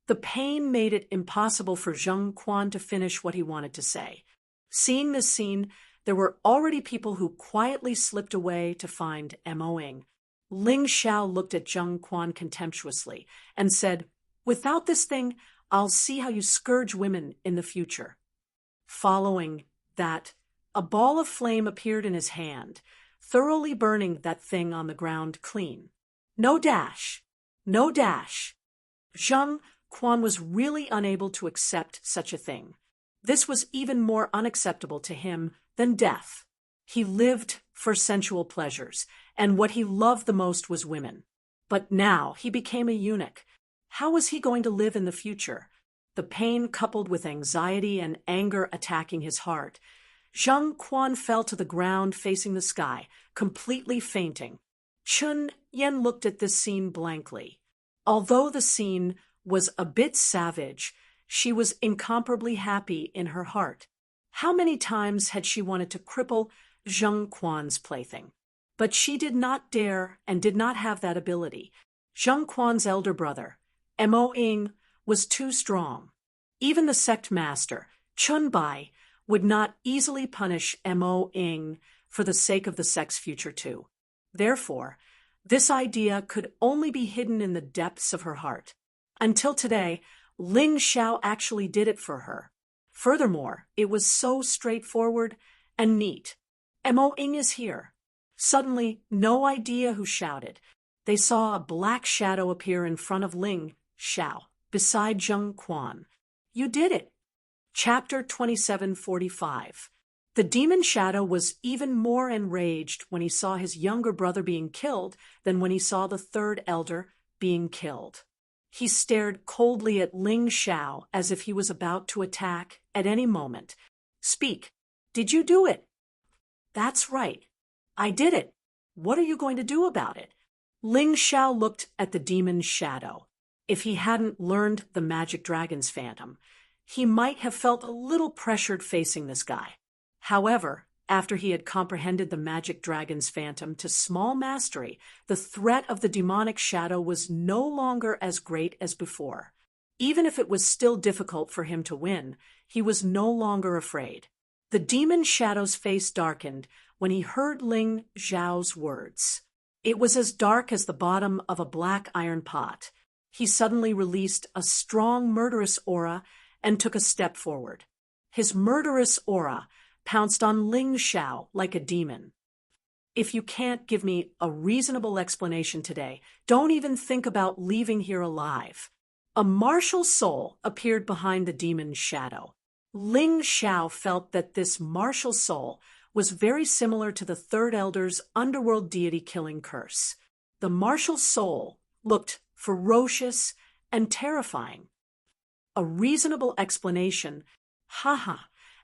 The pain made it impossible for Zheng Quan to finish what he wanted to say. Seeing this scene, there were already people who quietly slipped away to find Moing. Ling Xiao looked at Zheng Quan contemptuously and said, Without this thing, I'll see how you scourge women in the future. Following that, a ball of flame appeared in his hand, thoroughly burning that thing on the ground clean. No dash. Zheng Quan was really unable to accept such a thing. This was even more unacceptable to him than death. He lived for sensual pleasures, and what he loved the most was women. But now he became a eunuch. How was he going to live in the future? The pain coupled with anxiety and anger attacking his heart. Zheng Quan fell to the ground facing the sky, completely fainting. Chun Yen looked at this scene blankly. Although the scene was a bit savage, she was incomparably happy in her heart. How many times had she wanted to cripple Zheng Quan's plaything? But she did not dare and did not have that ability. Zheng Quan's elder brother, Mo Ying, was too strong. Even the sect master, Chun Bai, would not easily punish Mo Ying for the sake of the sect's future too. Therefore, this idea could only be hidden in the depths of her heart. Until today, Ling Xiao actually did it for her. Furthermore, it was so straightforward and neat. Mo Ying is here. Suddenly, no idea who shouted. They saw a black shadow appear in front of Ling Xiao, beside Zheng Quan. You did it. Chapter 2745. The demon shadow was even more enraged when he saw his younger brother being killed than when he saw the third elder being killed. He stared coldly at Ling Xiao as if he was about to attack at any moment. Speak. Did you do it? That's right. I did it. What are you going to do about it? Ling Xiao looked at the demon shadow. If he hadn't learned the magic dragon's phantom, he might have felt a little pressured facing this guy. However, after he had comprehended the magic dragon's phantom to small mastery, the threat of the demonic shadow was no longer as great as before. Even if it was still difficult for him to win, he was no longer afraid. The demon shadow's face darkened when he heard Ling Xiao's words. It was as dark as the bottom of a black iron pot. He suddenly released a strong murderous aura and took a step forward. His murderous aura pounced on Ling Xiao like a demon. If you can't give me a reasonable explanation today, don't even think about leaving here alive. A martial soul appeared behind the demon's shadow. Ling Xiao felt that this martial soul was very similar to the third elder's underworld deity killing curse. The martial soul looked ferocious and terrifying. A reasonable explanation, haha.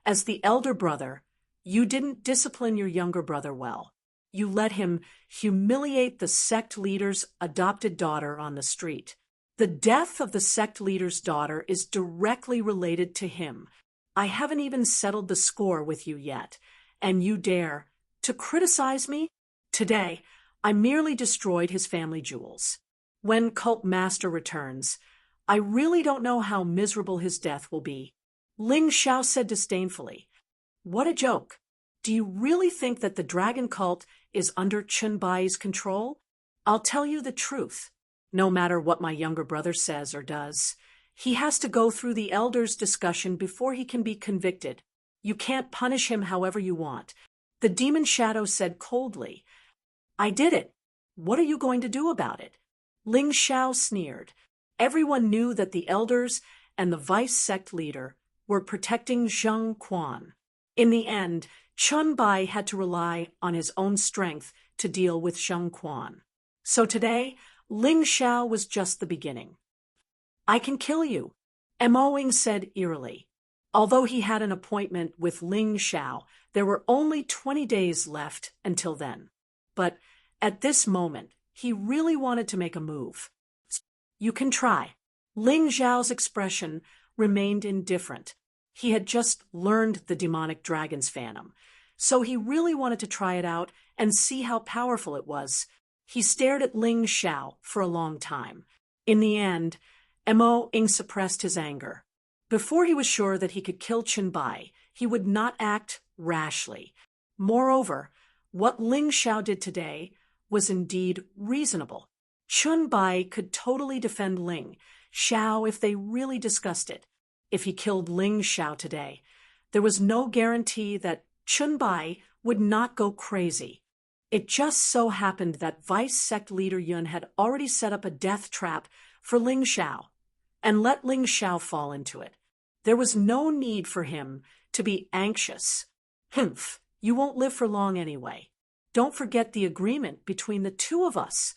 As the elder brother, you didn't discipline your younger brother well. You let him humiliate the sect leader's adopted daughter on the street. The death of the sect leader's daughter is directly related to him. I haven't even settled the score with you yet, and you dare to criticize me? Today, I merely destroyed his family jewels. When Cult Master returns, I really don't know how miserable his death will be. Ling Xiao said disdainfully. What a joke. Do you really think that the dragon cult is under Chun Bai's control? I'll tell you the truth. No matter what my younger brother says or does, he has to go through the elders' discussion before he can be convicted. You can't punish him however you want. The demon shadow said coldly. I did it. What are you going to do about it? Ling Xiao sneered. Everyone knew that the elders and the vice sect leader were protecting Zheng Quan. In the end, Chun Bai had to rely on his own strength to deal with Zheng Quan. So today, Ling Xiao was just the beginning. I can kill you, Mo Ying said eerily. Although he had an appointment with Ling Xiao, there were only 20 days left until then. But at this moment, he really wanted to make a move. You can try. Ling Xiao's expression remained indifferent. He had just learned the demonic dragon's phantom, so he really wanted to try it out and see how powerful it was. He stared at Ling Xiao for a long time. In the end, Mo Ying suppressed his anger. Before he was sure that he could kill Chun Bai, he would not act rashly. Moreover, what Ling Xiao did today was indeed reasonable. Chun Bai could totally defend Ling Xiao if they really discussed it. If he killed Ling Xiao today, there was no guarantee that Chun Bai would not go crazy. It just so happened that Vice Sect Leader Yun had already set up a death trap for Ling Xiao and let Ling Xiao fall into it. There was no need for him to be anxious. Humph, you won't live for long anyway. Don't forget the agreement between the two of us.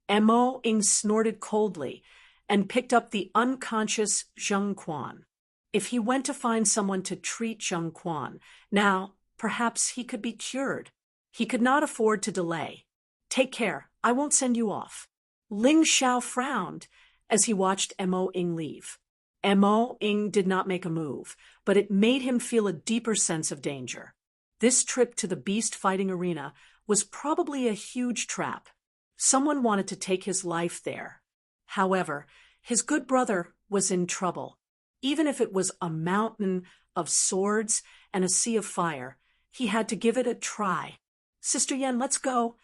Mo Ying snorted coldly and picked up the unconscious Zheng Quan. If he went to find someone to treat Zheng Quan, now perhaps he could be cured. He could not afford to delay. Take care, I won't send you off. Ling Xiao frowned as he watched Mo Ying leave. Mo Ying did not make a move, but it made him feel a deeper sense of danger. This trip to the beast fighting arena was probably a huge trap. Someone wanted to take his life there. However, his good brother was in trouble. Even if it was a mountain of swords and a sea of fire, he had to give it a try. Sister Yan, let's go.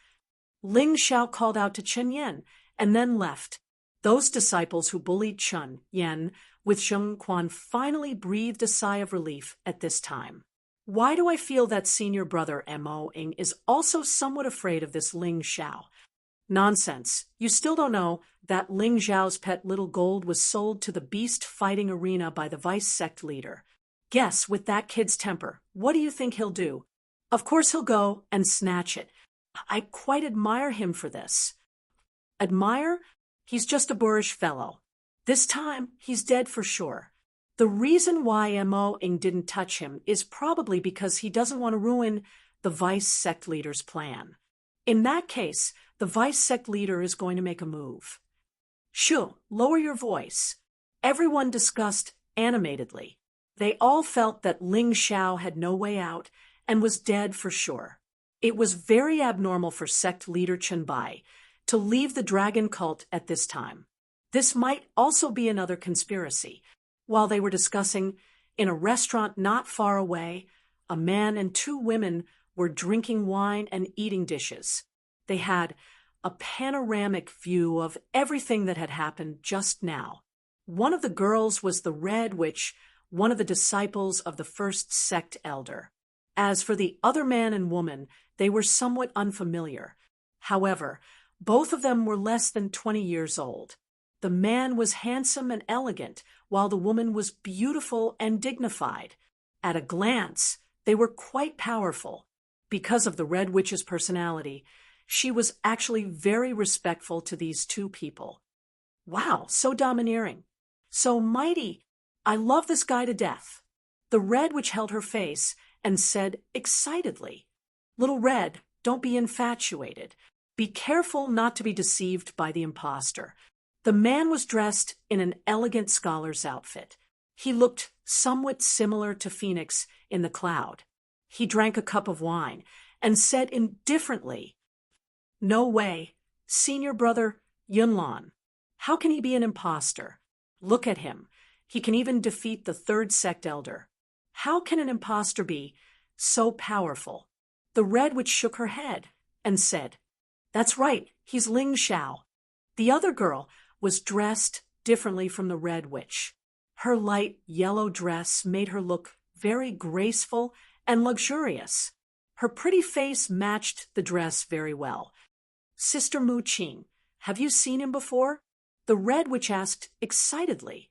Ling Xiao called out to Chen Yan and then left. Those disciples who bullied Chen Yan with Zheng Quan finally breathed a sigh of relief at this time. Why do I feel that senior brother Mo Ying is also somewhat afraid of this Ling Xiao? Nonsense. You still don't know that Ling Xiao's pet little gold was sold to the beast fighting arena by the vice sect leader. Guess, with that kid's temper, what do you think he'll do? Of course he'll go and snatch it. I quite admire him for this. Admire? He's just a boorish fellow. This time, he's dead for sure. The reason why Mo Ying didn't touch him is probably because he doesn't want to ruin the vice sect leader's plan. In that case, the vice sect leader is going to make a move. Shu, lower your voice. Everyone discussed animatedly. They all felt that Ling Xiao had no way out and was dead for sure. It was very abnormal for sect leader Chen Bai to leave the dragon cult at this time. This might also be another conspiracy. While they were discussing, in a restaurant not far away, a man and two women were drinking wine and eating dishes. They had a panoramic view of everything that had happened just now. One of the girls was the Red Witch, one of the disciples of the first sect elder. As for the other man and woman, they were somewhat unfamiliar. However, both of them were less than 20 years old. The man was handsome and elegant, while the woman was beautiful and dignified. At a glance, they were quite powerful. Because of the Red Witch's personality, she was actually very respectful to these two people. Wow, so domineering. So mighty. I love this guy to death. The Red Witch held her face and said excitedly, "Little Red, don't be infatuated. Be careful not to be deceived by the impostor." The man was dressed in an elegant scholar's outfit. He looked somewhat similar to Phoenix in the cloud. He drank a cup of wine and said indifferently, "No way, senior brother Yunlan. How can he be an impostor? Look at him. He can even defeat the third sect elder. How can an impostor be so powerful?" The Red Witch shook her head and said, "That's right, he's Ling Xiao." The other girl was dressed differently from the Red Witch. Her light yellow dress made her look very graceful and luxurious. Her pretty face matched the dress very well. "Sister Mu Qing, have you seen him before?" The Red Witch asked excitedly.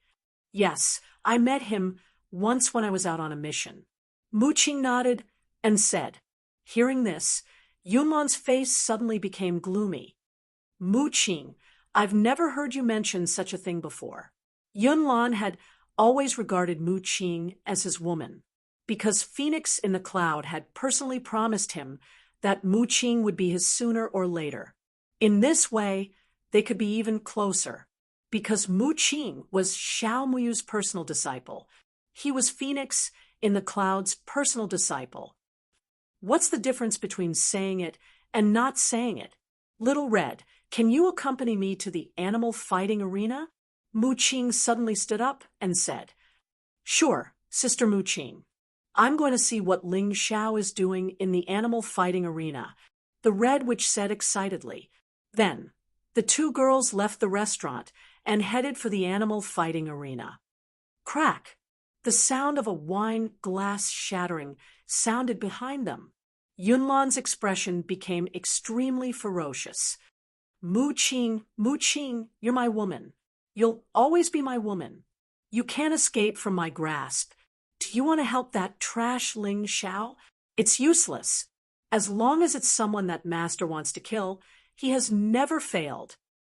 "Yes, I met him once when I was out on a mission." Mu Qing nodded and said. Hearing this, Yunlan's face suddenly became gloomy. "Mu Qing, I've never heard you mention such a thing before." Yunlan had always regarded Mu Qing as his woman, because Phoenix in the Cloud had personally promised him that Mu Qing would be his sooner or later. In this way, they could be even closer, because Mu Qing was Xiao Muyu's personal disciple. He was Phoenix in the Cloud's personal disciple. What's the difference between saying it and not saying it? Little Red, can you accompany me to the animal fighting arena? Mu Qing suddenly stood up and said, "Sure, Sister Mu Qing. I'm going to see what Ling Xiao is doing in the animal fighting arena," the Red Witch said excitedly. Then, the two girls left the restaurant and headed for the animal fighting arena. Crack! The sound of a wine glass shattering sounded behind them. Yunlan's expression became extremely ferocious. Mu Qing, you're my woman. You'll always be my woman. You can't escape from my grasp. Do you want to help that trash Ling Xiao? It's useless. As long as it's someone that Master wants to kill, he has never failed.